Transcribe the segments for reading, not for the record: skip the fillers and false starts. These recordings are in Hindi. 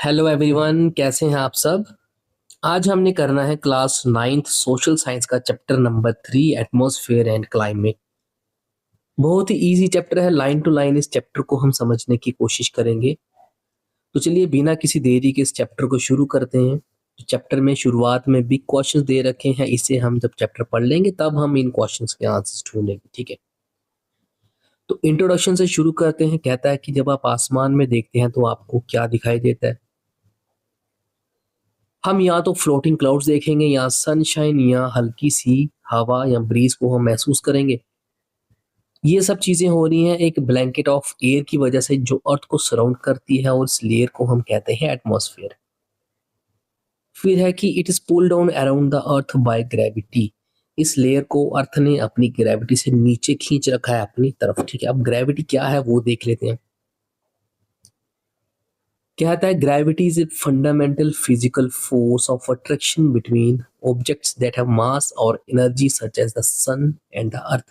हेलो एवरीवन, कैसे हैं आप सब। आज हमने करना है क्लास नाइन्थ सोशल साइंस का chapter number 3 atmosphere and climate. बहुत ही इजी चैप्टर है, लाइन टू लाइन इस चैप्टर को हम समझने की कोशिश करेंगे। तो चलिए बिना किसी देरी के इस चैप्टर को शुरू करते हैं। तो चैप्टर में शुरुआत में बिग क्वेश्चंस दे रखे हैं, इसे हम जब चैप्टर पढ़ लेंगे तब हम इन क्वेश्चंस के आंसर्स ढूंढेंगे, ठीक है। तो इंट्रोडक्शन से शुरू करते हैं। कहता है कि जब आप आसमान में देखते हैं तो आपको क्या दिखाई देता है। हम या तो फ्लोटिंग क्लाउड्स देखेंगे या सनशाइन या हल्की सी हवा या ब्रीज को हम महसूस करेंगे। ये सब चीजें हो रही हैं एक ब्लैंकेट ऑफ एयर की वजह से जो अर्थ को सराउंड करती है, और इस लेयर को हम कहते हैं एटमॉस्फेयर। फिर है कि it is pull down around the earth by gravity. इस लेयर को अर्थ ने अपनी ग्रेविटी से नीचे खींच रखा है अपनी तरफ, ठीक है। अब ग्रेविटी क्या है वो देख लेते हैं। कहता है gravity is a fundamental physical force of attraction between objects that have mass और energy such as the sun and the earth.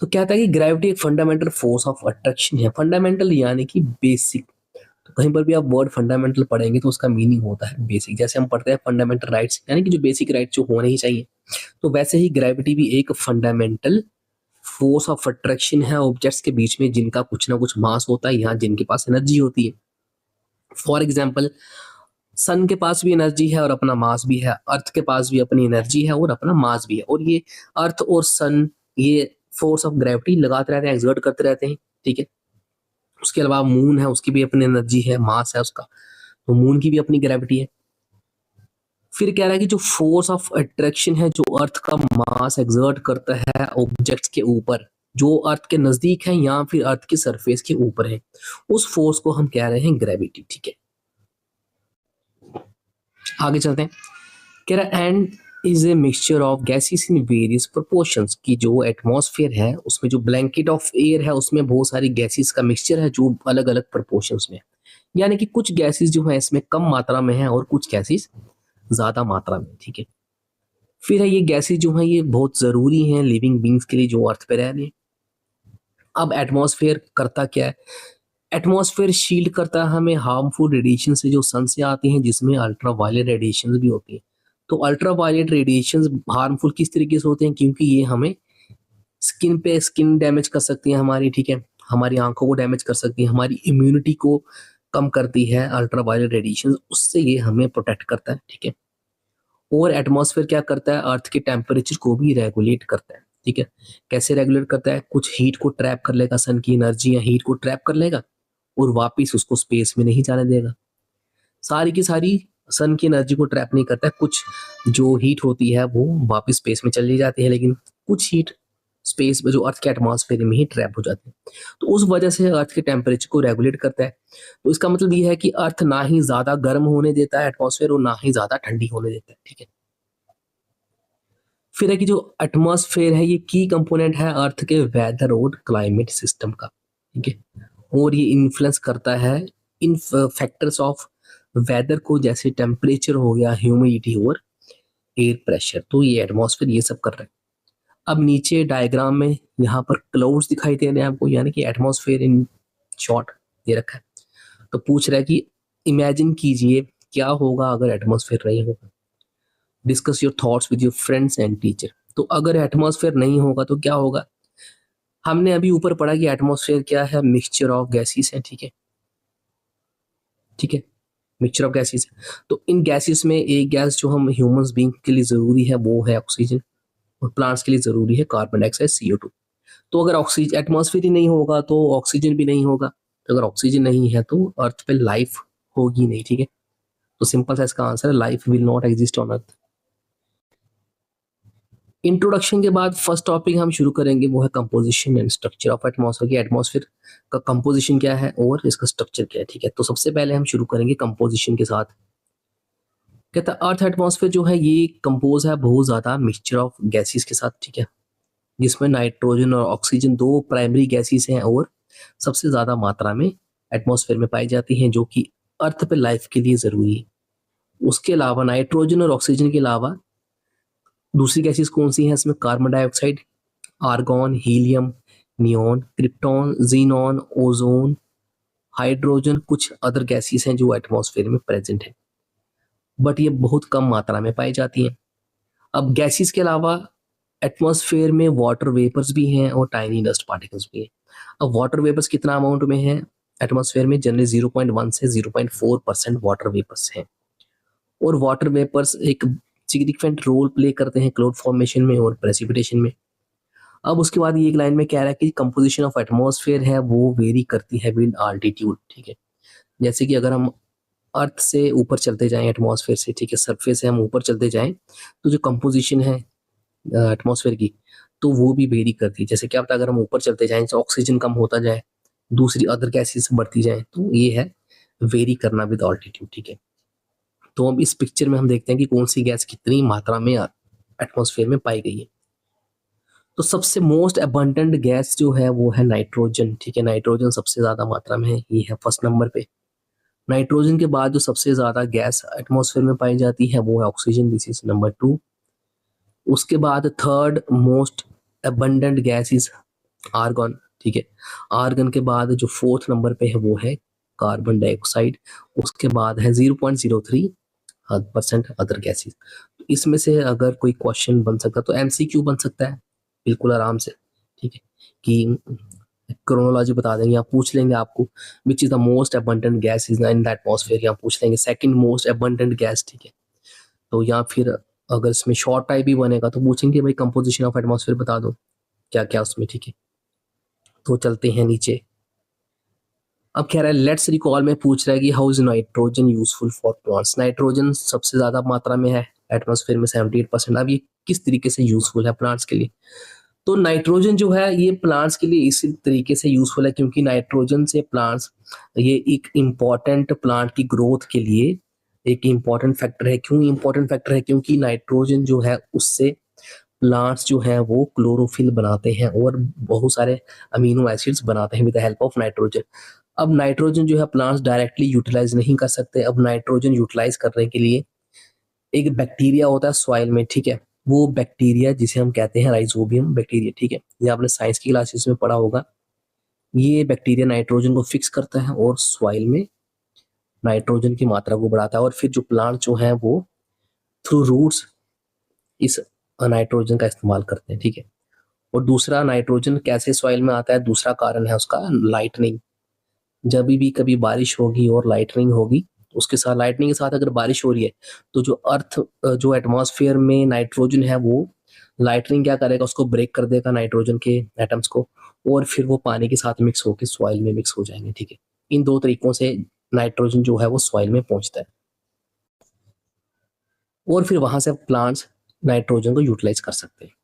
तो कहता है कि ग्रेविटी एक फंडामेंटल फोर्स ऑफ अट्रैक्शन है। फंडामेंटल यानी कि बेसिक। तो कहीं पर भी आप वर्ड फंडामेंटल पढ़ेंगे तो उसका मीनिंग होता है बेसिक। जैसे हम पढ़ते हैं फंडामेंटल राइट्स, यानी कि जो बेसिक राइट्स जो होने ही चाहिए, तो वैसे ही ग्रेविटी भी एक फंडामेंटल फोर्स ऑफ अट्रैक्शन है ऑब्जेक्ट्स के बीच में जिनका कुछ ना कुछ मास होता है या जिनके पास एनर्जी होती है। फॉर एग्जाम्पल, सन के पास भी एनर्जी है और अपना मास भी है, अर्थ के पास भी अपनी एनर्जी है और अपना मास भी है, और ये अर्थ और सन ये फोर्स ऑफ ग्रेविटी लगाते रहते हैं, एक्सर्ट करते रहते हैं, ठीक है। उसके अलावा मून है, उसकी भी अपनी एनर्जी है, मास है उसका, तो मून की भी अपनी ग्रेविटी है। फिर कह रहा है कि जो फोर्स ऑफ अट्रैक्शन है जो अर्थ का मास एक्सर्ट करता है ऑब्जेक्ट्स के ऊपर जो अर्थ के नजदीक है या फिर अर्थ की सरफेस के ऊपर है, उस फोर्स को हम कह रहे हैं ग्रेविटी, ठीक है। आगे चलते हैं। कह रहा है and is a mixture of gases in various proportions, की जो एटमॉस्फेयर है उसमें जो ब्लैंकेट ऑफ एयर है उसमें बहुत सारी गैसेस का मिक्सचर है जो अलग अलग प्रोपोर्शंस में है। यानी कि कुछ गैसेस जो है इसमें कम मात्रा में है और कुछ गैसेस ज्यादा मात्रा में, ठीक है। फिर है ये गैसेस जो है ये बहुत जरूरी हैं लिविंग बींग्स के लिए जो अर्थ पे रह रहे हैं। अब एटमॉस्फेयर करता क्या है। एटमॉस्फेयर शील्ड करता है हमें हार्मफुल रेडिएशन से जो सन से आती हैं, जिसमें अल्ट्रा वायलेट रेडिएशन भी होती है। तो अल्ट्रा वायलेट रेडिएशन हार्मफुल किस तरीके से होते हैं, क्योंकि ये हमें स्किन पे स्किन डैमेज कर सकती है हमारी, ठीक है। हमारी आंखों को डैमेज कर सकती है, हमारी इम्यूनिटी को कम करती है अल्ट्रा वायलेट रेडिएशन, उससे ये हमें प्रोटेक्ट करता है, ठीक है। और एटमॉस्फेयर क्या करता है, अर्थ के टेम्परेचर को भी रेगुलेट करता है, ठीक है। कैसे रेगुलेट करता है, कुछ हीट को ट्रैप कर लेगा, सन की एनर्जी या हीट को ट्रैप कर लेगा और वापिस उसको स्पेस में नहीं जाने देगा। सारी की सारी सन की एनर्जी को ट्रैप नहीं करता है, कुछ जो हीट होती है वो वापस स्पेस में चली जाती है, लेकिन कुछ हीट स्पेस में जो अर्थ के एटमॉस्फेयर में ही ट्रैप हो जाती है। तो उस वजह से अर्थ के टेम्परेचर को रेगुलेट करता है। तो इसका मतलब ये है कि अर्थ ना ही ज्यादा गर्म होने देता है एटमॉस्फेयर और ना ही ज्यादा ठंडी होने देता है, ठीक है। फिर है कि जो एटमॉस्फेयर है ये की कंपोनेंट है अर्थ के वेदर और क्लाइमेट सिस्टम का, ठीक है। और ये इन्फ्लुएंस करता है इन फैक्टर्स ऑफ वेदर को, जैसे टेम्परेचर हो गया, ह्यूमिडिटी और एयर प्रेशर। तो ये एटमॉस्फेयर ये सब कर रहा है। अब नीचे डायग्राम में यहाँ पर क्लाउड्स दिखाई दे रहे हैं आपको, यानी कि एटमॉस्फेयर इन शॉर्ट दे रखा है। तो पूछ रहा है कि इमेजिन कीजिए क्या होगा अगर एटमॉस्फेयर नहीं होगा। Discuss your thoughts with your friends and teacher. तो अगर एटमॉस्फेयर नहीं होगा तो क्या होगा। हमने अभी ऊपर पढ़ा कि एटमॉस्फेयर क्या है, मिक्सचर ऑफ गैसेस है, ठीक है, ठीक है, मिक्सचर ऑफ गैसेस। तो इन गैसेस में एक गैस जो हम ह्यूमंस बीइंग के लिए जरूरी है वो है ऑक्सीजन, और प्लांट्स के लिए जरूरी है कार्बन डाइऑक्साइड CO2। तो अगर ऑक्सीजन एटमॉस्फेयर ही नहीं होगा तो ऑक्सीजन भी नहीं होगा। तो अगर ऑक्सीजन नहीं है तो अर्थ पे लाइफ होगी नहीं, ठीक है। तो सिंपल सा इसका आंसर है life will not exist on earth. Introduction के बाद फर्स्ट टॉपिक हम शुरू करेंगे वो है composition and structure of atmosphere, की एटमॉस्फेयर का कंपोजिशन क्या है और इसका स्ट्रक्चर क्या है, ठीक है। तो सबसे पहले हम शुरू करेंगे कंपोजिशन के साथ। कहता है अर्थ एटमॉस्फेयर जो है ये कंपोज है बहुत ज्यादा मिक्सचर ऑफ गैसेस के साथ, ठीक है, जिसमें नाइट्रोजन और ऑक्सीजन दो प्राइमरी गैसेस हैं और सबसे ज्यादा मात्रा में एटमॉस्फेयर में पाई जाती हैं, जो कि अर्थ पे लाइफ के लिए जरूरी है। उसके अलावा नाइट्रोजन और ऑक्सीजन के अलावा दूसरी गैसेस कौन सी हैं, इसमें carbon dioxide, argon, helium, neon, krypton, xenon, ozone, hydrogen कुछ अदर गैसेस हैं जो एटमॉस्फेयर में प्रेजेंट है, बट ये बहुत कम मात्रा में पाई जाती हैं। अब गैसेस के अलावा एटमॉस्फेयर में वाटर वेपर्स भी हैं और टाइनी डस्ट पार्टिकल्स भी हैं। अब वाटर वेपर्स कितना अमाउंट में है एटमॉस्फेयर में? जनरली 0.1 से 0.4% वाटर वेपर्स हैं। और वाटर वेपर्स एक सिग्निफिकेंट रोल प्ले करते हैं क्लाउड फॉर्मेशन में और प्रेसिपिटेशन में। अब उसके बाद ये एक लाइन में कह रहा है कि कंपोजिशन ऑफ एटमॉस्फेयर है वो वेरी करती है विद आल्टीट्यूड, ठीक है। जैसे कि अगर हम अर्थ से ऊपर चलते जाएं एटमॉस्फेयर से, ठीक है, सरफेस से हम ऊपर चलते जाएं, तो जो कंपोजिशन है एटमॉस्फेयर की, तो वो भी वेरी करती है। जैसे क्या पता अगर हम ऊपर चलते जाएं तो ऑक्सीजन कम होता जाए, दूसरी अदर गैसेस बढ़ती जाए, तो ये है वेरी करना विद ऑल्टीट्यूड, ठीक है। तो अब इस पिक्चर में हम देखते हैं कि कौन सी गैस कितनी मात्रा में एटमॉस्फेयर में पाई गई है। तो सबसे मोस्ट अबंडेंट गैस जो है वो है नाइट्रोजन, ठीक है। नाइट्रोजन सबसे ज्यादा मात्रा में है, ये है फर्स्ट नंबर पे। नाइट्रोजन के बाद जो सबसे ज्यादा गैस एटमॉस्फेयर में पाई जाती है वो है ऑक्सीजन, दिस इज नंबर 2। उसके बाद third most abundant gas is argon, ठीक है। आर्गन के बाद जो फोर्थ नंबर पे है वो है कार्बन डाइऑक्साइड। उसके बाद है 0.03% अदर गैसेस। इसमें से अगर कोई क्वेश्चन बन सकता तो एमसीक्यू बन सकता है बिल्कुल आराम से, ठीक है, कि क्रोनोलॉजी बता देंगे या पूछ लेंगे आपको विच is the most abundant gas is in the atmosphere, या पूछ लेंगे सेकंड मोस्ट अबंडेंट गैस, ठीक है। तो या फिर अगर इसमें शॉर्ट टाइप भी बनेगा तो पूछेंगे भाई कंपोजिशन ऑफ एटमॉस्फेयर बता दो क्या क्या उसमें, ठीक है। तो चलते हैं नीचे। अब कह रहा है लेट्स रिकॉल में पूछ रहा है कि how is nitrogen useful for plants. Nitrogen सबसे ज्यादा मात्रा में है एटमॉस्फेयर में 78%। अब ये किस तरीके से यूजफुल है प्लांट्स के लिए? तो नाइट्रोजन जो है ये प्लांट्स के लिए इसी तरीके से यूजफुल है क्योंकि नाइट्रोजन से प्लांट्स, ये एक इम्पॉर्टेंट प्लांट की ग्रोथ के लिए एक इम्पॉर्टेंट फैक्टर है। क्यों इम्पॉर्टेंट फैक्टर है? क्योंकि नाइट्रोजन जो है उससे प्लांट्स जो है वो क्लोरोफिल बनाते हैं और बहुत सारे अमीनो एसिड्स बनाते हैं with the help of nitrogen. अब नाइट्रोजन जो है प्लांट्स डायरेक्टली यूटिलाइज नहीं कर सकते। अब नाइट्रोजन यूटिलाइज करने के लिए एक बैक्टीरिया होता है सॉइल में, ठीक है। वो बैक्टीरिया जिसे हम कहते हैं राइजोबियम बैक्टीरिया, ठीक है, ये आपने साइंस की क्लासेस में पढ़ा होगा। ये बैक्टीरिया नाइट्रोजन को फिक्स करता है और सॉइल में नाइट्रोजन की मात्रा को बढ़ाता है, और फिर जो प्लांट जो है वो थ्रू रूट्स इस नाइट्रोजन का इस्तेमाल करते हैं, ठीक है। और दूसरा नाइट्रोजन कैसे सॉइल में आता है, दूसरा कारण है उसका लाइटनिंग। जब भी कभी बारिश होगी और लाइटनिंग होगी, उसके साथ लाइटनिंग के साथ अगर बारिश हो रही है तो जो अर्थ जो एटमॉस्फेयर में नाइट्रोजन है वो लाइटनिंग क्या करेगा, उसको ब्रेक कर देगा नाइट्रोजन के एटम्स को, और फिर वो पानी के साथ मिक्स होकर सॉइल में मिक्स हो जाएंगे, ठीक है। इन दो तरीकों से नाइट्रोजन जो है वो सॉइल में पहुंचता है और फिर वहां से प्लांट्स नाइट्रोजन को यूटिलाइज कर सकते हैं।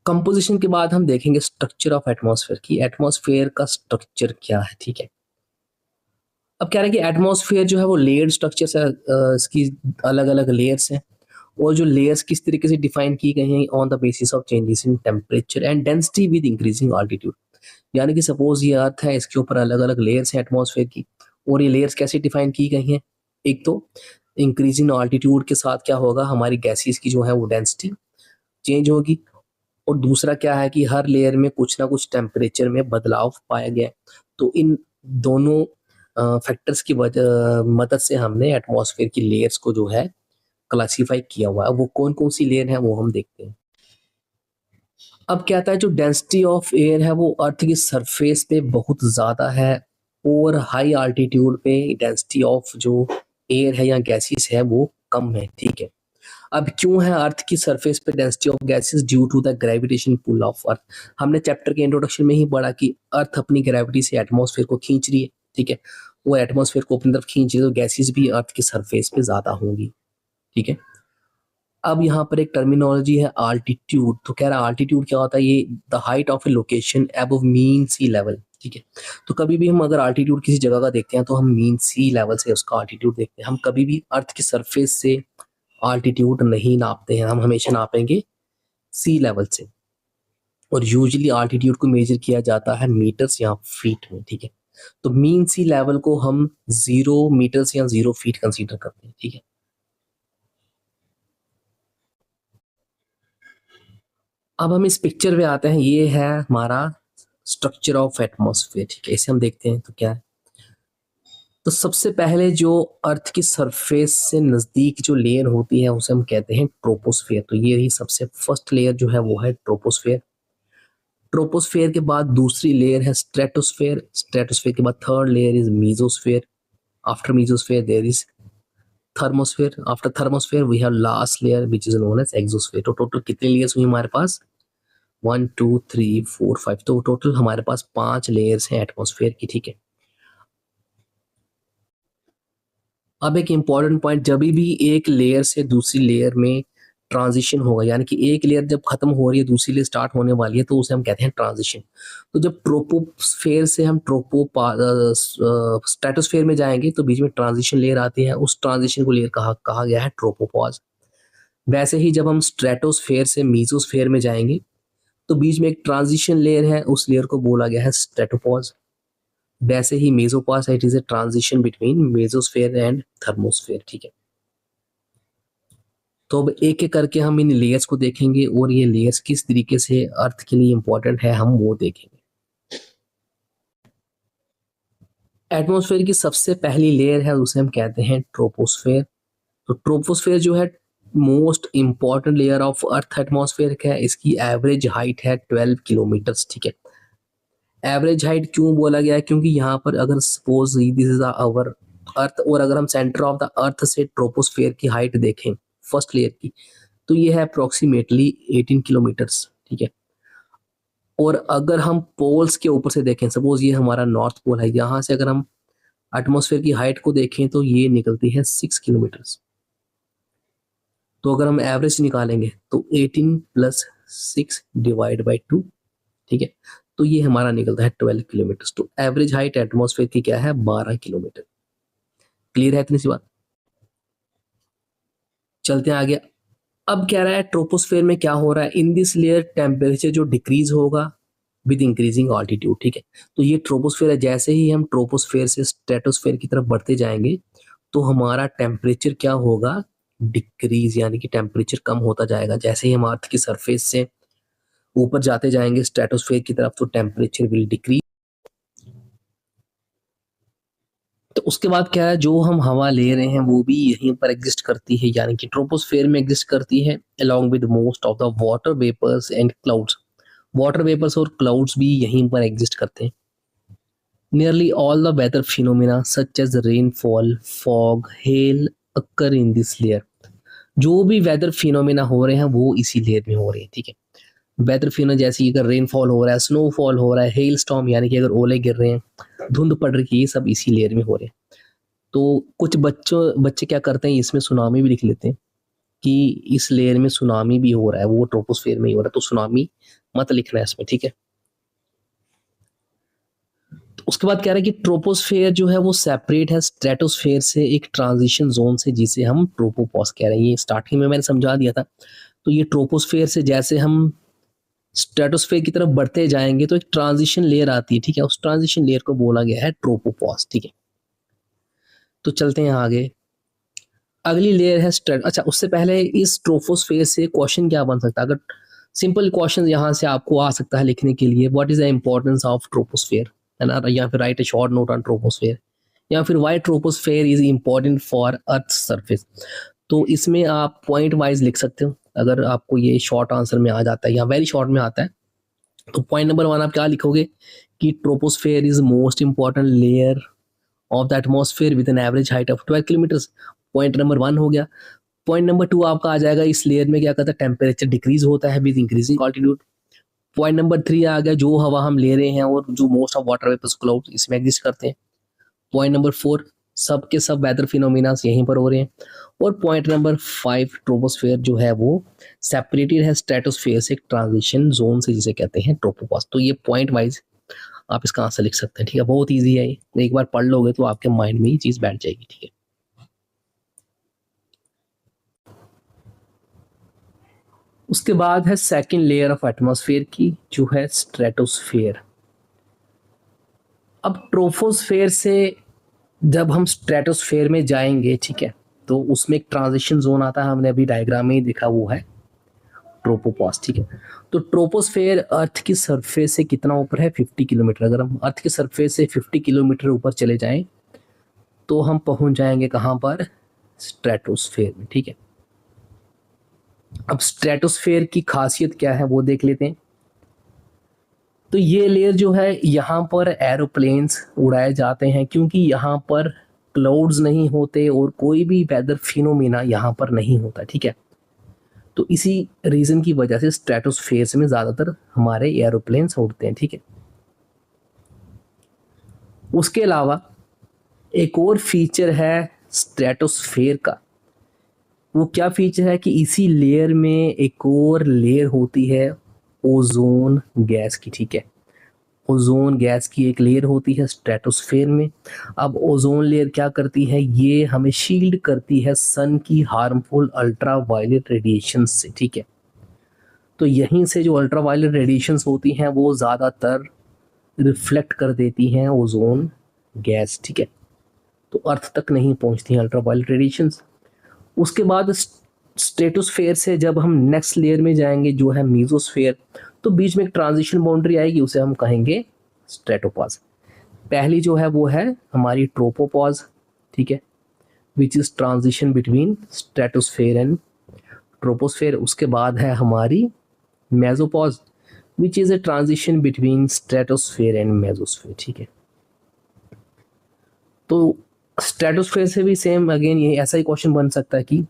कंपोजिशन के बाद हम देखेंगे स्ट्रक्चर ऑफ एटमॉस्फेयर की एटमॉस्फेयर का स्ट्रक्चर क्या है, ठीक है। अब कह रहे हैं कि एटमॉस्फेयर जो है वो लेयर्ड स्ट्रक्चर से इसकी अलग अलग लेयर्स हैं, और जो लेयर्स किस तरीके से डिफाइन की गई हैं on the basis of changes in temperature and density with increasing altitude. यानी कि सपोज ये अर्थ है, इसके ऊपर अलग अलग लेयर्स हैं एटमॉस्फेयर की, और ये लेयर्स कैसे डिफाइन की गई हैं? एक तो इंक्रीजिंग ऑल्टीट्यूड के साथ क्या होगा, हमारी गैसेस की जो है वो डेंसिटी चेंज होगी, और दूसरा क्या है कि हर लेयर में कुछ ना कुछ टेम्परेचर में बदलाव पाया गया है। तो इन दोनों फैक्टर्स की वजह मदद से हमने एटमॉस्फेयर की लेयर्स को जो है क्लासीफाई किया हुआ है। वो कौन कौन सी लेयर है वो हम देखते हैं। अब क्या आता है, जो डेंसिटी ऑफ एयर है वो अर्थ की सरफेस पे बहुत ज़्यादा है, और हाई आल्टीट्यूड पे डेंसिटी ऑफ जो एयर है या गैसेस है वो कम है, ठीक है। अब क्यों है अर्थ की सरफेस पे density of gases? Due to the gravitation pull of earth. हमने चैप्टर के इंट्रोडक्शन में ही पढ़ा कि अर्थ अपनी ग्रेविटी से एटमॉस्फेयर को खींच रही है, ठीक है। वो एटमॉस्फेयर को अपनी तरफ खींच रही है, तो गैसेस भी अर्थ की सरफेस पे ज्यादा होंगी, ठीक है। अब यहाँ पर एक टर्मिनोलॉजी है आल्टीट्यूड। तो कह रहा है आल्टीट्यूड क्या होता है? ये the height of a location above mean sea level, ठीक है। तो कभी भी हम अगर आल्टीट्यूड किसी जगह का देखते हैं तो हम मीन सी लेवल से उसका आल्टीट्यूड देखते हैं। हम कभी भी अर्थ की सरफेस से आल्टीट्यूड नहीं नापते हैं, हम हमेशा नापेंगे सी लेवल से, और यूजुअली आल्टीट्यूड को मेजर किया जाता है मीटर्स या फीट में, ठीक है। तो मीन सी लेवल को हम 0 मीटर्स या 0 फीट कंसीडर करते हैं, ठीक है। अब हम इस पिक्चर पे आते हैं, ये है हमारा स्ट्रक्चर ऑफ एटमॉस्फेयर, ठीक है, इसे हम देखते हैं तो क्या है। तो सबसे पहले जो अर्थ की सरफेस से नज़दीक जो लेयर होती है उसे हम कहते हैं ट्रोपोस्फेयर। तो ये ही सबसे फर्स्ट लेयर जो है वो है ट्रोपोस्फेयर। ट्रोपोस्फेयर के बाद दूसरी लेयर है स्ट्रेटोस्फेयर। स्ट्रेटोस्फेयर के बाद third layer is mesosphere. After mesosphere there is thermosphere. After thermosphere we have last layer which is known as exosphere. तो टोटल कितनी लेयर्स हुई हमारे पास? 1 2 3 4 5। तो टोटल हमारे पास 5 लेयर्स हैं एटमॉस्फेयर की, ठीक है। अब एक इम्पॉर्टेंट पॉइंट, जब भी एक लेयर से दूसरी लेयर में ट्रांजिशन होगा, यानी कि एक लेयर जब खत्म हो रही है दूसरी लेयर स्टार्ट होने वाली है, तो उसे हम कहते हैं ट्रांजिशन। तो जब ट्रोपोस्फेयर से हम स्ट्रेटोस्फेयर में जाएंगे तो बीच में ट्रांजिशन लेयर आती है, उस ट्रांजिशन को लेयर कहा गया है ट्रोपोपॉज। वैसे ही जब हम स्ट्रेटोस्फेयर से मीजोस्फेयर में जाएंगे तो बीच में एक ट्रांजिशन लेयर है, उस लेयर को बोला गया है स्ट्रेटोपॉज। वैसे ही mesopause it is a transition between mesosphere and thermosphere, ठीक है। तो अब एक एक करके हम इन लेयर्स को देखेंगे और ये लेयर्स किस तरीके से अर्थ के लिए इंपॉर्टेंट है हम वो देखेंगे। एटमॉस्फेयर की सबसे पहली लेयर है उसे हम कहते हैं ट्रोपोस्फेयर। तो ट्रोपोस्फेयर जो है most important layer of earth atmosphere का है। इसकी एवरेज हाइट है 12 किलोमीटर्स, ठीक है। एवरेज हाइट क्यों बोला गया है? क्योंकि यहाँ पर अगर suppose this is our earth और अगर हम सेंटर ऑफ द अर्थ से ट्रोपोस्फेयर की हाइट देखें फर्स्ट लेयर की, तो ये है अप्रोक्सीमेटली 18 किलोमीटर्स, ठीक है। और अगर हम पोल्स के ऊपर से देखें, सपोज ये हमारा नॉर्थ पोल है, यहाँ से अगर हम एटमॉस्फेयर की हाइट को देखें तो ये निकलती है 6 किलोमीटर्स। तो अगर हम एवरेज निकालेंगे तो 18 प्लस 6 डिवाइड बाई 2, ठीक है, तो ये हमारा निकलता है 12 किलोमीटर। तो एवरेज हाइट एटमॉस्फेयर की क्या है? 12 किलोमीटर। क्लियर है इतनी सी बात? चलते हैं आगे। अब कह रहा है ट्रोपोस्फेयर में क्या हो रहा है, इन दिस लेयर टेम्परेचर जो डिक्रीज होगा विद इंक्रीजिंग ऑल्टीट्यूड, ठीक है। तो ये ट्रोपोस्फेयर है, जैसे ही हम ट्रोपोस्फेयर से स्ट्रेटोस्फेयर की तरफ बढ़ते जाएंगे तो हमारा टेम्परेचर क्या होगा? डिक्रीज, यानी कि टेम्परेचर कम होता जाएगा। जैसे ही हम अर्थ की सरफेस से ऊपर जाते जाएंगे स्ट्रेटोस्फेयर की तरफ तो टेम्परेचर विल डिक्रीज। तो उसके बाद क्या है, जो हम हवा ले रहे हैं वो भी यहीं पर एग्जिस्ट करती है, यानी कि ट्रोपोस्फेयर में एग्जिस्ट करती है along with most of the water vapours and clouds. Water vapours और क्लाउड्स भी यहीं पर एग्जिस्ट करते हैं। Nearly all the weather phenomena such as rainfall, fog, hail occur in this layer. जो भी वेदर फिनोमिना हो रहे हैं वो इसी लेयर में हो रहे हैं, ठीक है। वेदर फिनोमिना जैसे अगर रेनफॉल हो रहा है, स्नोफॉल हो रहा है, हेल स्टॉर्म यानी कि अगर ओले गिर रहे हैं, धुंध पड़ रही है, ये सब इसी लेयर में हो रहे हैं। तो कुछ बच्चे क्या करते हैं, इसमें सुनामी भी लिख लेते हैं कि इस लेयर में सुनामी भी हो रहा है, वो ट्रोपोस्फेयर में ही हो रहा है, तो सुनामी मत लिखना है इसमें, ठीक है। तो उसके बाद कह रहा है कि ट्रोपोस्फेयर जो है वो सेपरेट है स्ट्रेटोस्फेयर से एक ट्रांजिशन जोन से, जिसे हम ट्रोपोपॉज कह रहे हैं। ये स्टार्टिंग में मैंने समझा दिया था। तो ये ट्रोपोस्फेयर से जैसे हम स्ट्रेटोस्फेयर की तरफ बढ़ते जाएंगे तो एक ट्रांजिशन लेयर आती है, ठीक है, उस ट्रांजिशन लेयर को बोला गया है ट्रोपोपॉज, ठीक है। तो चलते हैं आगे। अगली लेयर है स्ट्रेट। अच्छा, उससे पहले इस ट्रोपोस्फेयर से क्वेश्चन क्या बन सकता है? अगर सिंपल क्वेश्चन यहाँ से आपको आ सकता है लिखने के लिए, what is the importance of troposphere, है ना, या फिर right A short note on troposphere, या फिर why troposphere is important for earth surface. तो इसमें आप पॉइंट वाइज लिख सकते हो, अगर आपको ये शॉर्ट आंसर में आ जाता है या वेरी शॉर्ट में आता है। तो पॉइंट नंबर 1 आप क्या लिखोगे कि troposphere is most important layer of the atmosphere with an average height of 12 kilometres. Point number 1 हो गया। पॉइंट नंबर 2 आपका आ जाएगा, इस लेयर में क्या कहता है, टेम्परेचर डिक्रीज होता है with increasing altitude. Point number 3 आ गया, जो हवा हम ले रहे हैं और जो most of water vapours cloud इसमें एग्जिस्ट करते हैं। पॉइंट नंबर 4 सब के सब वेदर फिनोमिना यहीं पर हो रहे हैं। और पॉइंट नंबर 5 ट्रोपोस्फेयर जो है वो सेपरेटेड है स्ट्रेटोस्फेयर से एक ट्रांजिशन जोन से, जिसे कहते हैं ट्रोपोपॉज। तो ये पॉइंट वाइज आप इसका आंसर लिख सकते हैं, ठीक है। बहुत ईजी है ये, एक बार पढ़ लोगे तो आपके माइंड में ये चीज बैठ जाएगी, ठीक है। उसके बाद है सेकंड लेयर ऑफ एटमॉस्फेयर की, जो है स्ट्रेटोस्फेयर। अब ट्रोपोस्फेयर से जब हम स्ट्रेटोस्फेयर में जाएंगे, ठीक है, तो उसमें एक ट्रांजिशन जोन आता है, हमने अभी डायग्राम में ही देखा वो है ट्रोपोपॉज, ठीक है। तो ट्रोपोस्फेयर अर्थ की सरफेस से कितना ऊपर है? 50 किलोमीटर। अगर हम अर्थ की सरफेस से 50 किलोमीटर ऊपर चले जाएं तो हम पहुंच जाएंगे कहाँ पर? स्ट्रेटोस्फेयर में, ठीक है। अब स्ट्रेटोस्फेयर की खासियत क्या है वो देख लेते हैं। तो ये लेयर जो है, यहाँ पर एरोप्लेन्स उड़ाए जाते हैं क्योंकि यहाँ पर क्लाउड्स नहीं होते और कोई भी वेदर फिनोमेना यहाँ पर नहीं होता, ठीक है। तो इसी रीज़न की वजह से स्ट्रेटोस्फेयर में ज़्यादातर हमारे एरोप्लेन्स उड़ते हैं, ठीक है। उसके अलावा एक और फीचर है स्ट्रेटोस्फेयर का। वो क्या फीचर है कि इसी लेयर में एक और लेयर होती है ओजोन गैस की, ठीक है। ओजोन गैस की एक लेयर होती है स्ट्रेटोस्फेयर में। अब ओजोन लेयर क्या करती है? ये हमें शील्ड करती है सन की हार्मफुल अल्ट्रा वायलेट रेडिएशन से, ठीक है। तो यहीं से जो अल्ट्रा वायलेट रेडिएशंस होती हैं वो ज़्यादातर रिफ्लेक्ट कर देती हैं ओजोन गैस, ठीक है। तो अर्थ तक नहीं पहुंचती हैं अल्ट्रा वायलेट रेडिएशंस। उसके बाद स्ट्रेटोस्फेयर से जब हम नेक्स्ट लेयर में जाएंगे जो है मीजोस्फेयर, तो बीच में एक ट्रांजिशन बाउंड्री आएगी, उसे हम कहेंगे स्ट्रेटोपॉज। पहली जो है वो है हमारी ट्रोपोपॉज, ठीक है, which is transition between stratosphere and troposphere. उसके बाद है हमारी mesopause which is a transition between stratosphere and mesosphere, ठीक है। तो स्ट्रेटोस्फेयर से भी सेम अगेन ये ऐसा ही क्वेश्चन बन सकता है कि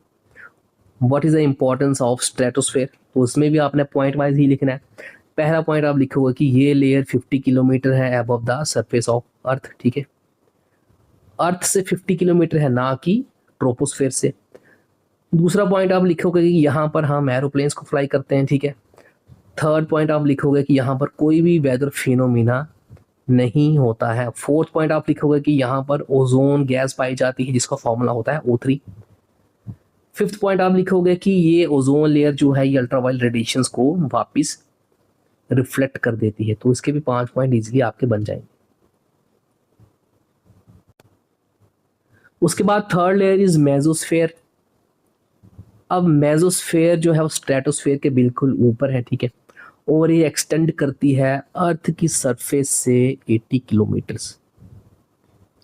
what is the importance of stratosphere. तो उसमें भी आपने पॉइंट वाइज ही लिखना है। पहला पॉइंट आप लिखोगे कि ये लेयर 50 किलोमीटर है above the surface of earth, ठीक है। अर्थ से 50 किलोमीटर है, ना कि ट्रोपोस्फेयर से। दूसरा पॉइंट आप लिखोगे कि यहाँ पर हम एरोप्लेन्स को फ्लाई करते हैं, ठीक है। थर्ड पॉइंट आप लिखोगे कि यहाँ पर कोई भी वेदर फिनोमिना नहीं होता है। फोर्थ पॉइंट आप लिखोगे कि यहाँ पर ओजोन गैस पाई जाती है जिसका फॉर्मूला होता है O3। फिफ्थ पॉइंट आप लिखोगे कि ये ओजोन लेयर जो है ये अल्ट्रावायलेट रेडिएशंस को वापस रिफ्लेक्ट कर देती है। तो इसके भी 5 पॉइंट इजीली आपके बन जाएंगे। उसके बाद थर्ड लेयर इज मेसोस्फेयर। अब मेसोस्फेयर जो है वो स्ट्रेटोस्फेयर के बिल्कुल ऊपर है, ठीक है, और ये एक्सटेंड करती है अर्थ की सरफेस से 80 किलोमीटर्स।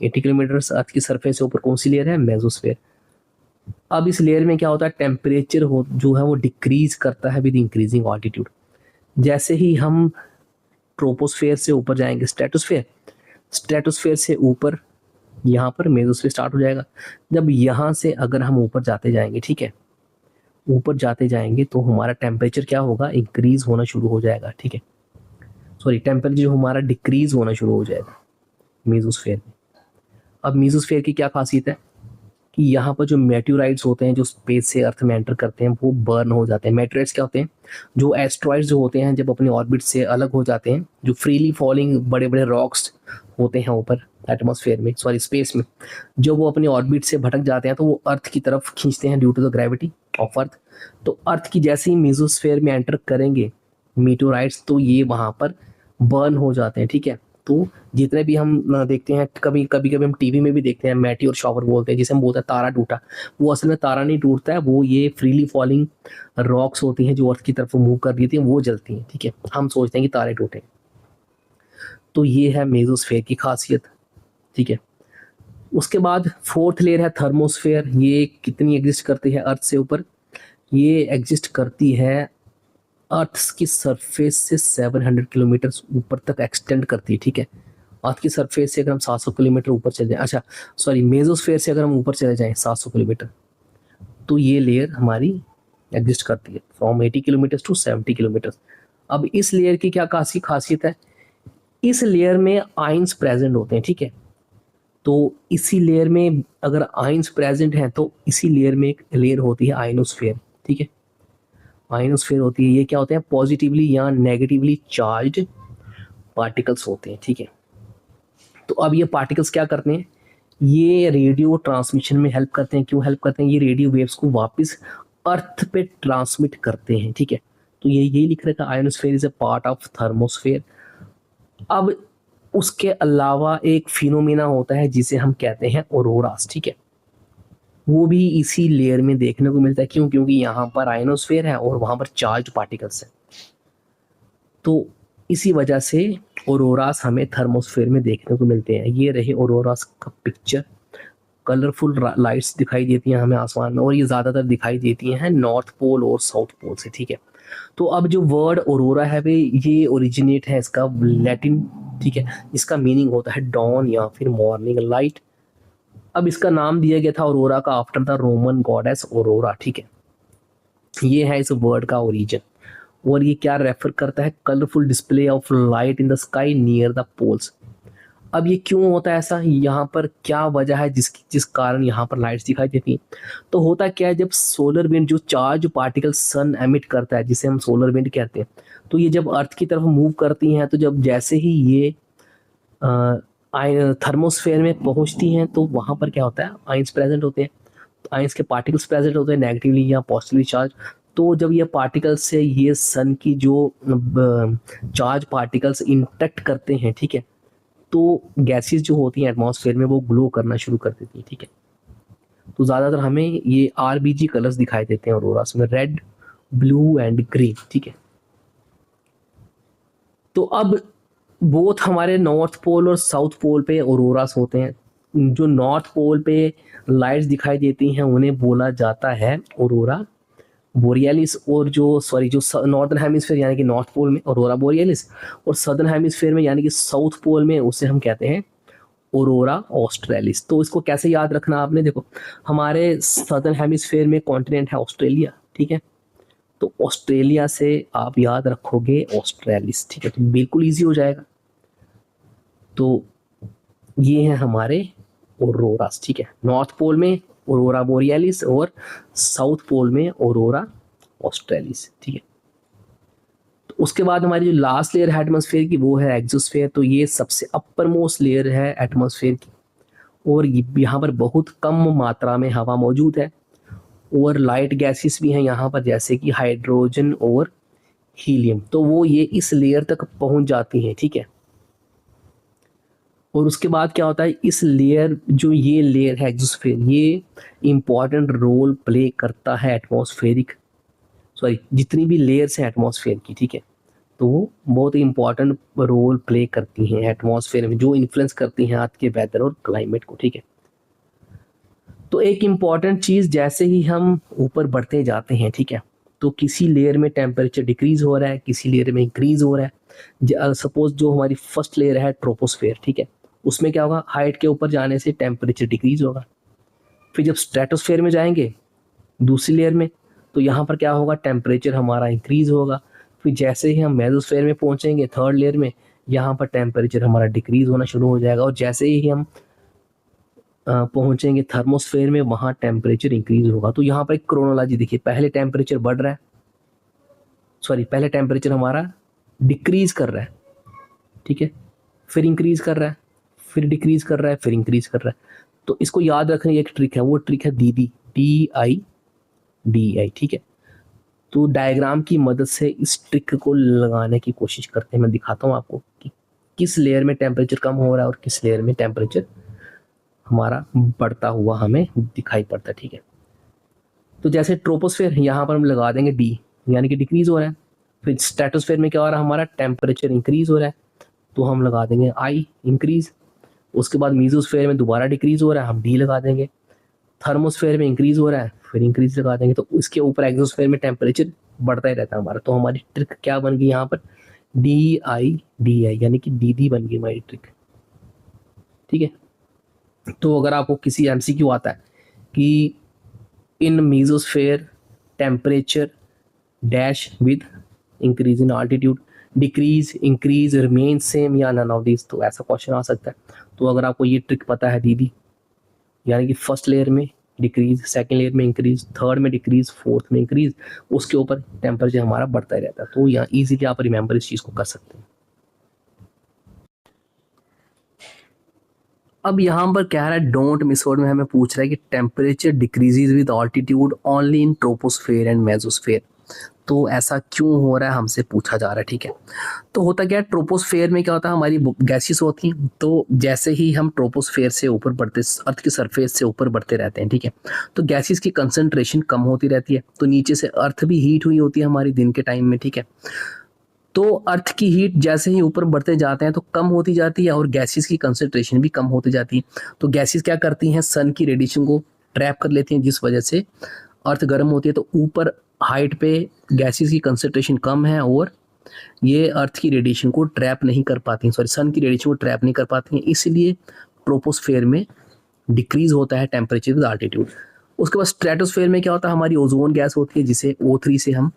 80 किलोमीटर्स अर्थ की सरफेस से ऊपर कौन सी लेयर है? मेसोस्फेयर। अब इस लेयर में क्या होता है? टेम्परेचर जो है वो डिक्रीज करता है विद इंक्रीजिंग ऑल्टीट्यूड। जैसे ही हम ट्रोपोस्फेयर से ऊपर जाएंगे स्ट्रेटोस्फेयर से ऊपर यहाँ पर मेसोस्फेयर स्टार्ट हो जाएगा। जब यहाँ से अगर हम ऊपर जाते जाएंगे, ठीक है, ऊपर जाते जाएंगे तो हमारा टेम्परेचर क्या होगा? इंक्रीज होना शुरू हो जाएगा, ठीक है। सॉरी, टेम्परेचर जो हमारा डिक्रीज होना शुरू हो जाएगा मेसोस्फेयर में। अब मेसोस्फेयर की क्या खासियत है कि यहाँ पर जो मेट्योराइट्स होते हैं जो स्पेस से अर्थ में एंटर करते हैं वो बर्न हो जाते हैं। मेट्योराइट्स क्या होते हैं? जो एस्ट्रॉइड्स जो होते हैं जब अपनी ऑर्बिट से अलग हो जाते हैं, जो फ्रीली फॉलिंग बड़े बड़े रॉक्स होते हैं ऊपर एटमॉस्फेयर में, सॉरी स्पेस में, जो वो अपनी ऑर्बिट से भटक जाते हैं तो वो अर्थ की तरफ खींचते हैं due to the gravity of earth. तो अर्थ की जैसे ही मेसोस्फेयर में एंटर करेंगे मेट्योराइट्स तो ये वहाँ पर बर्न हो जाते हैं, ठीक है। तो जितने भी हम देखते हैं, कभी कभी हम टीवी में भी देखते हैं मैटी और शॉवर बोलते हैं, जिसे हम बोलते हैं तारा टूटा। वो असल में तारा नहीं टूटता है, वो ये फ्रीली फॉलिंग रॉक्स होती हैं जो अर्थ की तरफ मूव कर रही थी, वो जलती हैं, ठीक है। हम सोचते हैं कि तारे टूटे। तो ये है मेसोस्फेयर की खासियत, ठीक है। उसके बाद फोर्थ लेयर है थर्मोस्फेयर। ये कितनी एग्जिस्ट करती है अर्थ से ऊपर? ये एग्जिस्ट करती है अर्थ की सरफेस से 700 किलोमीटर ऊपर तक एक्सटेंड करती है, ठीक है। अर्थ की सरफेस से अगर हम 700 किलोमीटर ऊपर चले जाएं, अच्छा सॉरी, मेसोस्फेयर से अगर हम ऊपर चले जाएं 700 किलोमीटर, तो ये लेयर हमारी एग्जिस्ट करती है फ्रॉम 80 किलोमीटर टू 70 किलोमीटर। अब इस लेयर की क्या खासियत है? इस लेयर में आइंस प्रेजेंट होते हैं, ठीक है। तो इसी लेयर में अगर आइंस प्रेजेंट हैं तो इसी लेयर में एक लेयर होती है आइनोस्फेयर, ठीक है। आइनोस्फेयर होती है, ये क्या होते हैं? पॉजिटिवली या नेगेटिवली चार्ज पार्टिकल्स होते हैं, ठीक है। तो अब ये पार्टिकल्स क्या करते हैं? ये रेडियो ट्रांसमिशन में हेल्प करते हैं। क्यों हेल्प करते हैं? ये रेडियो वेव्स को वापस अर्थ पे ट्रांसमिट करते हैं, ठीक है। तो ये लिख रखा ionosphere is a part of thermosphere. अब उसके अलावा एक फिनोमेना होता है जिसे हम कहते हैं ऑरोरास, ठीक है। वो भी इसी लेयर में देखने को मिलता है। क्यों? क्योंकि यहाँ पर आयनोस्फेयर है और वहाँ पर चार्ज पार्टिकल्स है। तो इसी वजह से ऑरोरास हमें थर्मोस्फेयर में देखने को मिलते हैं। ये रहे ऑरोरास का पिक्चर। कलरफुल लाइट्स दिखाई देती हैं हमें आसमान में, और ये ज़्यादातर दिखाई देती हैं नॉर्थ पोल और साउथ पोल से, ठीक है। तो अब जो वर्ड ऑरोरा है वे ये ओरिजिनेट है इसका लैटिन, ठीक है, इसका मीनिंग होता है डॉन या फिर मॉर्निंग लाइट। अब इसका नाम दिया गया था ऑरोरा का after the Roman goddess aurora, ठीक है। ये है इस वर्ड का ओरिजिन। और ये क्या रेफर करता है? Colourful display of light in the sky near the poles. अब ये क्यों होता है ऐसा? यहाँ पर क्या वजह है जिस कारण यहाँ पर लाइट्स दिखाई देती हैं? तो होता क्या है, जब सोलर विंड जो चार्ज पार्टिकल सन एमिट करता है, जिसे हम सोलर विंड कहते हैं, तो ये जब अर्थ की तरफ मूव करती हैं, तो जब जैसे ही ये थर्मोस्फेयर में पहुंचती हैं, तो वहाँ पर क्या होता है, आइंस प्रेजेंट होते हैं। आइंस के पार्टिकल्स प्रेजेंट होते हैं, नेगेटिवली या पॉजिटिवली चार्ज। तो जब ये पार्टिकल्स से ये सन की जो चार्ज पार्टिकल्स इंटरेक्ट करते हैं, ठीक है, तो गैसेस जो होती हैं एटमॉस्फेयर में वो ग्लो करना शुरू कर देती हैं, ठीक है। तो ज़्यादातर हमें ये आरबीजी कलर्स दिखाई देते हैं ऑरोरास में, रेड, ब्लू एंड ग्रीन, ठीक है। तो अब बोथ हमारे नॉर्थ पोल और साउथ पोल पे ऑरोरास होते हैं। जो नॉर्थ पोल पे लाइट्स दिखाई देती हैं उन्हें बोला जाता है ऑरोरा बोरियलिस, और जो नॉर्दर्न हेमिस्फेयर यानी कि नॉर्थ पोल में ऑरोरा बोरियलिस, और सदर्न हेमिस्फेयर में यानी कि साउथ पोल में उसे हम कहते हैं ऑरोरा ऑस्ट्रेलिस। तो इसको कैसे याद रखना आपने? देखो, हमारे सदर्न हेमिस्फेयर में कॉन्टिनेंट है ऑस्ट्रेलिया, ठीक है। तो ऑस्ट्रेलिया से आप याद रखोगे ऑस्ट्रेलिस, ठीक है, तो बिल्कुल ईजी हो जाएगा। तो ये है हमारे ऑरोरास, ठीक है। नॉर्थ पोल में ऑरोरा बोरियलिस और साउथ पोल में ऑरोरा ऑस्ट्रेलिस, ठीक है। तो उसके बाद हमारी जो लास्ट लेयर है एटमॉस्फेयर की वो है एक्सोस्फेयर। तो ये सबसे अपर मोस्ट लेयर है एटमॉस्फेयर की, और यहाँ पर बहुत कम मात्रा में हवा मौजूद है, और लाइट गैसेस भी हैं यहाँ पर, जैसे कि हाइड्रोजन और हीलियम। तो वो ये इस लेयर तक पहुंच जाती हैं, ठीक है। और उसके बाद क्या होता है, इस लेयर जो ये लेयर है एक्सोस्फेयर, ये इंपॉर्टेंट रोल प्ले करता है एटमॉस्फेरिक, सॉरी, जितनी भी लेयर्स हैं एटमॉस्फेयर की, ठीक है, तो वो बहुत ही इंपॉर्टेंट रोल प्ले करती हैं एटमॉस्फेयर में, जो इन्फ्लुएंस करती हैं आज के वेदर और क्लाइमेट को, ठीक है। तो एक इम्पॉर्टेंट चीज़, जैसे ही हम ऊपर बढ़ते जाते हैं, ठीक है, तो किसी लेयर में टेम्परेचर डिक्रीज हो रहा है, किसी लेयर में इंक्रीज हो रहा है। सपोज जो हमारी फर्स्ट लेयर है ट्रोपोस्फेयर, ठीक है, उसमें क्या होगा, हाइट के ऊपर जाने से टेम्परेचर डिक्रीज होगा। फिर जब स्ट्रेटोस्फेयर में जाएंगे दूसरी लेयर में, तो यहाँ पर क्या होगा, टेम्परेचर हमारा इंक्रीज होगा। फिर जैसे ही हम मेसोस्फेयर में पहुँचेंगे थर्ड लेयर में, यहाँ पर टेम्परेचर हमारा डिक्रीज होना शुरू हो जाएगा। और जैसे ही हम पहुंचेंगे थर्मोस्फेयर में, वहाँ टेम्परेचर इंक्रीज होगा। तो यहाँ पर एक क्रोनोलॉजी देखिए, पहले टेम्परेचर बढ़ रहा है, सॉरी, पहले टेम्परेचर हमारा डिक्रीज कर रहा है, ठीक है, फिर इंक्रीज कर रहा है, फिर डिक्रीज कर रहा है, फिर इंक्रीज कर रहा है। तो इसको याद रखने की एक ट्रिक है, वो ट्रिक है दीदी, DIDI, ठीक है। तो डायग्राम की मदद से इस ट्रिक को लगाने की कोशिश करते हैं। मैं दिखाता हूँ आपको कि किस लेयर में टेम्परेचर कम हो रहा है और किस लेयर में टेम्परेचर हमारा बढ़ता हुआ हमें दिखाई पड़ता है, ठीक है। तो जैसे ट्रोपोस्फेयर, यहाँ पर हम लगा देंगे D, यानी कि डिक्रीज हो रहा है। फिर स्ट्रेटोस्फेयर में क्या हो रहा है, हमारा टेम्परेचर इंक्रीज हो रहा है, तो हम लगा देंगे I, इंक्रीज। उसके बाद मीजोस्फेयर में दोबारा डिक्रीज हो रहा है, हम D लगा देंगे। थर्मोस्फेयर में इंक्रीज हो रहा है, फिर इंक्रीज लगा देंगे। तो इसके ऊपर एक्सोस्फेयर में टेम्परेचर बढ़ता ही रहता है हमारा। तो हमारी ट्रिक क्या बन गई यहाँ पर, DIDI, यानी कि दीदी बन गई हमारी ट्रिक, ठीक है। तो अगर आपको किसी MCQ आता है कि in mesosphere temperature dash with increase in altitude, decrease, increase, remain same या नन ऑफ दिस, तो ऐसा क्वेश्चन आ सकता है। तो अगर आपको ये ट्रिक पता है दीदी, यानी कि फर्स्ट लेयर में डिक्रीज, सेकंड लेयर में इंक्रीज, थर्ड में डिक्रीज, फोर्थ में इंक्रीज, उसके ऊपर टेम्परेचर हमारा बढ़ता ही रहता है। तो यहाँ इजीली आप रिमेंबर इस चीज़ को कर सकते हैं। अब यहाँ पर क्या है, डोंट मिस वर्ड में हमें पूछ रहा है कि temperature decreases with altitude only in troposphere and mesosphere. तो ऐसा क्यों हो रहा है हमसे पूछा जा रहा है, ठीक है। तो होता क्या है, ट्रोपोस्फेयर में क्या होता है, हमारी गैसेस होती हैं। तो जैसे ही हम ट्रोपोस्फेयर से ऊपर बढ़ते, अर्थ की सरफेस से ऊपर बढ़ते रहते हैं, ठीक है, तो गैसेस की कंसंट्रेशन कम होती रहती है। तो नीचे से अर्थ भी हीट हुई होती है हमारी दिन के टाइम में, ठीक है। तो अर्थ की हीट जैसे ही ऊपर बढ़ते जाते हैं तो कम होती जाती है और गैसेस की कंसंट्रेशन भी कम होती जाती है। तो गैसेस क्या करती हैं, सन की रेडिएशन को ट्रैप कर लेती हैं, जिस वजह से अर्थ गर्म होती है। तो ऊपर हाइट पे गैसेस की कंसंट्रेशन कम है और ये अर्थ की रेडिएशन को ट्रैप नहीं कर पाती, सॉरी सन की रेडिएशन को ट्रैप नहीं कर पाती हैं, इसलिए ट्रोपोस्फेयर में डिक्रीज होता है टेम्परेचर विद आल्टीट्यूड। उसके बाद स्ट्रेटोस्फेयर में क्या होता है, हमारी ओजोन गैस होती है, जिसे O3 से हम,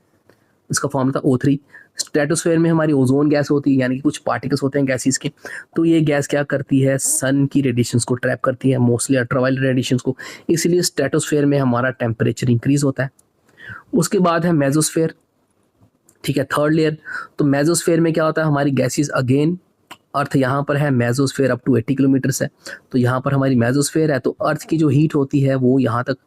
इसका फॉर्मूला था O3। स्ट्रेटोस्फेयर में हमारी ओजोन गैस होती है, यानी कि कुछ पार्टिकल्स होते हैं गैसेस के। तो ये गैस क्या करती है, सन की रेडिएशंस को ट्रैप करती है, मोस्टली अल्ट्रावायलेट रेडिएशंस को, इसलिए स्ट्रेटोस्फेयर में हमारा टेम्परेचर इंक्रीज होता है। उसके बाद है मेसोस्फेयर, ठीक है, थर्ड लेयर। तो मेसोस्फेयर में क्या होता है, हमारी गैसेस अगेन, अर्थ यहाँ पर है, मेसोस्फेयर अप टू 80 किलोमीटर्स है, तो यहाँ पर हमारी मेसोस्फेयर है। तो अर्थ की जो हीट होती है वो यहाँ तक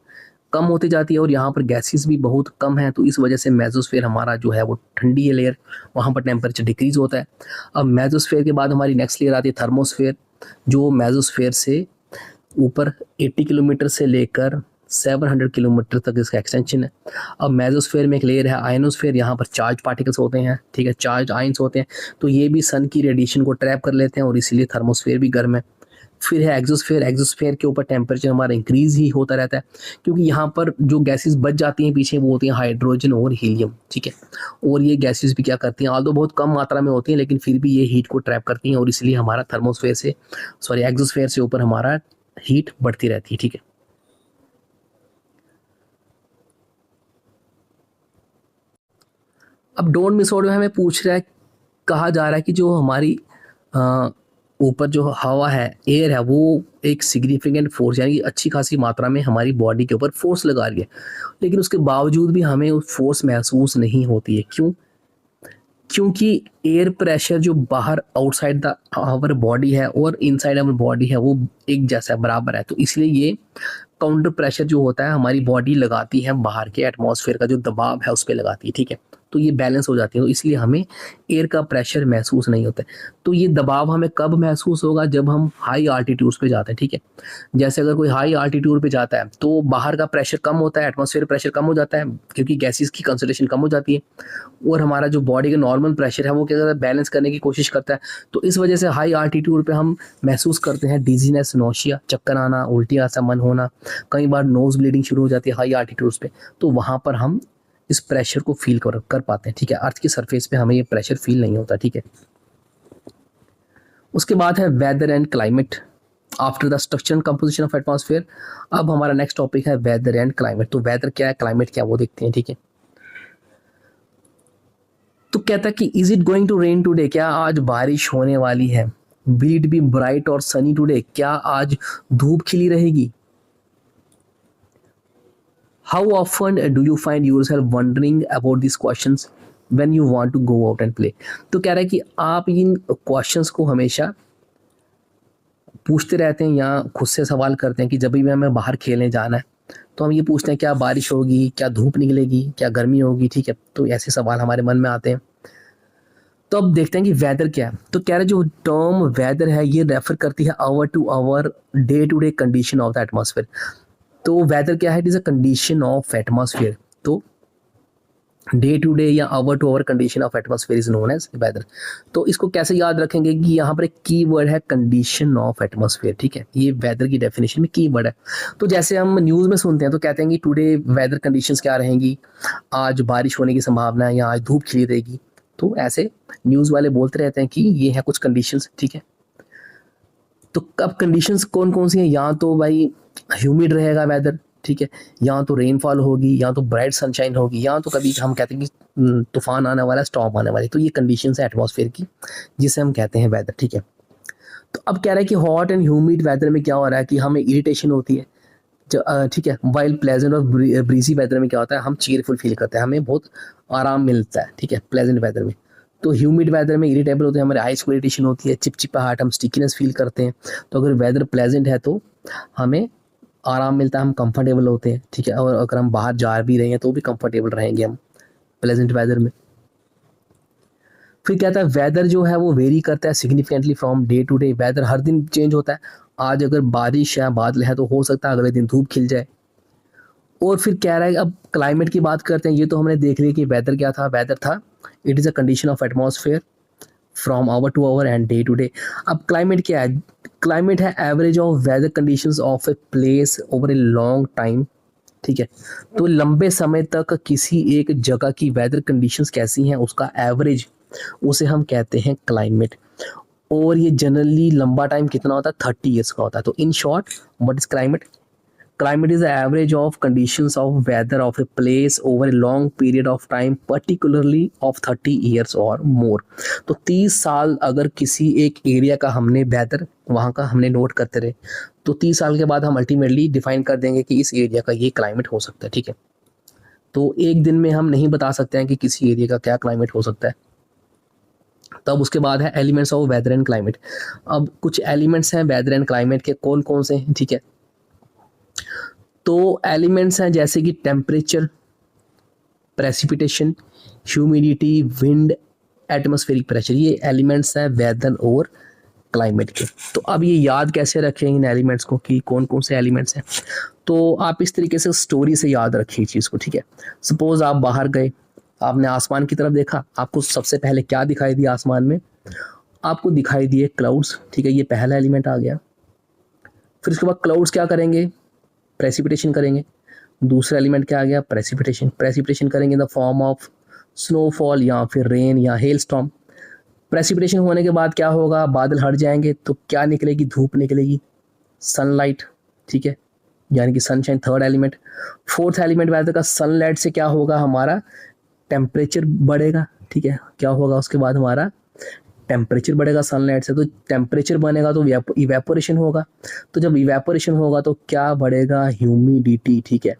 कम होती जाती है और यहाँ पर गैसेस भी बहुत कम है, तो इस वजह से मेसोस्फेयर हमारा जो है वो ठंडी है लेयर, वहाँ पर टेम्परेचर डिक्रीज होता है। अब मेसोस्फेयर के बाद हमारी नेक्स्ट लेयर आती है थर्मोस्फेयर, जो मेसोस्फेयर से ऊपर 80 किलोमीटर से लेकर 700 किलोमीटर तक इसका एक्सटेंशन है। अब मेसोस्फेयर में एक लेयर है आयनोस्फेयर, यहाँ पर चार्ज पार्टिकल्स होते हैं, ठीक है, चार्ज आयंस होते हैं, तो ये भी सन की रेडिएशन को ट्रैप कर लेते हैं और इसीलिए थर्मोस्फेयर भी गर्म है। फिर है एक्सोस्फेयर, एक्सोस्फेयर के ऊपर टेम्परेचर हमारा इंक्रीज ही होता रहता है, क्योंकि यहाँ पर जो गैसेस बच जाती हैं पीछे वो होती हैं हाइड्रोजन और हीलियम, ठीक है। और ये गैसेस भी क्या करती हैं, ऑल्दो बहुत कम मात्रा में होती हैं, लेकिन फिर भी ये हीट को ट्रैप करती हैं और इसलिए हमारा थर्मोस्फेयर से, सॉरी एक्सोस्फेयर से ऊपर हमारा हीट बढ़ती रहती है, ठीक है। अब डोंट मिस आउट में हमें पूछ रहा है, कहा जा रहा है कि जो हमारी ऊपर जो हवा है, एयर है, वो एक सिग्निफिकेंट फोर्स, यानी कि अच्छी खासी मात्रा में हमारी बॉडी के ऊपर फोर्स लगा रही है, लेकिन उसके बावजूद भी हमें उस फोर्स महसूस नहीं होती है। क्यों? क्योंकि एयर प्रेशर जो बाहर आउटसाइड द आवर बॉडी है और इनसाइड आवर बॉडी है वो एक जैसा बराबर है, तो इसलिए ये काउंटर प्रेशर जो होता है हमारी बॉडी लगाती है, बाहर के एटमॉस्फेयर का जो दबाव है उस पर लगाती है, ठीक है। तो ये बैलेंस हो जाती है, तो इसलिए हमें एयर का प्रेशर महसूस नहीं होता है। तो ये दबाव हमें कब महसूस होगा, जब हम हाई आल्टीट्यूड्स पे जाते हैं, ठीक है। जैसे अगर कोई हाई आल्टीट्यूड पे जाता है तो बाहर का प्रेशर कम होता है, एटमॉस्फेयर प्रेशर कम हो जाता है, क्योंकि गैसेस की कंसंट्रेशन कम हो जाती है और हमारा जो बॉडी का नॉर्मल प्रेशर है वो क्या करता है, बैलेंस करने की कोशिश करता है। तो इस वजह से हाई आल्टीट्यूड पे हम महसूस करते हैं डिजीनेस, नोशिया, चक्कर आना, उल्टी सा मन होना, कई बार नोज ब्लीडिंग शुरू हो जाती है हाई आल्टीट्यूड्स पे। तो वहाँ पर हम इस प्रेशर को फील कर पाते हैं, ठीक है। अर्थ की सरफेस पे हमें ये प्रेशर फील नहीं होता, ठीक है। उसके बाद है weather and climate after the structure and composition of atmosphere. अब हमारा नेक्स्ट टॉपिक है वेदर एंड क्लाइमेट। तो वेदर क्या है, क्लाइमेट क्या है, वो देखते हैं, ठीक है। तो कहता है कि is it going to rain today, क्या आज बारिश होने वाली है। विल इट बी ब्राइट और सनी टुडे, क्या आज धूप खिली रहेगी। How often do you find yourself wondering about this questions when you want to go out and play. तो कह रहा है कि आप इन क्वेश्चंस को हमेशा पूछते रहते हैं या खुद से सवाल करते हैं कि जब भी हमें बाहर खेलने जाना है तो हम ये पूछते हैं क्या बारिश होगी, क्या धूप निकलेगी, क्या गर्मी होगी, ठीक है। तो ऐसे सवाल हमारे मन में आते हैं। तो अब देखते हैं कि वेदर क्या है। तो कह रहे जो टर्म वेदर है ये रेफर करती है hour to hour day to day condition of the atmosphere. तो वेदर क्या है, it is a condition of atmosphere. तो डे टू डे या hour to hour condition of atmosphere is known as weather. तो इसको कैसे याद रखेंगे कि यहाँ पर एक की वर्ड है कंडीशन ऑफ एटमॉस्फेयर, ठीक है। ये वेदर की डेफिनेशन में की वर्ड है। तो जैसे हम न्यूज़ में सुनते हैं तो कहते हैं कि टुडे वेदर कंडीशंस क्या रहेंगी, आज बारिश होने की संभावना है या आज धूप खिली रहेगी। तो ऐसे न्यूज़ वाले बोलते रहते हैं कि ये है कुछ कंडीशंस, ठीक है। तो कब कंडीशंस कौन कौन सी हैं, या तो भाई ह्यूमिड रहेगा वेदर, ठीक है, या तो रेनफॉल होगी, या तो ब्राइट सनशाइन होगी, या तो कभी हम कहते हैं कि तूफान आने वाला है, स्टॉर्म आने वाली। तो ये कंडीशंस है एटमॉस्फेयर की जिसे हम कहते हैं वेदर, ठीक है। तो अब कह रहा है कि हॉट एंड ह्यूमिड वेदर में क्या हो रहा है कि हमें इरिटेशन होती है, ठीक है। वाइल प्लेजेंट और ब्रीजी वेदर में क्या होता है, हम चीयरफुल फील करते हैं, हमें बहुत आराम मिलता है, ठीक है, प्लेजेंट वेदर में। तो ह्यूमिड वेदर में इरिटेबल होते हैं, हमारे आइज को इरिटेशन होती है, चिपचिपाहट, हम स्टिकीनेस फील करते हैं। तो अगर वेदर प्लेजेंट है तो हमें आराम मिलता है, हम कंफर्टेबल होते हैं, ठीक है। और अगर हम बाहर जा भी रहे हैं तो भी कंफर्टेबल रहेंगे हम। प्लेजेंट वेदर में। फिर कहता है वेदर जो है वो वेरी करता है significantly from day to day. Weather हर दिन चेंज होता है। आज अगर बारिश है, बादल है, तो हो सकता है अगले दिन धूप खिल जाए। और फिर कह रहा है अब क्लाइमेट की बात करते हैं। ये तो हमने देख लिया कि वेदर क्या था। वेदर था it is a condition of atmosphere from hour to hour and day to day. अब क्लाइमेट क्या है? क्लाइमेट है average of weather conditions of a place over a long time. ठीक है, तो लंबे समय तक किसी एक जगह की वेदर कंडीशंस कैसी हैं उसका एवरेज, उसे हम कहते हैं क्लाइमेट। और ये जनरली लंबा टाइम कितना होता है? 30 ईयर्स का होता है। तो in short what is climate? Climate is the average of conditions of weather of a place over a long period of time, particularly of 30 years or more। तो 30 साल अगर किसी एक एरिया का हमने वेदर वहाँ का हमने नोट करते रहे, तो 30 साल के बाद हम अल्टीमेटली डिफाइन कर देंगे कि इस एरिया का ये क्लाइमेट हो सकता है। ठीक है, तो एक दिन में हम नहीं बता सकते हैं कि किसी एरिया का क्या क्लाइमेट हो सकता है। तब उसके बाद है elements of weather and climate. अब कुछ एलिमेंट्स हैं वेदर एंड क्लाइमेट के, कौन कौन से हैं? ठीक है, तो एलिमेंट्स हैं जैसे कि temperature, precipitation, humidity, wind, atmospheric pressure. ये एलिमेंट्स हैं वेदर और क्लाइमेट के। तो अब ये याद कैसे रखें इन एलिमेंट्स को कि कौन कौन से एलिमेंट्स हैं? तो आप इस तरीके से स्टोरी से याद रखिए चीज़ को। ठीक है, सपोज आप बाहर गए, आपने आसमान की तरफ देखा, आपको सबसे पहले क्या दिखाई दिया आसमान में? आपको दिखाई दिए क्लाउड्स। ठीक है, ये पहला एलिमेंट आ गया। फिर उसके बाद क्लाउड्स क्या करेंगे? प्रेसिपिटेशन करेंगे। दूसरा एलिमेंट क्या आ गया? प्रेसिपिटेशन। प्रेसिपिटेशन करेंगे इन द फॉर्म ऑफ स्नोफॉल या फिर रेन या हेल स्टॉर्म। प्रेसिपिटेशन होने के बाद क्या होगा? बादल हट जाएंगे तो क्या निकलेगी? धूप निकलेगी, सनलाइट। ठीक है, यानी कि sunshine, third element. Fourth element weather का, सनलाइट से क्या होगा? हमारा टेम्परेचर बढ़ेगा। ठीक है, क्या होगा उसके बाद? हमारा टेम्परेचर बढ़ेगा सनलाइट से। तो टेम्परेचर बनेगा तो इवेपोरेशन होगा। तो जब इवेपोरेशन होगा तो क्या बढ़ेगा? ह्यूमिडिटी। ठीक है,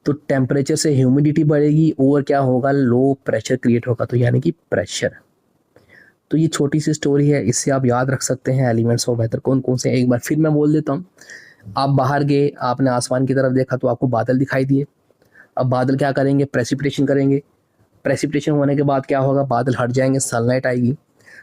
तो टेम्परेचर से ह्यूमिडिटी बढ़ेगी और क्या होगा? लो प्रेशर क्रिएट होगा, तो यानी कि प्रेशर। तो ये छोटी सी स्टोरी है, इससे आप याद रख सकते हैं एलिमेंट्स ऑफ वेदर कौन कौन से हैं। एक बार फिर मैं बोल देता हूँ। आप बाहर गए, आपने आसमान की तरफ देखा तो आपको बादल दिखाई दिए। अब बादल क्या करेंगे? प्रेसिपिटेशन करेंगे। प्रेसिपिटेशन होने के बाद क्या होगा? बादल हट जाएंगे, सनलाइट आएगी।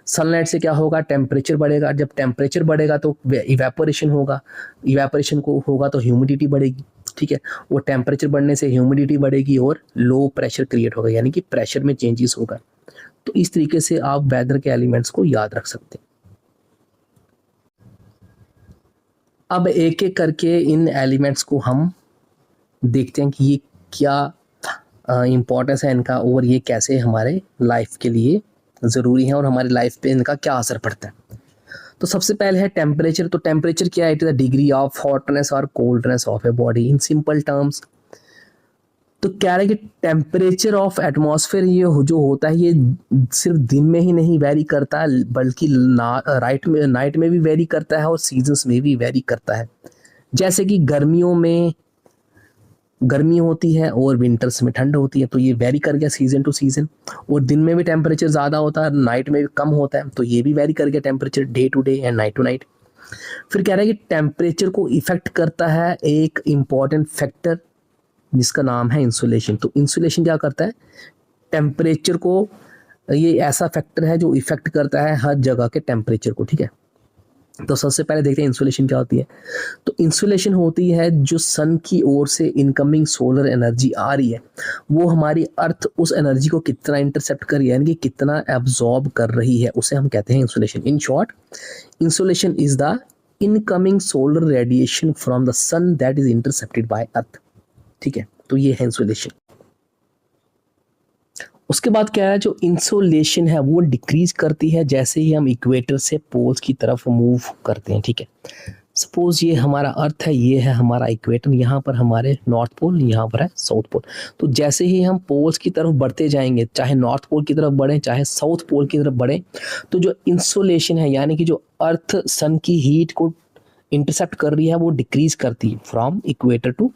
सनलाइट से क्या होगा? टेम्परेचर बढ़ेगा। जब टेम्परेचर बढ़ेगा तो इवेपोरेशन होगा। इवेपोरेशन को होगा तो ह्यूमिडिटी बढ़ेगी। ठीक है, वो टेम्परेचर बढ़ने से ह्यूमिडिटी बढ़ेगी और लो प्रेशर क्रिएट होगा, यानी कि प्रेशर में चेंजेस होगा। तो इस तरीके से आप वेदर के एलिमेंट्स को याद रख सकते हैं। अब एक एक करके इन एलिमेंट्स को हम देखते हैं कि ये क्या इम्पोर्टेंस है इनका और ये कैसे हमारे लाइफ के लिए ज़रूरी है और हमारी लाइफ पे इनका क्या असर पड़ता है। तो सबसे पहले है टेम्परेचर। तो टेम्परेचर क्या है? It is the degree of hotness और coldness of a body in simple terms. तो कह रहे हैं कि टेम्परेचर ऑफ एटमॉस्फेयर ये जो होता है ये सिर्फ दिन में ही नहीं वेरी करता है, बल्कि नाइट में भी वेरी करता है और सीजन्स में भी वेरी करता है। जैसे कि गर्मियों में गर्मी होती है और विंटर्स में ठंड होती है, तो ये वेरी कर गया सीजन टू सीजन। और दिन में भी टेम्परेचर ज़्यादा होता है, नाइट में भी कम होता है, तो ये भी वेरी कर गया temperature day to day and night to night. फिर कह रहा है कि टेम्परेचर को इफेक्ट करता है एक इम्पॉर्टेंट फैक्टर जिसका नाम है इंसुलेशन। तो इंसुलेशन क्या करता है? टेम्परेचर को, ये ऐसा फैक्टर है जो इफेक्ट करता है हर जगह के टेम्परेचर को। ठीक है, तो सबसे पहले देखते हैं इंसुलेशन क्या होती है। तो इंसुलेशन होती है जो सन की ओर से इनकमिंग सोलर एनर्जी आ रही है, वो हमारी अर्थ उस एनर्जी को कितना इंटरसेप्ट कर रही है, यानी कि कितना एब्जॉर्ब कर रही है, उसे हम कहते हैं insolation. In short, insolation is the incoming solar radiation from the sun that is intercepted by earth. ठीक है, तो ये है इंसुलेशन। उसके बाद क्या है? जो इंसोलेशन है वो डिक्रीज करती है जैसे ही हम इक्वेटर से पोल्स की तरफ मूव करते हैं। ठीक है, सपोज ये हमारा अर्थ है, ये है हमारा इक्वेटर, यहाँ पर हमारे नॉर्थ पोल, यहाँ पर है साउथ पोल। तो जैसे ही हम पोल्स की तरफ बढ़ते जाएंगे, चाहे नॉर्थ पोल की तरफ बढ़ें चाहे साउथ पोल की तरफ बढ़ें, तो जो इंसोलेशन है यानी कि जो अर्थ सन की हीट को इंटरसेप्ट कर रही है वो डिक्रीज करती है फ्रॉम इक्वेटर टू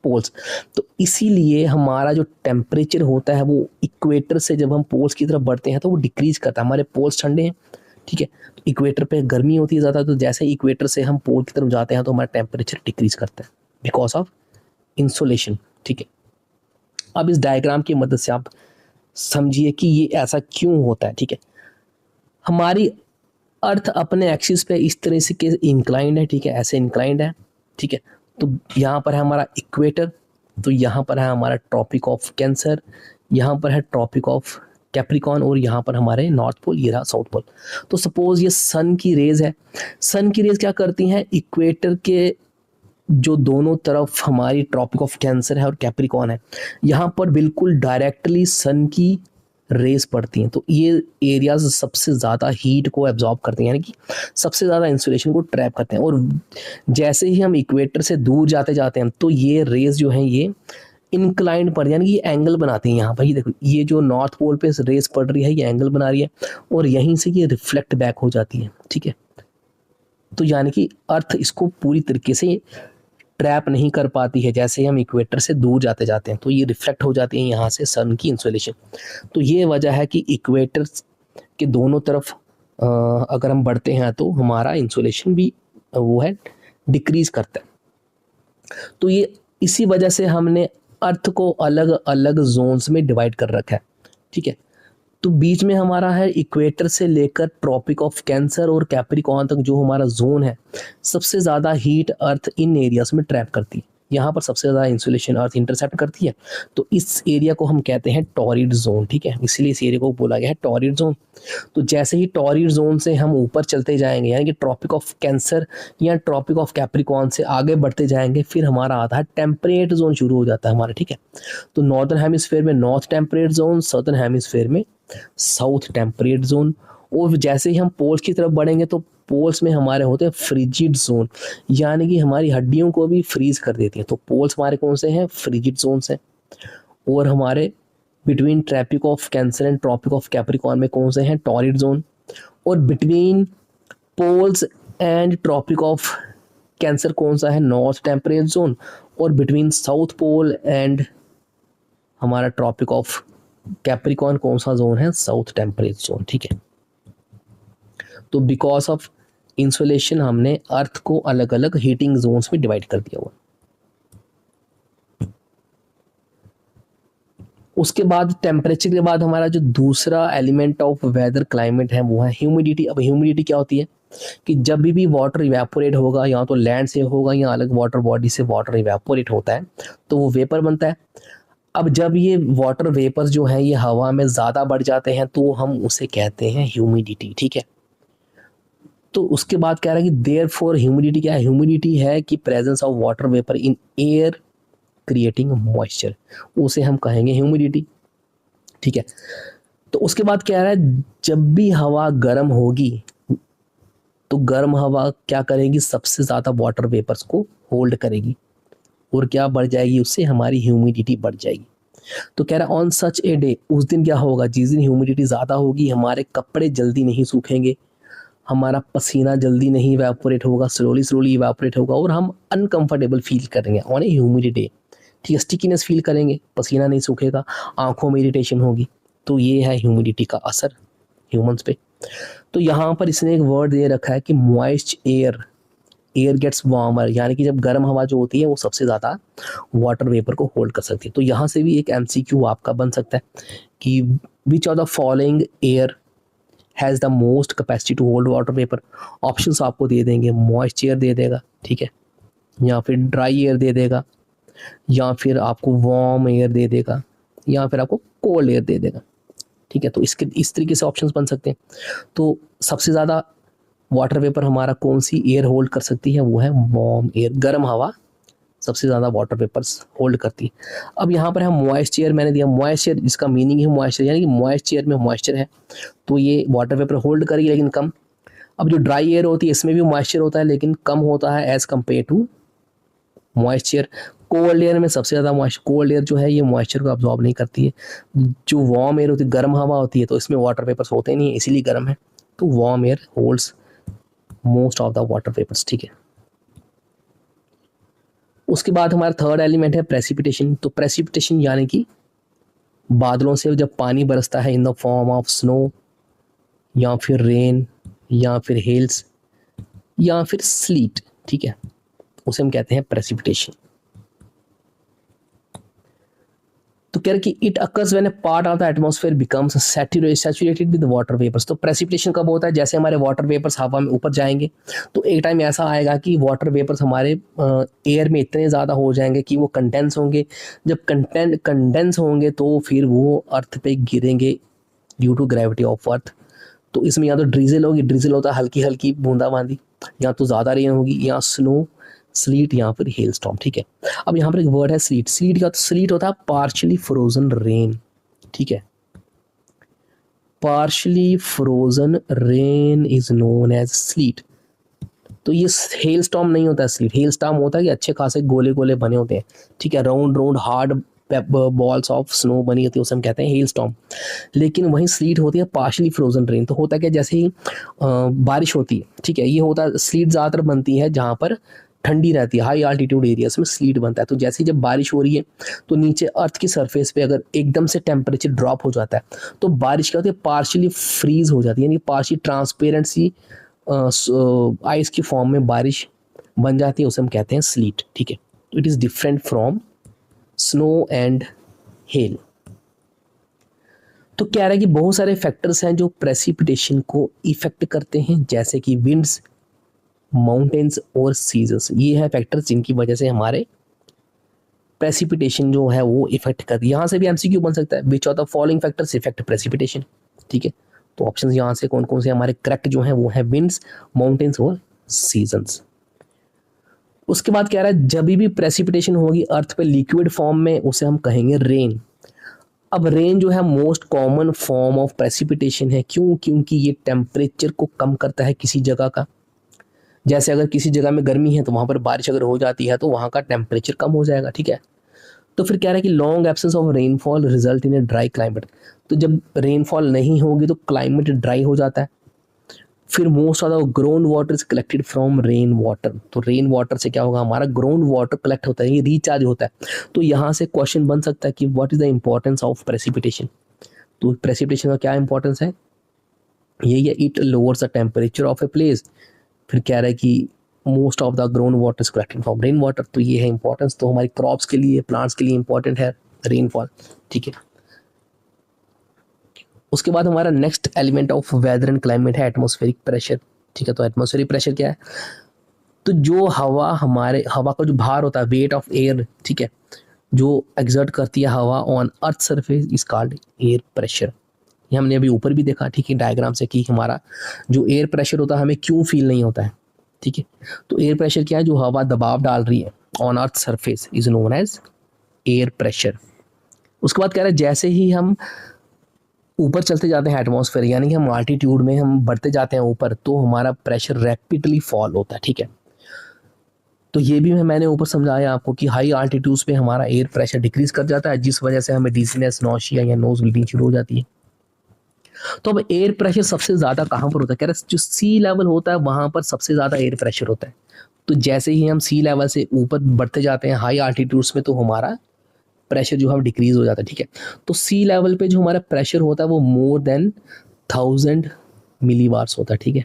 पोल्स। तो इसीलिए हमारा जो टेम्परेचर होता है वो इक्वेटर से जब हम पोल्स की तरफ बढ़ते हैं तो वो डिक्रीज करता है। हमारे पोल्स ठंडे हैं, ठीक है, तो इक्वेटर पे गर्मी होती है ज़्यादा, तो जैसे ही इक्वेटर से हम पोल की तरफ जाते हैं तो हमारा टेम्परेचर डिक्रीज करता है बिकॉज ऑफ इंसोलेशन। ठीक है, अब इस डायग्राम की मदद से आप समझिए कि ये ऐसा क्यों होता है, ठीक है। हमारी अर्थ अपने एक्सिस पे इस तरह से के इंक्लाइंड है, ठीक है, ऐसे इंक्लाइंड है, ठीक है। तो यहाँ पर है हमारा इक्वेटर, तो यहाँ पर है हमारा ट्रॉपिक ऑफ कैंसर, यहाँ पर है ट्रॉपिक ऑफ कैप्रिकॉन, और यहाँ पर हमारे नॉर्थ पोल, ये रहा साउथ पोल। तो सपोज ये सन की रेज है, सन की रेज क्या करती हैं, इक्वेटर के जो दोनों तरफ हमारी ट्रॉपिक ऑफ कैंसर है और कैप्रिकॉन है, यहाँ पर बिल्कुल डायरेक्टली सन की रेस पड़ती हैं। तो ये एरियाज सबसे ज़्यादा हीट को एब्जॉर्ब करते हैं, यानी कि सबसे ज़्यादा इंसुलेशन को ट्रैप करते हैं। और जैसे ही हम इक्वेटर से दूर जाते जाते हैं तो ये रेस जो हैं ये इंक्लाइंड पर, यानी कि ये एंगल बनाती हैं। यहाँ पर ये देखो, ये जो नॉर्थ पोल पे रेस पड़ रही है ये एंगल बना रही है, और यहीं से ये रिफ्लेक्ट बैक हो जाती है, ठीक है। तो यानी कि अर्थ इसको पूरी तरीके से ट्रैप नहीं कर पाती है। जैसे हम इक्वेटर से दूर जाते जाते हैं तो ये रिफ्लेक्ट हो जाती है यहाँ से सन की इंसुलेशन। तो ये वजह है कि इक्वेटर के दोनों तरफ अगर हम बढ़ते हैं तो हमारा इंसुलेशन भी वो है डिक्रीज करता है। तो ये इसी वजह से हमने अर्थ को अलग अलग जोन्स में डिवाइड कर रखा है, ठीक है। तो बीच में हमारा है इक्वेटर से लेकर ट्रॉपिक ऑफ कैंसर और कैप्रिकॉन तक जो हमारा जोन है, सबसे ज़्यादा हीट अर्थ इन एरियाज में ट्रैप करती है। यहाँ पर सबसे ज़्यादा इंसुलेशन अर्थ इंटरसेप्ट करती है। तो इस एरिया को हम कहते हैं टॉरिड जोन, ठीक है, इसलिए इस एरिया को बोला गया है टॉरिड जोन। तो जैसे ही टॉरिड जोन से हम ऊपर चलते जाएंगे, यानी कि ट्रॉपिक ऑफ कैंसर या ट्रॉपिक ऑफ कैप्रिकॉन से आगे बढ़ते जाएंगे, फिर हमारा आता है टेम्परेट जोन शुरू हो जाता है हमारा, ठीक है। तो नॉर्दर्न हेमिस्फेयर में north temperate zone, southern hemisphere में साउथ टेम्परेट जोन। और जैसे ही हम पोल्स की तरफ बढ़ेंगे तो पोल्स में हमारे होते हैं फ्रिजिड जोन, यानी कि हमारी हड्डियों को भी फ्रीज कर देती है। तो पोल्स हमारे कौन से हैं, फ्रिजिड जोन हैं। और हमारे between tropic of Cancer and tropic of Capricorn में कौन से हैं, टॉरिड जोन। और between poles and tropic of Cancer कौन सा है, नॉर्थ टेम्परेट जोन। और बिटवीन साउथ पोल एंड हमारा ट्रॉपिक ऑफ कैप्रिकॉन कौन सा जोन है, साउथ टेम्परेट जोन, ठीक है। तो बिकॉज ऑफ इंसुलेशन हमने अर्थ को अलग अलग हीटिंग जोन्स में डिवाइड कर दिया हुआ। उसके बाद टेम्परेचर के बाद हमारा जो दूसरा एलिमेंट ऑफ वेदर क्लाइमेट है वो है ह्यूमिडिटी। अब ह्यूमिडिटी क्या होती है कि जब भी वाटर इवेपोरेट होगा, या तो लैंड से होगा या अलग वाटर बॉडी से वाटर इवेपोरेट होता है तो वो वेपर बनता है। अब जब ये वाटर वेपर्स जो हैं ये हवा में ज़्यादा बढ़ जाते हैं तो हम उसे कहते हैं ह्यूमिडिटी, ठीक है। तो उसके बाद कह रहा है कि देयर फॉर ह्यूमिडिटी क्या है, ह्यूमिडिटी है कि presence of water vapour in air creating moisture, उसे हम कहेंगे ह्यूमिडिटी, ठीक है। तो उसके बाद कह रहा है जब भी हवा गर्म होगी तो गर्म हवा क्या करेगी, सबसे ज़्यादा वाटर वेपर्स को होल्ड करेगी, और क्या बढ़ जाएगी, उससे हमारी ह्यूमिडिटी बढ़ जाएगी। तो कह रहा है ऑन सच ए डे, उस दिन क्या होगा, जिस दिन ह्यूमिडिटी ज़्यादा होगी हमारे कपड़े जल्दी नहीं सूखेंगे, हमारा पसीना जल्दी नहीं इवेपोरेट होगा, स्लोली इवेपोरेट होगा, और हम अनकंफर्टेबल फील करेंगे ऑन ए ह्यूमिड डे, ठीक है। स्टिकीनेस फील करेंगे, पसीना नहीं सूखेगा, आंखों में इरिटेशन होगी। तो ये है ह्यूमिडिटी का असर ह्यूमंस पे। तो यहाँ पर इसने एक वर्ड दे रखा है कि moist air, air gets warmer, यानी कि जब गर्म हवा जो होती है वो सबसे ज़्यादा वाटर वेपर को होल्ड कर सकती है। तो यहाँ से भी एक एमसीक्यू आपका बन सकता है कि which of the following air has the most capacity to hold water vapour. Options आपको दे देंगे, मॉइस्ट एयर दे देगा, ठीक है, या फिर ड्राई एयर दे देगा, या फिर आपको वार्म एयर दे देगा, या फिर आपको कोल्ड एयर दे देगा, ठीक है। तो इसके इस तरीके से ऑप्शंस बन सकते हैं। तो सबसे ज़्यादा वाटर वेपर हमारा कौन सी एयर होल्ड कर सकती है, वो है वार्म एयर, गर्म हवा सबसे ज़्यादा वाटर वेपर्स होल्ड करती है। अब यहाँ पर है मॉइस्ट एयर, मैंने दिया मॉइस्ट एयर, इसका मीनिंग है मॉइस्चर, यानी कि मॉइस्ट एयर में मॉइस्चर है तो ये वाटर वेपर होल्ड करेगी लेकिन कम। अब जो ड्राई एयर होती है इसमें भी मॉइस्चर होता है लेकिन कम होता है as compare to moisture. Cold air में सबसे ज़्यादा मॉइस्चर, कोल्ड एयर जो है ये मॉइस्चर को अब्जॉर्ब नहीं करती है। जो वार्म एयर होती है, गर्म हवा होती है, तो इसमें वाटर वेपर्स होते नहीं है इसीलिए गर्म है। तो warm air holds most of the water vapours, ठीक है। उसके बाद हमारा थर्ड एलिमेंट है प्रेसिपिटेशन। तो प्रेसिपिटेशन यानी कि बादलों से जब पानी बरसता है in the form of snow, या फिर रेन, या फिर हेल्स, या फिर स्लीट, ठीक है, उसे हम कहते हैं प्रेसिपिटेशन। तो कह रहे कि it occurs when a part of the atmosphere becomes saturated with water vapours. तो प्रेसिपिटेशन कब होता है, जैसे हमारे वाटर वेपर्स हवा में ऊपर जाएंगे तो एक टाइम ऐसा आएगा कि वाटर वेपर्स हमारे एयर में इतने ज़्यादा हो जाएंगे कि वो कंडेंस होंगे। जब कंडेंस होंगे तो फिर वो अर्थ पे गिरेंगे due to gravity of earth. तो इसमें या तो ड्रिजल होगी, ड्रिजल होता है हल्की हल्की बूंदाबांदी, या तो ज़्यादा रेन होगी, या स्नो, स्लीट, या फिर हेल स्टॉर्म। ठीक है, अब यहाँ पर एक वर्ड है स्लीट। स्लीट का तो स्लीट होता है पार्शियली फ्रोजन रेन। ठीक है, partially frozen rain is known as sleet. तो ये हेल स्टॉर्म नहीं होता है स्लीट। हेल स्टॉर्म होता है कि अच्छे खासे गोले गोले बने होते हैं। ठीक है, round round hard balls of snow बनी होती है, उसे हम कहते हैं हेल स्टॉर्म। लेकिन वहीं स्लीट होती है पार्शियली फ्रोजन रेन। तो होता है क्या, जैसे ही बारिश होती है, ठीक है, ये होता है स्लीट ज़्यादातर बनती है जहाँ पर ठंडी रहती है, हाई आल्टीट्यूड एरियाज में स्लीट बनता है। तो जैसे ही जब बारिश हो रही है तो नीचे अर्थ की सरफेस पे अगर एकदम से टेम्परेचर ड्रॉप हो जाता है तो बारिश क्या होती है, पार्शियली फ्रीज हो जाती है, यानी पार्शियली ट्रांसपेरेंट सी आइस की फॉर्म में बारिश बन जाती है, उसे हम कहते हैं स्लीट। ठीक है, तो it is different from snow and hell. तो कह रहा है कि बहुत सारे फैक्टर्स हैं जो प्रेसिपिटेशन को इफेक्ट करते हैं, जैसे कि विंड्स, माउंटेन्स और सीजन्स। ये है फैक्टर्स जिनकी वजह से हमारे प्रेसिपिटेशन जो है वो इफेक्ट करती है। यहाँ से भी एमसीक्यू बन सकता है, विच of the following factors effect precipitation. ठीक है, तो ऑप्शंस यहाँ से कौन कौन से हमारे करेक्ट जो हैं वो है विंड्स, माउंटेन्स और सीजन्स। उसके बाद कह रहा है जब भी प्रेसिपिटेशन होगी अर्थ पे लिक्विड फॉर्म में उसे हम कहेंगे रेन। अब रेन जो है most common form of precipitation है। क्यों? क्योंकि ये टेम्परेचर को कम करता है किसी जगह का। जैसे अगर किसी जगह में गर्मी है तो वहाँ पर बारिश अगर हो जाती है तो वहाँ का टेम्परेचर कम हो जाएगा। ठीक है, तो फिर कह रहा है कि long absence of rainfall result in a dry climate. तो जब रेनफॉल नहीं होगी तो क्लाइमेट ड्राई हो जाता है। फिर most of the ground water is collected from rain water. तो रेन वाटर से क्या होगा, हमारा ग्राउंड वाटर कलेक्ट होता है, ये रिचार्ज होता है। तो यहाँ से क्वेश्चन बन सकता है कि what is the importance of precipitation. तो प्रेसिपिटेशन का क्या इंपॉर्टेंस है, यही है, it lowers the temperature of a place. फिर कह रहा है कि most of the ground water is collected from rain water. तो ये है इंपॉर्टेंस। तो हमारी क्रॉप्स के लिए, प्लांट्स के लिए इंपॉर्टेंट है रेनफॉल। ठीक है, उसके बाद हमारा next element of weather and climate है एटमॉस्फेरिक प्रेशर। ठीक है, तो एटमॉस्फेरिक प्रेशर क्या है, तो जो हवा, हमारे हवा का जो भार होता है, वेट ऑफ एयर, ठीक है, जो एग्जर्ट करती है हवा on earth surface is called air pressure. ये हमने अभी ऊपर भी देखा, ठीक है, डायग्राम से, कि हमारा जो एयर प्रेशर होता है हमें क्यों फील नहीं होता है। ठीक है, तो एयर प्रेशर क्या है, जो हवा दबाव डाल रही है on earth surface is known as air pressure. उसके बाद कह रहे हैं जैसे ही हम ऊपर चलते जाते हैं एटमॉस्फेयर, यानी कि हम आल्टीट्यूड में हम बढ़ते जाते हैं ऊपर, तो हमारा प्रेशर रैपिडली फॉल होता है। ठीक है, तो ये भी मैंने ऊपर समझाया आपको कि हाई आल्टीट्यूड्स पे हमारा एयर प्रेशर डिक्रीज कर जाता है, जिस वजह से हमें डिजीनेस, नौशिया या नोज ब्लीडिंग शुरू हो जाती है। तो अब एयर प्रेशर सबसे ज़्यादा कहाँ पर होता है, कह रहे जो सी लेवल होता है वहाँ पर सबसे ज़्यादा एयर प्रेशर होता है। तो जैसे ही हम सी लेवल से ऊपर बढ़ते जाते हैं हाई आल्टीट्यूड्स में, तो हमारा प्रेशर जो है डिक्रीज हो जाता है। ठीक है, तो सी लेवल पे जो हमारा प्रेशर होता है वो मोर देन 1000 मिलीबार्स होता है। ठीक है,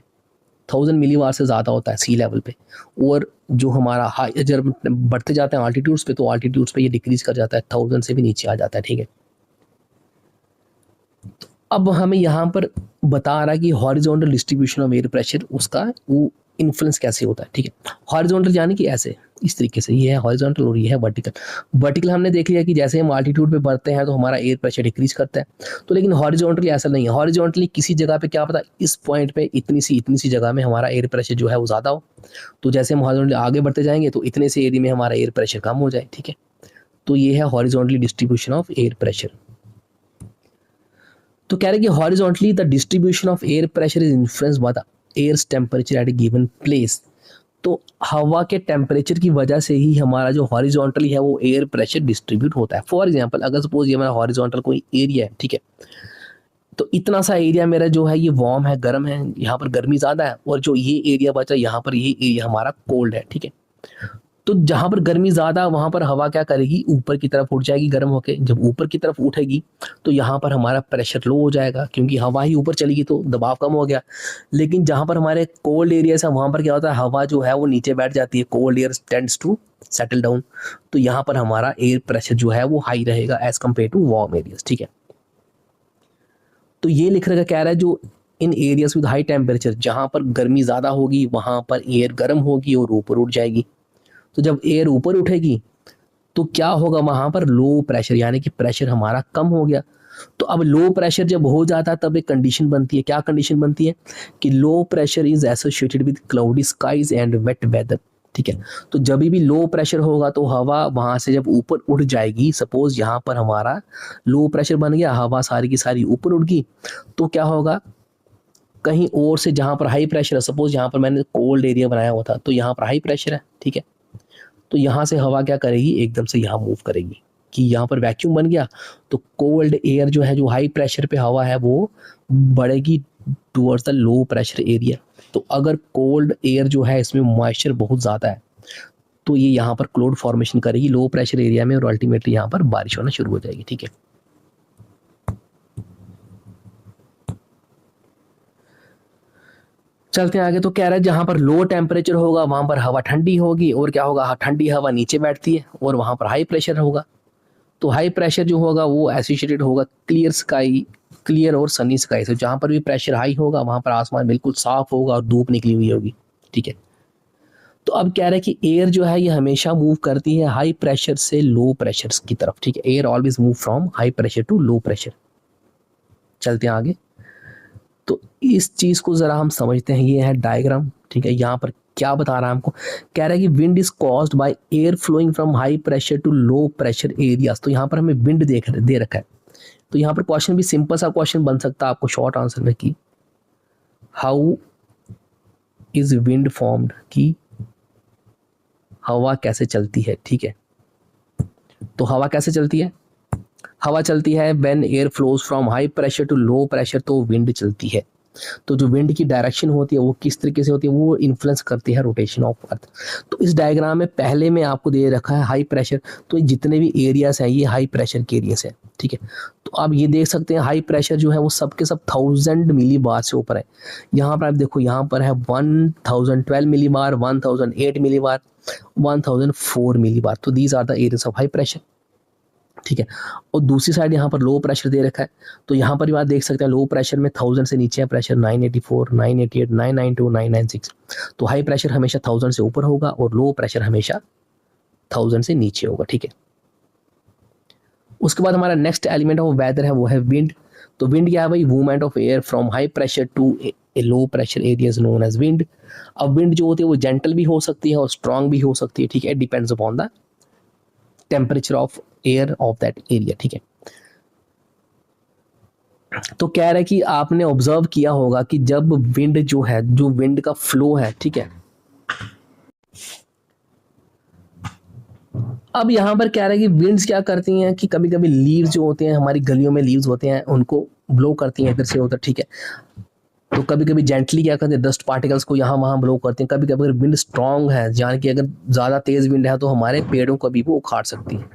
1000 मिलीबार से ज़्यादा होता है सी लेवल पे। और जो हमारा हाई, जब बढ़ते जाते हैं आल्टीट्यूड्स पे, तो आल्टीट्यूड्स पे ये डिक्रीज कर जाता है, 1000 से भी नीचे आ जाता है। ठीक है, अब हमें यहाँ पर बता रहा है कि horizontal distribution of air pressure, उसका वो इन्फ्लुएंस कैसे होता है। ठीक है, हॉरिजॉन्टल यानी कि ऐसे, इस तरीके से, ये है हॉरिजॉन्टल और ये है वर्टिकल। वर्टिकल हमने देख लिया कि जैसे हम आल्टीट्यूड पे बढ़ते हैं तो हमारा एयर प्रेशर डिक्रीज करता है। तो लेकिन हॉरिजॉन्टली ऐसा नहीं है। हॉरिजॉन्टली किसी जगह पे क्या पता इस पॉइंट पे इतनी सी जगह में हमारा एयर प्रेशर जो है वो ज़्यादा हो, तो जैसे हम हॉरिजॉन्टली आगे बढ़ते जाएंगे तो इतने से एरिया में हमारा एयर प्रेशर कम हो जाए। ठीक है, तो ये है horizontally distribution of air pressure. तो कह रहे हैं कि horizontally the distribution of air pressure is influenced by the air's temperature at a given place. तो हवा के टेम्परेचर की वजह से ही हमारा जो हॉरिजॉन्टली है वो एयर प्रेशर डिस्ट्रीब्यूट होता है। फॉर एग्जांपल, अगर सपोज ये हमारा हॉरिजॉन्टल कोई एरिया है, ठीक है, तो इतना सा एरिया मेरा जो है ये वार्म है, गर्म है, यहाँ पर गर्मी ज़्यादा है, और जो ये एरिया बचा यहाँ पर ये एरिया हमारा कोल्ड है। ठीक है, तो जहाँ पर गर्मी ज़्यादा वहाँ पर हवा क्या करेगी, ऊपर की तरफ उठ जाएगी गर्म होके। जब ऊपर की तरफ उठेगी तो यहाँ पर हमारा प्रेशर लो हो जाएगा, क्योंकि हवा ही ऊपर चलेगी तो दबाव कम हो गया। लेकिन जहाँ पर हमारे कोल्ड एरियाज है वहाँ पर क्या होता है, हवा जो है वो नीचे बैठ जाती है, cold air tends to settle down, तो यहाँ पर हमारा एयर प्रेशर जो है वो हाई रहेगा as compare to warm areas, ठीक है। तो ये लिख रखा कह रहा है जो इन एरियाज विद हाई टेम्परेचर, जहाँ पर गर्मी ज़्यादा होगी वहाँ पर एयर गर्म होगी और ऊपर उठ जाएगी। तो जब एयर ऊपर उठेगी तो क्या होगा, वहाँ पर लो प्रेशर, यानी कि प्रेशर हमारा कम हो गया। तो अब लो प्रेशर जब हो जाता है तब एक कंडीशन बनती है, क्या कंडीशन बनती है कि low pressure is associated with cloudy skies and wet weather, ठीक है। तो जब भी लो प्रेशर होगा तो हवा वहाँ से जब ऊपर उठ जाएगी, सपोज यहाँ पर हमारा लो प्रेशर बन गया, हवा सारी की सारी ऊपर उठ गई, तो क्या होगा, कहीं और से जहाँ पर हाई प्रेशर है, सपोज यहाँ पर मैंने कोल्ड एरिया बनाया हुआ था तो यहाँ पर हाई प्रेशर है, ठीक है। तो यहाँ से हवा क्या करेगी, एकदम से यहाँ मूव करेगी कि यहाँ पर वैक्यूम बन गया, तो कोल्ड एयर जो है, जो हाई प्रेशर पे हवा है, वो बढ़ेगी towards the low pressure area. तो अगर कोल्ड एयर जो है इसमें मॉइस्चर बहुत ज़्यादा है तो ये यहाँ पर क्लाउड फॉर्मेशन करेगी लो प्रेशर एरिया में और अल्टीमेटली यहाँ पर बारिश होना शुरू हो जाएगी, ठीक है। चलते हैं आगे। तो कह रहा है जहां पर लो टेम्परेचर होगा वहां पर हवा ठंडी होगी, और क्या होगा, ठंडी हवा नीचे बैठती है, और वहां पर हाई प्रेशर होगा। तो हाई प्रेशर जो होगा वो एसोसिएटेड होगा क्लियर स्काई, क्लियर और सनी स्काई से। जहां पर भी प्रेशर हाई होगा वहां पर आसमान बिल्कुल साफ होगा और धूप निकली हुई होगी, ठीक है। तो अब कह रहा है कि एयर जो है ये हमेशा मूव करती है हाई प्रेशर से लो प्रेशर की तरफ, ठीक है। Air always move from high pressure to low pressure. चलते हैं आगे। तो इस चीज को जरा हम समझते हैं, ये है डायग्राम, ठीक है। यहाँ पर क्या बता रहा है हमको, कह रहा है कि wind is caused by air flowing from high pressure to low pressure areas. तो यहाँ पर हमें विंड दे रखा है। तो यहाँ पर क्वेश्चन भी सिंपल सा क्वेश्चन बन सकता है आपको शॉर्ट आंसर में कि हाउ इज विंड फॉर्म्ड, कि हवा कैसे चलती है, ठीक है। तो हवा कैसे चलती है, हवा चलती है when air flows from high pressure to low pressure, तो विंड चलती है। तो जो विंड की डायरेक्शन होती है वो किस तरीके से होती है, वो इन्फ्लुएंस करती है रोटेशन ऑफ अर्थ। तो इस डायग्राम में पहले में आपको दे रखा है हाई प्रेशर, तो जितने भी एरियाज हैं ये हाई प्रेशर के एरियाज है, ठीक है। तो आप ये देख सकते हैं हाई प्रेशर जो है वो सबके सब 1000 मिली बार से ऊपर है। यहाँ पर आप देखो, यहाँ पर है 1012 मिली बार, 1008 मिली बार, 1004 मिली बार। तो these are the areas of high pressure, ठीक है। और दूसरी साइड यहाँ पर लो प्रेशर दे रखा है। तो यहाँ पर भी आप देख सकते हैं लो प्रेशर में 1000 से नीचे है प्रेशर 984, 988, 992, 996। तो हाई प्रेशर हमेशा 1000 से ऊपर होगा और लो प्रेशर हमेशा 1000 से नीचे होगा, ठीक है। उसके बाद हमारा नेक्स्ट एलिमेंट ऑफ वेदर है वो है विंड। तो विंड क्या है भाई, movement of air from high pressure to a low pressure area is known as wind. अब विंड जो होती है वो जेंटल भी हो सकती है और स्ट्रांग भी हो सकती है, ठीक है। Depends upon the temperature of air of that area, ठीक है। तो कह रहा है कि आपने ऑब्जर्व किया होगा कि जब विंड जो है, जो विंड का फ्लो है, ठीक है। अब यहां पर कह रहा है कि विंड्स क्या करती हैं कि कभी कभी लीव्स जो होते हैं, हमारी गलियों में लीव्स होते हैं, उनको ब्लो करती हैं इधर से उधर, ठीक है। तो कभी कभी जेंटली क्या करते हैं, डस्ट पार्टिकल्स को यहाँ वहां ब्लो करते हैं। कभी कभी अगर विंड स्ट्रांग है, जान कि अगर ज्यादा तेज विंड है तो हमारे पेड़ों को भी वो उखाड़ सकती है।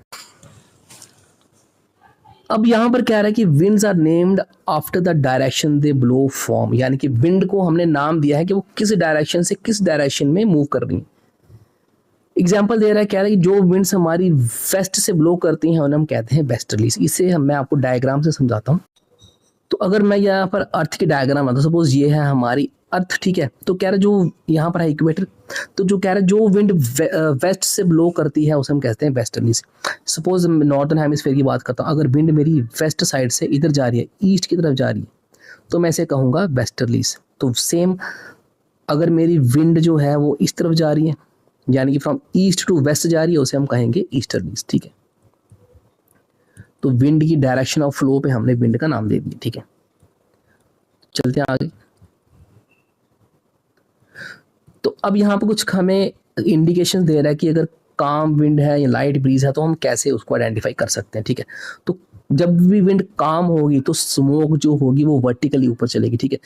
अब यहां पर कह रहा है कि winds are named after the direction they blow from, यानी कि विंड को हमने नाम दिया है कि वो किस डायरेक्शन से किस डायरेक्शन में मूव कर रही है। एग्जाम्पल दे रहा है, कह रहा है कि जो विंड्स हमारी वेस्ट से ब्लो करती हैं उन्हें हम कहते हैं वेस्टर्लीज। इसे मैं आपको डायग्राम से समझाता हूँ। तो अगर मैं यहाँ पर अर्थ की डायग्राम आता, सपोज ये है हमारी अर्थ, ठीक है। तो कह रहा है जो यहाँ पर है इक्वेटर, तो जो कह रहा है जो विंड वेस्ट से ब्लो करती है उसे हम कहते हैं वेस्टर्ली से। सपोज नॉर्दर्न हेमिस्फीयर की बात करता हूँ, अगर विंड मेरी वेस्ट साइड से इधर जा रही है, ईस्ट की तरफ जा रही है, तो मैं इसे कहूँगा वेस्टर्ली से। तो सेम अगर मेरी विंड जो है वो इस तरफ जा रही है, यानी कि फ्रॉम ईस्ट टू वेस्ट जा रही है, उसे हम कहेंगे ईस्टर्लीज, ठीक है। तो विंड की डायरेक्शन ऑफ फ्लो पे हमने विंड का नाम दे दिया, ठीक है। चलते हैं आगे। तो अब यहाँ पर कुछ हमें इंडिकेशन दे रहा है कि अगर काम विंड है या लाइट ब्रीज है तो हम कैसे उसको आइडेंटिफाई कर सकते हैं, ठीक है। तो जब भी विंड काम होगी तो स्मोक जो होगी वो वर्टिकली ऊपर चलेगी, ठीक है।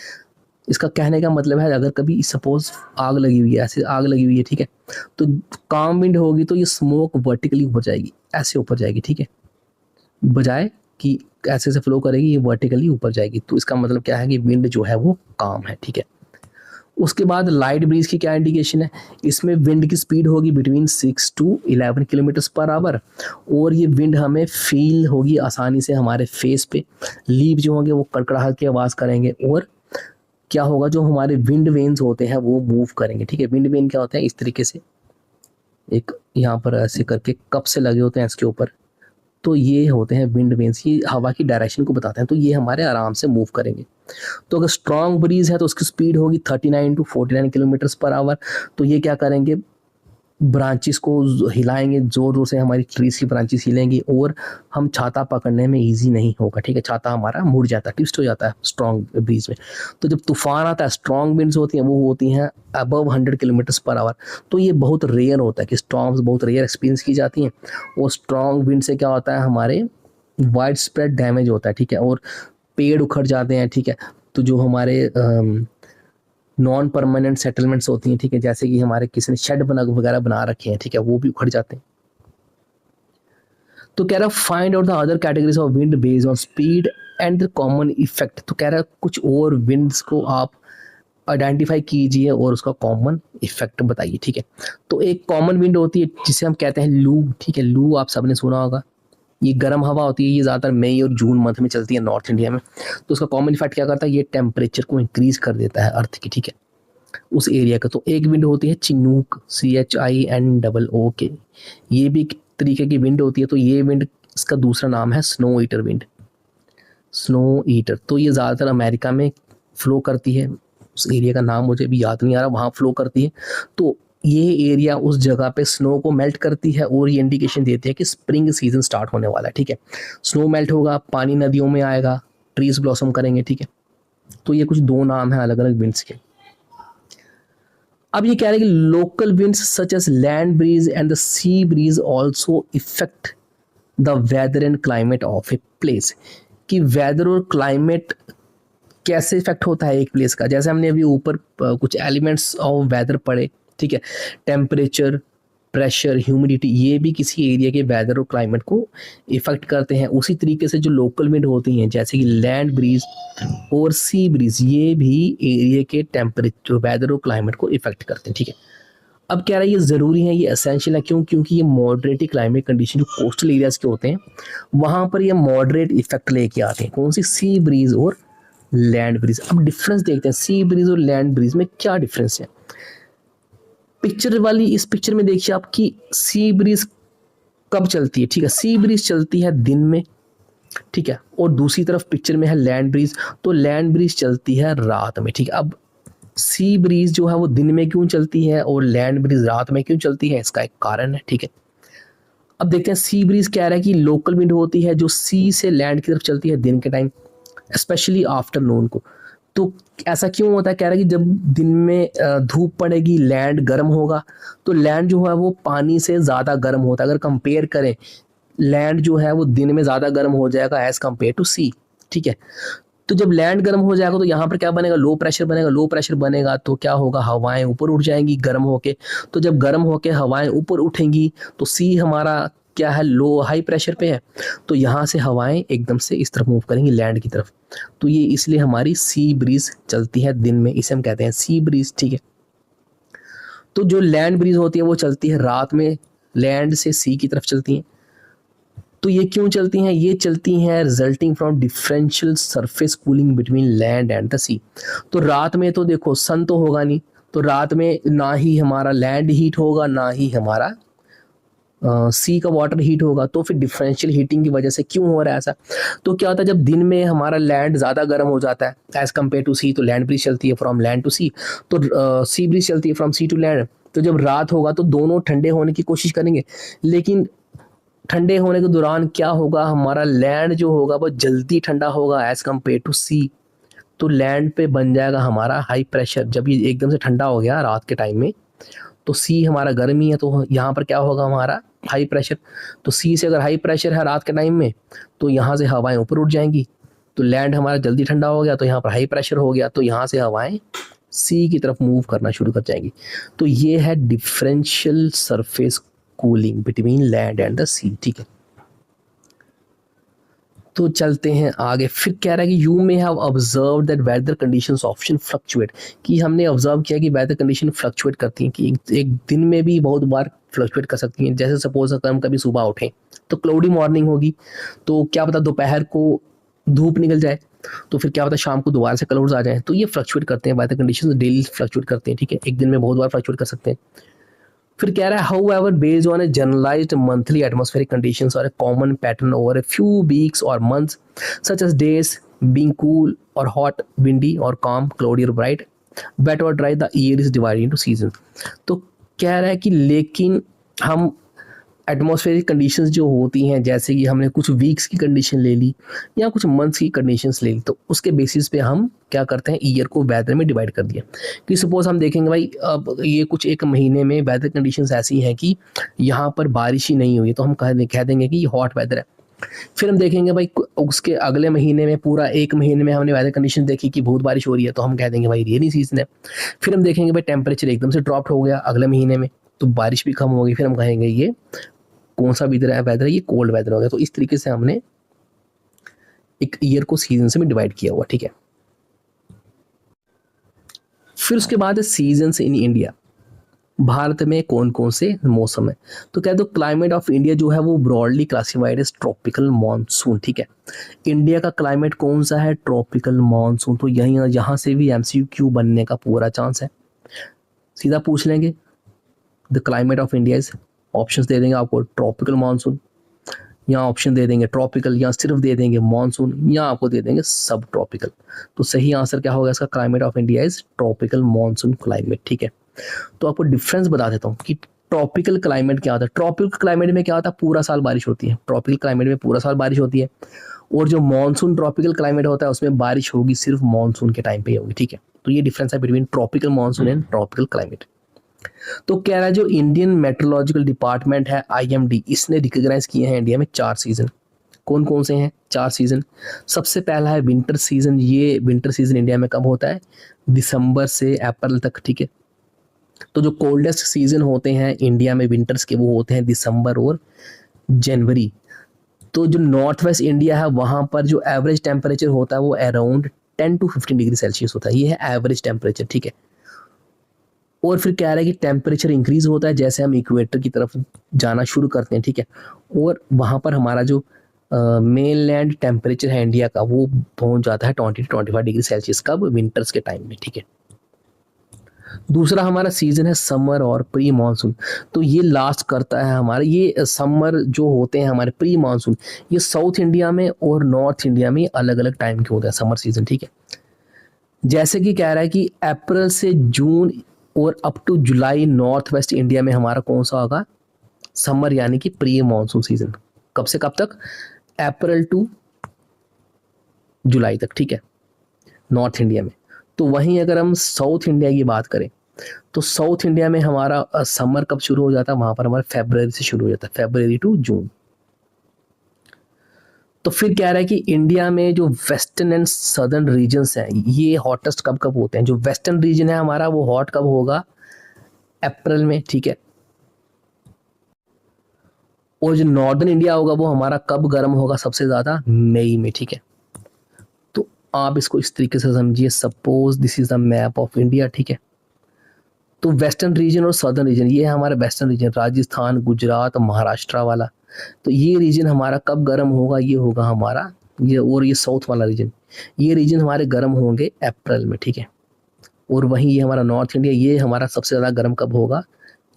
इसका कहने का मतलब है अगर कभी सपोज आग लगी हुई है, ऐसे आग लगी हुई है, ठीक है, तो काम विंड होगी तो ये स्मोक वर्टिकली ऊपर जाएगी, ऐसे ऊपर जाएगी, ठीक है, बजाय कि ऐसे से फ्लो करेगी, ये वर्टिकली ऊपर जाएगी। तो इसका मतलब क्या है कि विंड जो है वो काम है, ठीक है। उसके बाद लाइट ब्रीज की क्या इंडिकेशन है, इसमें विंड की स्पीड होगी between 6 to 11 kilometre per hour, और ये विंड हमें फील होगी आसानी से हमारे फेस पे, लीव जो होंगे वो कड़कड़ाहट की आवाज़ करेंगे, और क्या होगा जो हमारे विंड वेन्स होते हैं वो मूव करेंगे। ठीक है, विंड वेन क्या होते हैं, इस तरीके से एक यहाँ पर ऐसे करके कप से लगे होते हैं इसके ऊपर, तो ये होते हैं विंड वेन्स, ये हवा की डायरेक्शन को बताते हैं, तो ये हमारे आराम से मूव करेंगे। तो अगर स्ट्रॉन्ग ब्रीज है तो उसकी स्पीड होगी 39 to 49 किलोमीटर पर आवर, तो ये क्या करेंगे, ब्रांचेस को हिलाएंगे, जोर जोर से हमारी ट्रीज की ब्रांचेस हिलेंगी, और हम छाता पकड़ने में इजी नहीं होगा। ठीक है, छाता हमारा मुड़ जाता है, ट्विस्ट हो जाता है स्ट्रॉन्ग ब्रीज में। तो जब तूफान आता है, स्ट्रॉन्ग विंड्स होती हैं, वो होती हैं अबव 100 किलोमीटर पर आवर, तो ये बहुत रेयर होता है कि स्टॉर्म्स बहुत रेयर एक्सपीरियंस की जाती हैं, और स्ट्रॉन्ग विंड से क्या होता है, हमारे वाइड स्प्रेड डैमेज होता है। ठीक है, और पेड़ उखड़ जाते हैं। ठीक है, तो जो हमारे नॉन परमानेंट सेटलमेंट्स होती हैं, ठीक है, जैसे कि हमारे किसी ने शेड वगैरह बना रखे हैं, ठीक है, वो भी उखड़ जाते हैं। तो कह रहा find out the other categories of wind based on speed and the common effect, तो कह रहा कुछ और विंड्स को आप आइडेंटिफाई कीजिए और उसका कॉमन इफेक्ट बताइए। ठीक है, तो एक कॉमन विंड होती है जिसे हम कहते हैं लू। ठीक है, लू आप सबने सुना होगा, ये गर्म हवा होती है, ये ज़्यादातर मई और जून मंथ में चलती है नॉर्थ इंडिया में। तो उसका कॉमन इफेक्ट क्या करता है, ये टेम्परेचर को इंक्रीज कर देता है अर्थ की। ठीक है, उस एरिया का। तो एक विंड होती है चिनूक, CHINOOK, ये भी एक तरीके की विंड होती है। तो ये विंड, इसका दूसरा नाम है snow eater wind, snow eater. तो ये ज़्यादातर अमेरिका में फ्लो करती है, उस एरिया का नाम मुझे भी याद नहीं आ रहा, वहाँ फ्लो करती है। तो ये एरिया उस जगह पे स्नो को मेल्ट करती है, और ये इंडिकेशन देती है कि स्प्रिंग सीजन स्टार्ट होने वाला है। ठीक है, स्नो मेल्ट होगा, पानी नदियों में आएगा, ट्रीज ब्लॉसम करेंगे। ठीक है, तो ये कुछ दो नाम हैं अलग अलग विंड्स के। अब ये कह रहे हैं कि local winds such as land breeze and the sea breeze also effect the weather and climate of a place, कि वेदर और क्लाइमेट कैसे इफेक्ट होता है एक प्लेस का। जैसे हमने अभी ऊपर कुछ एलिमेंट्स ऑफ वेदर पढ़े, ठीक है, टेम्परेचर, प्रेशर, ह्यूमिडिटी, ये भी किसी एरिया के वेदर और क्लाइमेट को इफेक्ट करते हैं। उसी तरीके से जो लोकल विंड होती हैं जैसे कि लैंड ब्रीज और सी ब्रीज, ये भी एरिया के टेम्परेचर, वेदर और क्लाइमेट को इफेक्ट करते हैं। ठीक है, अब कह रहा है ये ज़रूरी है, ये एसेंशियल है, क्यों, क्योंकि ये मॉडरेट क्लाइमेट कंडीशन जो कोस्टल एरियाज के होते हैं वहाँ पर ये मॉडरेट इफेक्ट लेके आते हैं। कौन सी, सी ब्रीज और लैंड ब्रीज। अब डिफरेंस देखते हैं, सी ब्रीज और लैंड ब्रीज में क्या डिफरेंस है। पिक्चर वाली इस पिक्चर में देखिए आपकी सी ब्रीज कब चलती है। ठीक है, सी ब्रीज चलती है दिन में। ठीक है, और दूसरी तरफ पिक्चर में है लैंड ब्रीज, तो लैंड ब्रीज चलती है रात में। ठीक है, अब सी ब्रीज जो है वो दिन में क्यों चलती है और लैंड ब्रीज रात में क्यों चलती है, इसका एक कारण है। ठीक है, अब देखते हैं सी ब्रीज कह रहा है कि लोकल विंड होती है जो सी से लैंड की तरफ चलती है दिन के टाइम, स्पेशली आफ्टरनून को। तो ऐसा क्यों होता है, कह रहा है कि जब दिन में धूप पड़ेगी, लैंड गर्म होगा, तो लैंड जो है वो पानी से ज़्यादा गर्म होता है। अगर कंपेयर करें, लैंड जो है वो दिन में ज़्यादा गर्म हो जाएगा एज़ कम्पेयर टू सी। ठीक है, तो जब लैंड गर्म हो जाएगा तो यहाँ पर क्या बनेगा, लो प्रेशर बनेगा। लो प्रेशर बनेगा तो क्या होगा, हवाएं ऊपर उठ जाएंगी गर्म होके। तो जब गर्म होके हवाएं ऊपर उठेंगी तो सी हमारा क्या है, लो हाई प्रेशर पे है, तो यहाँ से हवाएं एकदम से इस तरफ मूव करेंगी लैंड की तरफ। तो ये इसलिए हमारी सी ब्रीज चलती है दिन में, इसे हम कहते हैं सी ब्रीज। ठीक है, तो जो लैंड ब्रीज होती है वो चलती है रात में, लैंड से सी की तरफ चलती हैं। तो ये क्यों चलती हैं, ये चलती हैं resulting from differential surface cooling between land and the sea. तो रात में तो देखो सन तो होगा नहीं, तो रात में ना ही हमारा लैंड हीट होगा ना ही हमारा सी का वाटर हीट होगा। तो फिर डिफरेंशियल हीटिंग की वजह से क्यों हो रहा है ऐसा, तो क्या होता है जब दिन में हमारा लैंड ज़्यादा गर्म हो जाता है एज़ कम्पेयर टू सी, तो लैंड ब्रीज चलती है फ्रॉम लैंड टू सी, तो सी ब्रीज चलती है फ्रॉम सी टू लैंड। तो जब रात होगा तो दोनों ठंडे होने की कोशिश करेंगे, लेकिन ठंडे होने के दौरान क्या होगा, हमारा लैंड जो होगा वो जल्दी ठंडा होगा एज़ कम्पेयर टू सी। तो लैंड पे बन जाएगा हमारा हाई प्रेशर। जब ये एकदम से ठंडा हो गया रात के टाइम में, तो सी हमारा गर्म ही है, तो यहाँ पर क्या होगा हमारा हाई प्रेशर। तो सी से अगर हाई प्रेशर है रात के टाइम में, तो यहाँ से हवाएं ऊपर उठ जाएंगी, तो लैंड हमारा जल्दी ठंडा हो गया, तो यहाँ पर हाई प्रेशर हो गया, तो यहाँ से हवाएं सी की तरफ मूव करना शुरू कर जाएंगी। तो ये है differential surface cooling between land and the sea. ठीक है, तो चलते हैं आगे। फिर कह रहा है कि you may have observe that whether conditions option fluctuate, कि हमने ऑब्जर्व किया कि वेदर कंडीशन फ्लक्चुएट करती हैं, कि एक दिन में भी बहुत बार फ्लक्चुएट कर सकती हैं। जैसे सपोज अगर हम कभी सुबह उठें तो क्लाउडी मॉर्निंग होगी, तो क्या पता दोपहर को धूप निकल जाए, तो फिर क्या होता है शाम को दोबारा से क्लाउड्स आ जाएं। तो ये फ्लक्चुएट करते हैं, वेदर कंडीशंस डेली फ्लक्चुएट करते हैं, ठीक है, एक दिन में बहुत बार फ्लक्चुएट कर सकते हैं। फिर कह रहा है however based on a generalised monthly atmospheric conditions और a common pattern over a few weeks और months such as days being cool और हॉट, विंडी और calm, cloudy और bright, wet और dry, the year is divided into seasons। तो कह रहा है कि लेकिन हम एटमॉस्फेरिक कंडीशंस जो होती हैं, जैसे कि हमने कुछ वीक्स की कंडीशन ले ली या कुछ मंथ्स की कंडीशंस ले ली, तो उसके बेसिस पे हम क्या करते हैं, ईयर को वेदर में डिवाइड कर दिया। कि सपोज हम देखेंगे भाई अब ये कुछ एक महीने में वेदर कंडीशंस ऐसी हैं कि यहाँ पर बारिश ही नहीं हुई, तो हम कह देंगे कि ये हॉट वेदर है। फिर हम देखेंगे भाई उसके अगले महीने में, पूरा एक महीने में हमने वेदर कंडीशन देखी कि बहुत बारिश हो रही है, तो हम कह देंगे भाई रेनी सीजन है। फिर हम देखेंगे भाई टेम्परेचर एकदम से ड्रॉप हो गया अगले महीने में, तो बारिश भी कम होगी, फिर हम कहेंगे ये कौन सा वेदर है, ये कोल्ड वेदर हो गया। तो इस तरीके से हमने एक ईयर को सीजन से भी डिवाइड किया हुआ, ठीक है। फिर उसके बाद है सीजन्स इन इंडिया, भारत में कौन कौन से मौसम है। तो कह दो क्लाइमेट ऑफ इंडिया जो है वो broadly classified as tropical monsoon, ठीक है। इंडिया का क्लाइमेट कौन सा है, ट्रॉपिकल मॉनसून। तो यहाँ से भी एमसीक्यू बनने का पूरा चांस है, सीधा पूछ लेंगे the climate of India is, options दे देंगे आपको ट्रॉपिकल मॉनसून, या ऑप्शन दे देंगे ट्रॉपिकल, या सिर्फ दे देंगे मॉनसून, या आपको दे देंगे सब ट्रॉपिकल। तो सही आंसर क्या होगा इसका, climate of India is tropical monsoon climate, ठीक है। तो आपको डिफरेंस बता देता हूँ कि ट्रॉपिकल क्लाइमेट क्या होता है। ट्रॉपिकल क्लाइमेट में क्या होता है, पूरा साल बारिश होती है, ट्रॉपिकल क्लाइमेट में पूरा साल बारिश होती है। और जो मॉनसून ट्रॉपिकल क्लाइमेट होता है उसमें बारिश होगी सिर्फ मॉनसून के टाइम पे होगी, ठीक है। तो ये डिफरेंस है between tropical monsoon and tropical climate. तो कह रहा है जो इंडियन मेट्रोलॉजिकल डिपार्टमेंट है IMD, इसने रिकॉग्नाइज किए हैं इंडिया में 4 सीजन। कौन कौन से हैं 4 सीजन। सबसे पहला है विंटर सीजन। ये विंटर सीजन इंडिया में कब होता है, दिसंबर से अप्रैल तक, ठीक है। तो जो कोल्डेस्ट सीजन होते हैं इंडिया में विंटर्स के, वो होते हैं दिसंबर और जनवरी। तो जो नॉर्थ वेस्ट इंडिया है वहाँ पर जो एवरेज टेम्परेचर होता है वो अराउंड 10 to 15 डिग्री सेल्सियस होता है, ये है एवरेज टेम्परेचर, ठीक है। और फिर कह रहा है कि टेम्परेचर इंक्रीज होता है जैसे हम इक्वेटर की तरफ जाना शुरू करते हैं, ठीक है। और वहाँ पर हमारा जो मेन लैंड टेम्परेचर है इंडिया का वो पहुँच जाता है 20 to 25 डिग्री सेल्सियस, कब, विंटर्स के टाइम में, ठीक है। दूसरा हमारा सीजन है समर और प्री मानसून। तो ये लास्ट करता है हमारा, ये समर जो होते हैं हमारे प्री मानसून, ये साउथ इंडिया में और नॉर्थ इंडिया में अलग अलग टाइम के होते हैं समर सीजन, ठीक है। जैसे कि कह रहा है कि अप्रैल से जून और up to July north west India में हमारा कौन सा होगा, समर यानी कि प्री मानसून सीजन। कब से कब तक, अप्रैल टू जुलाई तक, ठीक है, नॉर्थ इंडिया में। तो वहीं अगर हम साउथ इंडिया की बात करें तो साउथ इंडिया में हमारा समर कब शुरू हो जाता है, वहां पर हमारा फरवरी से शुरू हो जाता है, फरवरी टू जून। तो फिर कह रहा है कि इंडिया में जो वेस्टर्न एंड सदर्न रीजन्स हैं ये हॉटेस्ट कब कब होते हैं। जो वेस्टर्न रीजन है हमारा वो हॉट कब होगा, अप्रैल में, ठीक है। और जो नॉर्दर्न इंडिया होगा वो हमारा कब गर्म होगा सबसे ज्यादा, मई में, ठीक है। तो आप इसको इस तरीके से समझिए, suppose this is the map of India, ठीक है। तो वेस्टर्न रीजन और सदर्न रीजन, ये है हमारा वेस्टर्न रीजन, राजस्थान, गुजरात, महाराष्ट्र वाला। तो ये रीजन हमारा कब गर्म होगा, ये होगा हमारा ये, और ये साउथ वाला रीजन, ये रीजन हमारे गर्म होंगे अप्रैल में, ठीक है। और वहीं ये हमारा नॉर्थ इंडिया, ये हमारा सबसे ज़्यादा गर्म कब होगा,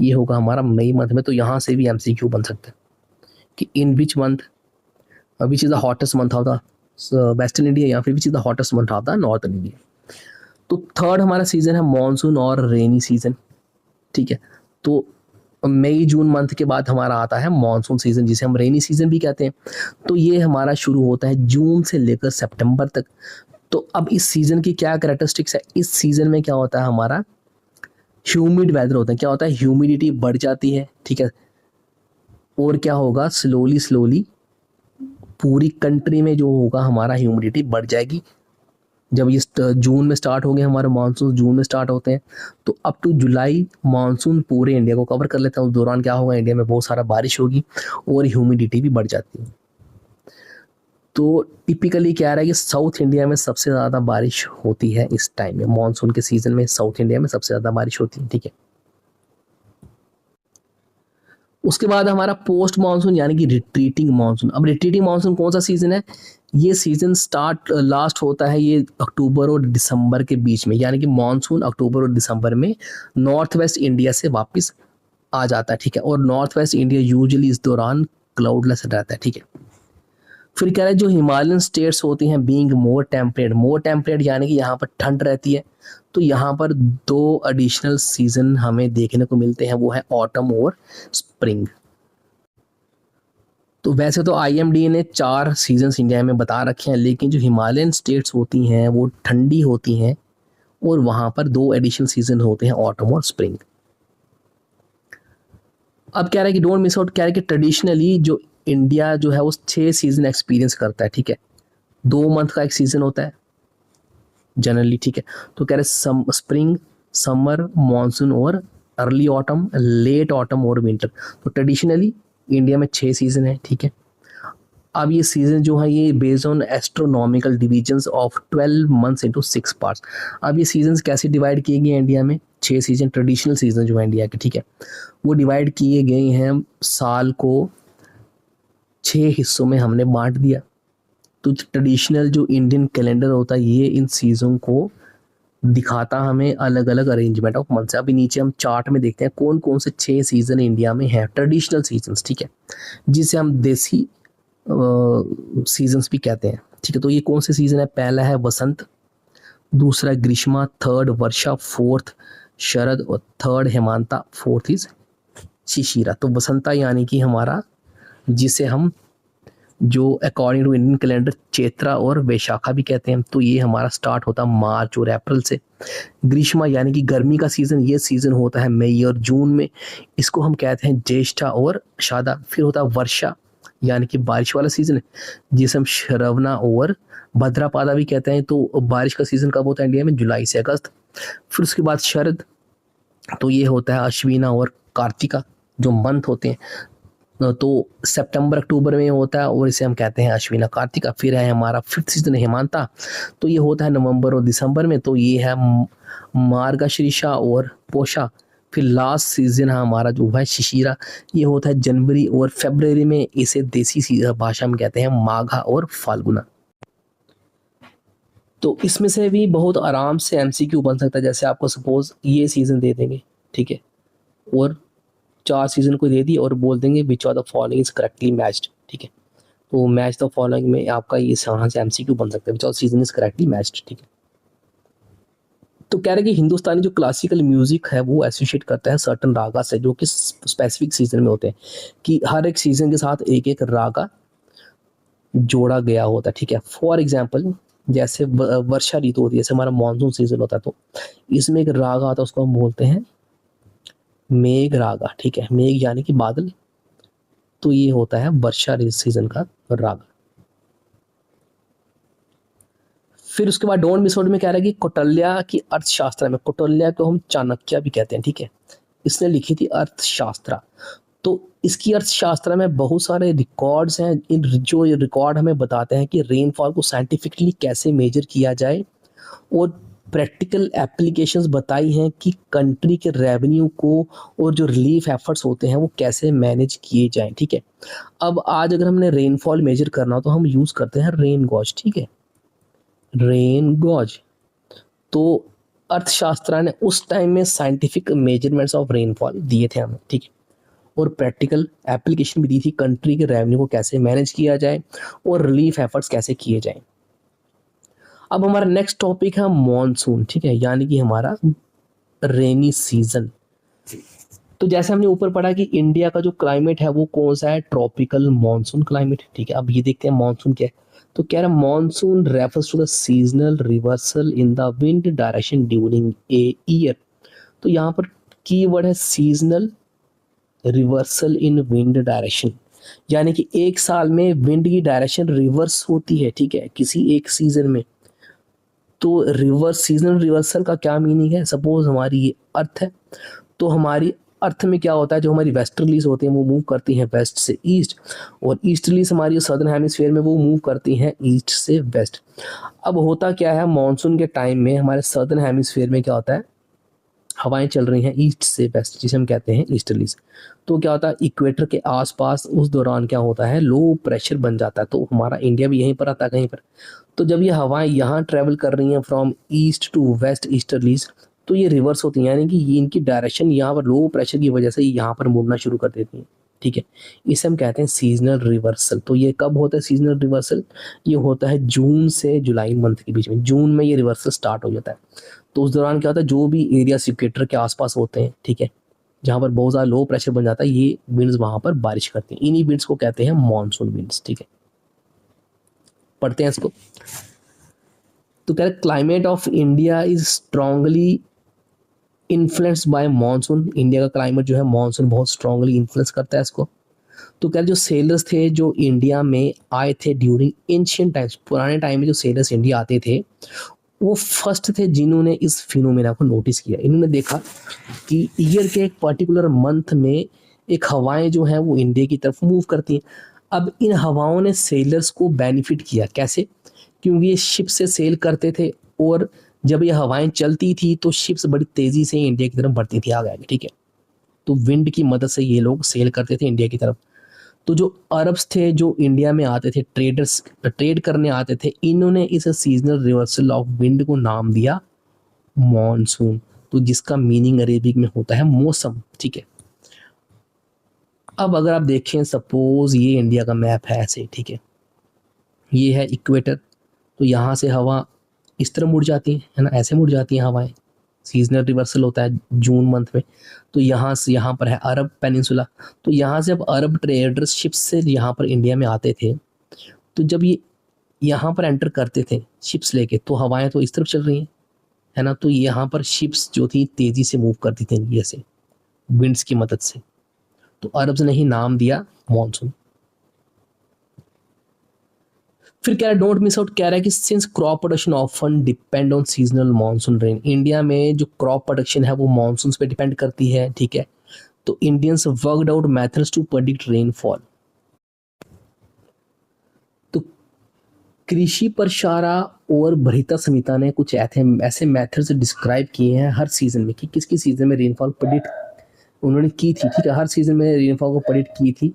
ये होगा हमारा मई मंथ में। तो यहाँ से भी MCQ बन सकता है कि in which month, which is the hottest month of the western India, या फिर which is the hottest month of the northern India. तो थर्ड हमारा सीजन है मॉनसून और रेनी सीजन, ठीक है। तो मई जून मंथ के बाद हमारा आता है मॉनसून सीजन, जिसे हम रेनी सीजन भी कहते हैं। तो ये हमारा शुरू होता है जून से लेकर सितंबर तक। तो अब इस सीजन की क्या कैरेक्टरिस्टिक्स है, इस सीजन में क्या होता है हमारा, ह्यूमिड वेदर होता है। क्या होता है, ह्यूमिडिटी बढ़ जाती है, ठीक है। और क्या होगा, स्लोली स्लोली पूरी कंट्री में जो होगा हमारा ह्यूमिडिटी बढ़ जाएगी। जब ये जून में स्टार्ट हो गए हमारे मानसून, जून में स्टार्ट होते हैं, तो अप टू जुलाई मानसून पूरे इंडिया को कवर कर लेते हैं। उस दौरान क्या होगा, इंडिया में बहुत सारा बारिश होगी और ह्यूमिडिटी भी बढ़ जाती है। तो टिपिकली क्या रहा है कि साउथ इंडिया में सबसे ज़्यादा बारिश होती है इस टाइम में, मानसून के सीज़न में साउथ इंडिया में सबसे ज़्यादा बारिश होती है, ठीक है। उसके बाद हमारा पोस्ट मानसून यानी कि रिट्रीटिंग मानसून। अब रिट्रीटिंग मानसून कौन सा सीज़न है? ये सीज़न लास्ट होता है ये अक्टूबर और दिसंबर के बीच में, यानी कि मानसून अक्टूबर और दिसंबर में नॉर्थ वेस्ट इंडिया से वापस आ जाता है, ठीक है। और नॉर्थ वेस्ट इंडिया यूजुअली इस दौरान क्लाउडलेस रहता है, ठीक है। फिर कह रहे हैं जो हिमालयन स्टेट्स होती हैं बीइंग मोर टेम्परेट यानी कि यहाँ पर ठंड रहती है, तो यहाँ पर दो एडिशनल सीजन हमें देखने को मिलते हैं, वो है ऑटम और स्प्रिंग। तो वैसे तो आईएमडी ने 4 सीजन्स इंडिया में बता रखे हैं, लेकिन जो हिमालयन स्टेट्स होती हैं वो ठंडी होती हैं और वहाँ पर 2 एडिशनल सीजन होते हैं, ऑटम और स्प्रिंग। अब कह रहा है कि डोंट मिस आउट, कह रहा है कि ट्रेडिशनली जो इंडिया जो है वो 6 सीजन एक्सपीरियंस करता है, ठीक है। 2 मंथ का एक सीजन होता है जनरली, ठीक है। तो कह रहे स्प्रिंग, समर, मानसून और अर्ली ऑटम, लेट ऑटम और विंटर। तो ट्रेडिशनली इंडिया में 6 सीजन है, ठीक है। अब ये सीजन जो है ये based on astronomical divisions of 12 months into 6 parts. अब ये सीजन्स कैसे डिवाइड किए गए इंडिया में? 6 सीजन ट्रेडिशनल सीजन जो है इंडिया के, ठीक है, वो डिवाइड किए गए हैं, साल को 6 हिस्सों में हमने बांट दिया। तो ट्रेडिशनल जो इंडियन कैलेंडर होता है ये इन सीजन को दिखाता हमें अलग अलग अरेंजमेंट ऑफ मंथ्स। अभी नीचे हम चार्ट में देखते हैं कौन कौन से 6 सीजन इंडिया में हैं, ट्रेडिशनल सीजन्स, ठीक है, जिसे हम देसी सीजन्स भी कहते हैं, ठीक है। तो ये कौन से सीजन है? पहला है वसंत, दूसरा ग्रीष्मा, थर्ड वर्षा, फोर्थ शरद और थर्ड हेमंता, फोर्थ इज शिशिरा। तो वसंता यानी कि हमारा, जिसे हम जो अकॉर्डिंग टू इंडियन कैलेंडर चैत्रा और वैशाखा भी कहते हैं, तो ये हमारा स्टार्ट होता है मार्च और अप्रैल से। ग्रीष्मा यानी कि गर्मी का सीज़न, ये सीज़न होता है मई और जून में, इसको हम कहते हैं ज्येष्ठा और आषाढ़। फिर होता है वर्षा यानी कि बारिश वाला सीज़न है, जिसे हम श्रवणा और भद्रापादा भी कहते हैं। तो बारिश का सीज़न कब होता है इंडिया में? जुलाई से अगस्त। फिर उसके बाद शरद, तो ये होता है अश्विना और कार्तिका जो मंथ होते हैं, तो सितंबर अक्टूबर में होता है और इसे हम कहते हैं अश्विना कार्तिका। फिर है हमारा 5th सीजन हेमंता, तो ये होता है नवंबर और दिसंबर में, तो ये है मार्गशीर्षा और पोषा। फिर लास्ट सीजन है हमारा जो है शिशिरा, ये होता है जनवरी और फरवरी में, इसे देसी भाषा में कहते हैं माघा और फाल्गुना। तो इसमें से भी बहुत आराम से एमसीक्यू बन सकता है, जैसे आपको सपोज ये सीजन दे देंगे, ठीक है, और 4 सीजन को दे दी और बोल देंगे विच of the following is correctly matched, ठीक है। तो मैच द फॉलोइंग में आपका ये यहाँ से एमसीक्यू बन सकता है, which off season is correctly matched, ठीक है। तो कह रहे हैं कि हिंदुस्तानी जो क्लासिकल म्यूजिक है वो एसोसिएट करता है सर्टन रागा से, जो कि स्पेसिफिक सीजन में होते हैं, कि हर एक सीजन के साथ एक एक रागा जोड़ा गया होता है, ठीक है। फॉर एग्जाम्पल जैसे वर्षा ऋतु होती है, जैसे हमारा मानसून सीजन होता है, तो इसमें एक राग आता है, उसको हम बोलते हैं मेघ रागा, ठीक है। मेघ यानी कि बादल, तो ये होता है वर्षा सीजन का राग। फिर उसके बाद डोंट मिस आउट में कह रहा है कि कौटिल्य की अर्थशास्त्र में, कौटिल्य को हम चाणक्य भी कहते हैं, ठीक है, इसने लिखी थी अर्थशास्त्र। तो इसकी अर्थशास्त्र में बहुत सारे रिकॉर्ड्स हैं, इन जो रिकॉर्ड हमें बताते हैं कि रेनफॉल को साइंटिफिकली कैसे मेजर किया जाए, और प्रैक्टिकल एप्लीकेशंस बताई हैं कि कंट्री के रेवेन्यू को और जो रिलीफ एफर्ट्स होते हैं वो कैसे मैनेज किए जाएं, ठीक है। अब आज अगर हमने रेनफॉल मेजर करना हो तो हम यूज़ करते हैं रेन गॉज, ठीक है, रेन गॉज। तो अर्थशास्त्र ने उस टाइम में साइंटिफिक मेजरमेंट्स ऑफ रेनफॉल दिए थे हमें, ठीक है, और प्रैक्टिकल एप्लीकेशन भी दी थी कंट्री के रेवेन्यू को कैसे मैनेज किया जाए और रिलीफ एफर्ट्स कैसे किए जाएं। अब हमारा नेक्स्ट टॉपिक है मॉनसून, ठीक है, यानी कि हमारा रेनी सीजन। तो जैसे हमने ऊपर पढ़ा कि इंडिया का जो क्लाइमेट है वो कौन सा है? ट्रॉपिकल मॉनसून क्लाइमेट, ठीक है। अब ये देखते हैं मॉनसून क्या है। तो कह रहा है monsoon refers to the seasonal reversal in the wind direction during a year. तो यहाँ पर कीवर्ड है seasonal reversal in wind direction, यानी कि एक साल में विंड की डायरेक्शन रिवर्स होती है, ठीक है, किसी एक सीजन में। तो रिवर्स सीजनल रिवर्सल का क्या मीनिंग है? सपोज हमारी ये अर्थ है, तो हमारी अर्थ में क्या होता है, जो हमारी वेस्टर्लीज होती हैं वो मूव करती हैं वेस्ट से ईस्ट, और ईस्टर्लीज हमारी सदर्न हेमिस्फीयर में वो मूव करती हैं ईस्ट से वेस्ट। अब होता क्या है, मानसून के टाइम में हमारे सदर्न हेमिस्फीयर में क्या होता है, हवाएं चल रही हैं ईस्ट से वेस्ट, जिसे हम कहते हैं ईस्टर्लीज। तो क्या होता है, इक्वेटर के आसपास उस दौरान क्या होता है, लो प्रेशर बन जाता है, तो हमारा इंडिया भी यहीं पर आता है कहीं पर। तो जब ये हवाएं यहाँ ट्रेवल कर रही हैं from east to west easterlies, तो ये रिवर्स होती हैं, यानी कि ये इनकी डायरेक्शन यहाँ पर लो प्रेशर की वजह से यहाँ पर मुड़ना शुरू कर देती हैं। ठीक है, इसे हम कहते हैं सीजनल रिवर्सल। तो ये कब होता है सीजनल रिवर्सल, ये होता है जून से जुलाई मंथ के बीच में, जून में ये रिवर्सल स्टार्ट हो जाता है। तो उस दौरान क्या होता है, जो भी एरिया इक्वेटर के आसपास होते हैं, ठीक है, जहाँ पर बहुत ज़्यादा लो प्रेशर बन जाता है, ये विंड्स वहाँ पर बारिश करती हैं, इन्हीं विंड्स को कहते हैं मानसून विंड्स। ठीक है, पढ़ते हैं इसको। तो कह रहे climate of India is strongly influenced by monsoon. India का क्लाइमेट जो है मानसून बहुत स्ट्रांगली इन्फ्लुएंस करता है इसको। तो कह रहे जो सेलर्स थे जो इंडिया में आए थे ड्यूरिंग एंशिएंट टाइम्स, पुराने टाइम में जो सेलर्स इंडिया आते थे वो फर्स्ट थे जिन्होंने इस फिनोमेना को नोटिस किया। इन्होंने देखा कि ईयर के एक पर्टिकुलर मंथ में एक हवाएं जो हैं वो इंडिया की तरफ मूव करती हैं। अब इन हवाओं ने सेलर्स को बेनिफिट किया, कैसे, क्योंकि ये शिप से सेल करते थे, और जब ये हवाएं चलती थी तो शिप्स बड़ी तेज़ी से इंडिया की तरफ बढ़ती थी आगे आगे। ठीक है, तो विंड की मदद से ये लोग सेल करते थे इंडिया की तरफ। तो जो अरब्स थे जो इंडिया में आते थे, ट्रेडर्स ट्रेड करने आते थे, इन्होंने इस सीजनल रिवर्सल ऑफ विंड को नाम दिया मॉनसून। तो जिसका मीनिंग अरेबिक में होता है मौसम। ठीक है, अब अगर आप देखें, सपोज ये इंडिया का मैप है ऐसे, ठीक है, ये है इक्वेटर, तो यहाँ से हवा इस तरह मुड़ जाती है ना, ऐसे मुड़ जाती हैं हवाएं, सीजनल रिवर्सल होता है जून मंथ में। तो यहाँ से यहाँ पर है अरब पेनिनसुला, तो यहाँ से अब अरब ट्रेडर्स शिप्स से यहाँ पर इंडिया में आते थे, तो जब ये यहाँ पर एंटर करते थे शिप्स लेके, तो हवाएं तो इस तरफ चल रही हैं, है ना, तो यहाँ पर शिप्स जो थी तेज़ी से मूव करती थी इंडिया से विंड्स की मदद से, तो अरब्स ने ही नाम दिया मॉनसून। फिर कह रहा है डोंट मिस आउट, कह रहा है कि since crop production often depend on seasonal monsoon rain, India में जो क्रॉप प्रोडक्शन है वो मानसून पे डिपेंड करती है। ठीक है, तो Indians worked out methods to predict rainfall. तो कृषि परशारा और भरिता समिता ने कुछ ऐसे मेथड्स डिस्क्राइब किए हैं हर सीजन में कि किस किस सीजन में रेनफॉल प्रेडिक्ट उन्होंने की थी। ठीक है, हर सीजन में रेनफॉल को प्रेडिक्ट की थी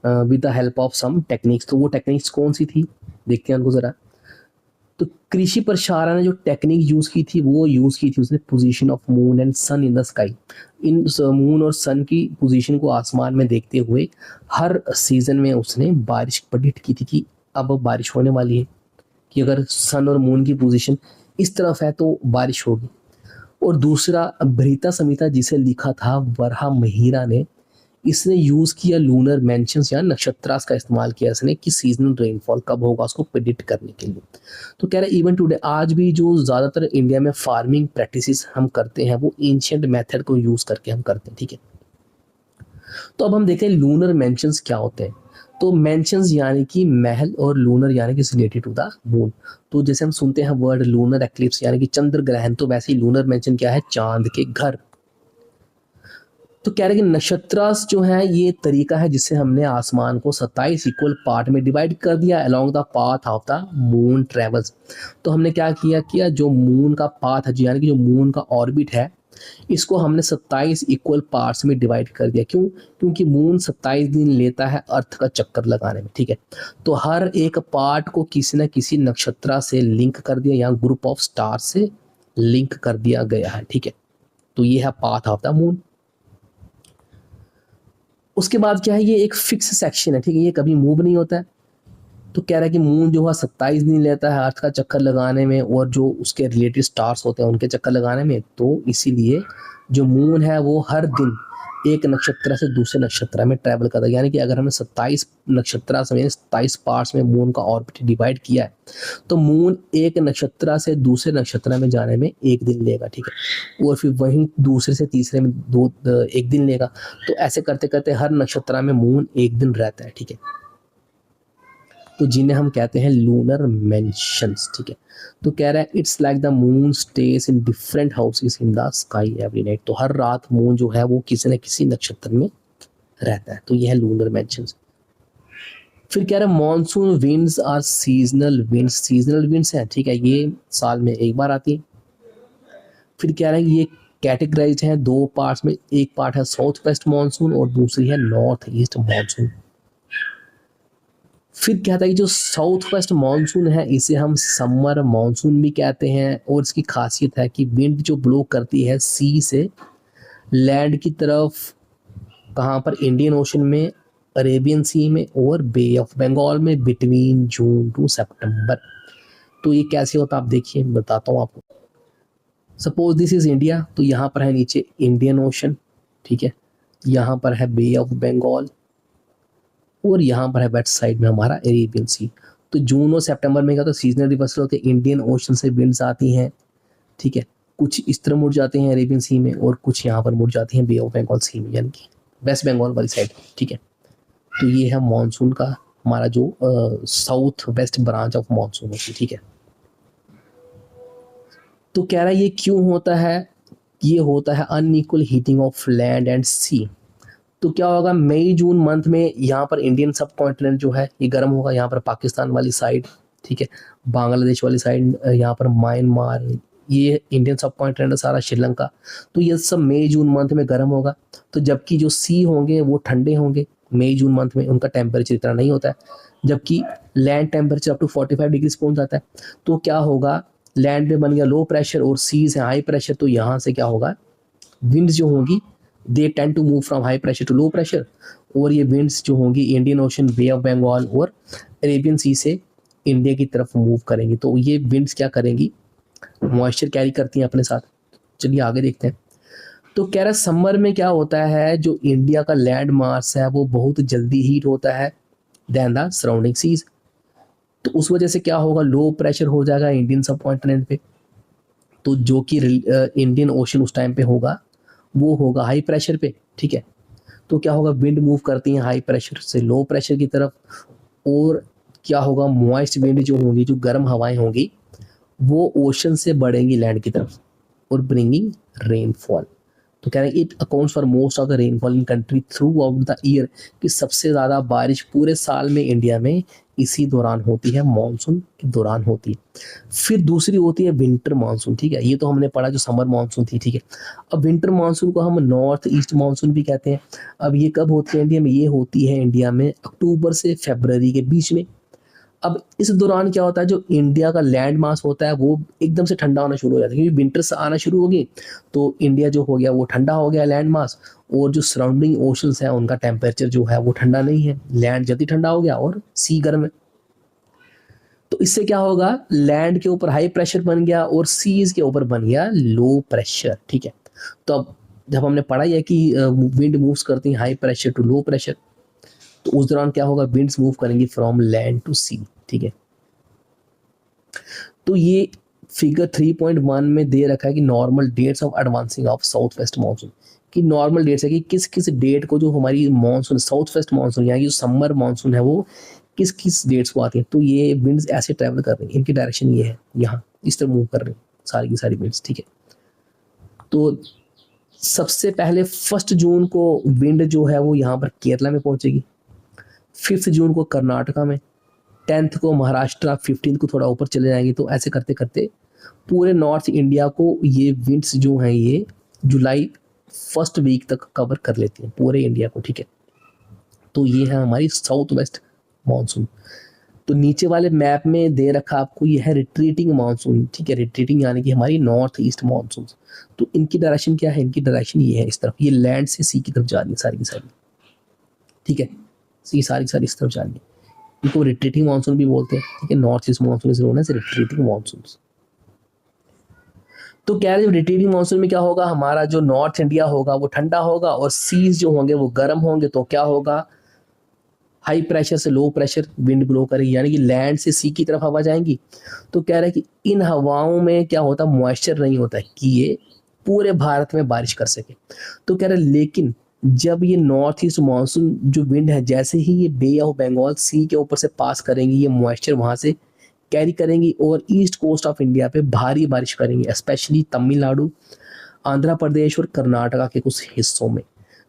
with the help of some techniques. तो वो टेक्निक्स कौन सी थी, देखते हैं उनको ज़रा। तो कृषि परशारा ने जो टेक्निक यूज़ की थी वो यूज़ की थी उसने position of moon and sun in the sky, इन मून और सन की पोजीशन को आसमान में देखते हुए हर सीज़न में उसने बारिश प्रेडिक्ट की थी कि अब बारिश होने वाली है, कि अगर सन और मून की पोजीशन इस तरफ है तो बारिश होगी। और दूसरा भृता संहिता जिसे लिखा था वरहा महिरा ने, इसने यूज़ किया लूनर मेंशंस या नक्षत्रास का इस्तेमाल किया इसने कि सीजनल रेनफॉल कब होगा उसको प्रेडिक्ट करने के लिए। तो कह रहे इवन टुडे आज भी जो ज़्यादातर इंडिया में फार्मिंग प्रैक्टिसेस हम करते हैं वो एंशिएंट मेथड को यूज़ करके हम करते हैं। ठीक है, तो अब हम देखें लूनर मेंशंस क्या होते हैं। तो मेंशंस यानी कि महल, और लूनर यानी कि रिलेटेड टू द मून। तो जैसे हम सुनते हैं वर्ड लूनर एक्लिप्स यानी कि चंद्र ग्रहण, तो वैसे ही लूनर मेंशन क्या है, चांद के घर। तो कह रहे कि नक्षत्रास जो है ये तरीका है जिससे हमने आसमान को 27 इक्वल पार्ट में डिवाइड कर दिया along the path of the moon travels. तो हमने क्या किया जो मून का पाथ है, यानी कि जो मून का ऑर्बिट है, इसको हमने 27 इक्वल पार्ट्स में डिवाइड कर दिया। क्यों, क्योंकि मून 27 दिन लेता है अर्थ का चक्कर लगाने में। ठीक है, तो हर एक पार्ट को किसी न किसी नक्षत्रा से लिंक कर दिया या ग्रुप ऑफ स्टार से लिंक कर दिया गया है। ठीक है, तो ये है पाथ ऑफ द मून। उसके बाद क्या है, ये एक फिक्स सेक्शन है। ठीक है, ये कभी मूव नहीं होता है। तो कह रहा है कि मून जो है 27 दिन लेता है अर्थ का चक्कर लगाने में, और जो उसके रिलेटेड स्टार्स होते हैं उनके चक्कर लगाने में। तो इसीलिए जो मून है वो हर दिन एक नक्षत्र से दूसरे नक्षत्र में ट्रैवल करता है। यानी कि अगर हमने 27 नक्षत्र में 27 पार्ट्स में मून का ऑर्बिट डिवाइड किया है, तो मून एक नक्षत्र से दूसरे नक्षत्र में जाने में एक दिन लेगा। ठीक है, और फिर वहीं दूसरे से तीसरे में एक दिन लेगा। तो ऐसे करते करते हर नक्षत्र में मून एक दिन रहता है। ठीक है, तो जिन्हें हम कहते हैं लूनर मेंशंस, ठीक है। तो कह रहा है it's like the moon stage in different houses in the sky every night, तो हर रात मून जो है वो किसी न किसी नक्षत्र में रहता है, तो ये है लूनर मेंशंस। फिर कह रहा है monsoon winds are seasonal winds, seasonal winds है, ठीक है, ये साल में एक बार आती है। फिर कह रहा है ये कैटेगराइज है दो पार्ट्स में, एक पार्ट है साउथ वेस्ट मानसून और दूसरी है नॉर्थ ईस्ट मानसून। फिर कहता है कि जो साउथ वेस्ट मानसून है इसे हम समर मानसून भी कहते हैं, और इसकी खासियत है कि विंड जो ब्लो करती है सी से लैंड की तरफ, कहाँ पर, इंडियन ओशन में, अरेबियन सी में और बे ऑफ बंगाल में, बिटवीन जून टू सितंबर। तो ये कैसे होता है आप देखिए, बताता हूँ आपको। सपोज दिस इज इंडिया, तो यहाँ पर है नीचे इंडियन ओशन, ठीक है, यहाँ पर है बे ऑफ बंगाल और यहाँ पर है वेस्ट साइड में हमारा अरेबियन सी। तो जून और सितंबर में क्या, तो सीजनल रिवर्सल होते हैं, इंडियन ओशन से विंड्स आती हैं, ठीक है, कुछ इस तरह मुड़ जाते हैं अरेबियन सी में और कुछ यहाँ पर मुड़ जाती हैं बे ऑफ बंगाल सी में, यानी कि वेस्ट बंगाल वाली साइड, ठीक है। तो ये है मानसून का हमारा जो south west branch of monsoon होती है, ठीक है। तो कह रहा है ये क्यों होता है, ये होता है unequal heating of land and sea. तो क्या होगा, मई जून मंथ में यहाँ पर इंडियन सब कॉन्टिनेंट जो है ये गर्म होगा, यहाँ पर पाकिस्तान वाली साइड, ठीक है, बांग्लादेश वाली साइड, यहाँ पर म्यांमार, ये इंडियन सब कॉन्टिनेंट है सारा, श्रीलंका, तो ये सब मई जून मंथ में गर्म होगा। तो जबकि जो सी होंगे वो ठंडे होंगे मई जून मंथ में, उनका टेम्परेचर इतना नहीं होता है, जबकि land temperature up to 45 degree पहुंच जाता है। तो क्या होगा, लैंड में बन गया लो प्रेशर और सी से हाई प्रेशर, तो यहाँ से क्या होगा, विंड्स जो होंगी they tend to move from high pressure to low pressure, और ये विंड्स जो होंगी Indian Ocean, bay of Bengal और अरेबियन सी से इंडिया की तरफ मूव करेंगी। तो ये विंड्स क्या करेंगी, मॉइस्चर कैरी करती हैं अपने साथ। चलिए आगे देखते हैं। तो कह रहा है समर में क्या होता है, जो इंडिया का लैंड मास है वो बहुत जल्दी हीट होता है देन द सराउंडिंग सीज। तो उस वजह से क्या होगा, लो प्रेशर हो जाएगा इंडियन सब कॉन्टिनेंट पे, तो जो कि इंडियन ओशन उस टाइम पे होगा वो होगा हाई प्रेशर पे, ठीक है। तो क्या होगा, विंड मूव करती हैं हाई प्रेशर से लो प्रेशर की तरफ, और क्या होगा, मॉइस्ट विंड जो होंगी, जो गर्म हवाएं होंगी वो ओशन से बढ़ेंगी लैंड की तरफ और ब्रिंगिंग रेनफॉल। तो कह रहे हैं it accounts for most of the rainfall in country through out the year, कि सबसे ज़्यादा बारिश पूरे साल में इंडिया में इसी दौरान होती है, मानसून के दौरान होती है। फिर दूसरी होती है विंटर मानसून, ठीक है, ये तो हमने पढ़ा जो समर मानसून थी, ठीक है। अब विंटर मानसून को हम नॉर्थ ईस्ट मानसून भी कहते हैं। अब ये कब होती है इंडिया में, ये होती है इंडिया में अक्टूबर से फरवरी के बीच में। अब इस दौरान क्या होता है, जो इंडिया का लैंड मास होता है वो एकदम से ठंडा होना शुरू हो जाता है, क्योंकि विंटर्स आना शुरू हो गई, तो इंडिया जो हो गया वो ठंडा हो गया लैंड मास, और जो सराउंडिंग ओशंस हैं उनका टेम्परेचर जो है वो ठंडा नहीं है, लैंड जल्दी ठंडा हो गया और सी गर्म है। तो इससे क्या होगा, लैंड के ऊपर हाई प्रेशर बन गया और सीज के ऊपर बन गया लो प्रेशर, ठीक है। तो अब जब हमने पढ़ा है कि विंड मूव्स करती है high pressure to low pressure, तो उस दौरान क्या होगा, विंड्स मूव करेंगी फ्रॉम लैंड टू सी, ठीक है। तो ये फिगर 3.1 में दे रखा है कि normal dates of advancing of south west monsoon, कि नॉर्मल डेट्स है कि किस किस डेट को जो हमारी मानसून साउथ वेस्ट मानसून यानी जो समर मानसून है वो किस किस डेट्स को आती है। तो ये विंड्स ऐसे ट्रैवल कर रही हैं, इनकी डायरेक्शन ये है, यहाँ इस तरह मूव कर रही हैं सारी की सारी विंड्स, ठीक है। तो सबसे पहले 1 जून को विंड जो है वो यहाँ पर केरला में पहुंचेगी, 5 जून को कर्नाटका में, 10th को महाराष्ट्र, 15th को थोड़ा ऊपर चले जाएंगे। तो ऐसे करते करते पूरे नॉर्थ इंडिया को ये विंड्स जो हैं ये जुलाई 1st वीक तक कवर कर लेती हैं पूरे इंडिया को, ठीक है। तो ये है हमारी साउथ वेस्ट मानसून। तो नीचे वाले मैप में दे रखा आपको ये है रिट्रीटिंग मानसून, ठीक है, रिट्रीटिंग यानी कि हमारी नॉर्थ ईस्ट मानसून। तो इनकी डायरेक्शन क्या है, इनकी डायरेक्शन ये है इस तरफ, ये लैंड से सी की तरफ जा रही है सारी की सारी, ठीक है, सी सारी की सारी इस तरफ जा रही है। इनको रिट्रीटिंग मानसून भी बोलते हैं, ठीक है, north east monsoon is known as retreating monsoon. तो कह रहे रिट्रीटिंग मानसून में क्या होगा, हमारा जो नॉर्थ इंडिया होगा वो ठंडा होगा और सीज जो होंगे वो गर्म होंगे। तो क्या होगा, हाई प्रेशर से लो प्रेशर विंड ब्लो करेगी, यानी कि लैंड से सी की तरफ हवा जाएंगी। तो कह रहे हैं कि इन हवाओं में क्या होता है, मॉइस्चर नहीं होता है कि ये पूरे भारत में बारिश कर सके। तो कह रहे लेकिन जब ये नॉर्थ ईस्ट मानसून जो विंड है, जैसे ही ये बे ऑफ बंगाल सी के ऊपर से पास करेंगी, ये मॉइस्चर वहाँ से कैरी करेंगी और ईस्ट कोस्ट ऑफ इंडिया पे भारी बारिश करेंगी, स्पेशली तमिलनाडु, आंध्र प्रदेश और कर्नाटका के कुछ हिस्सों में।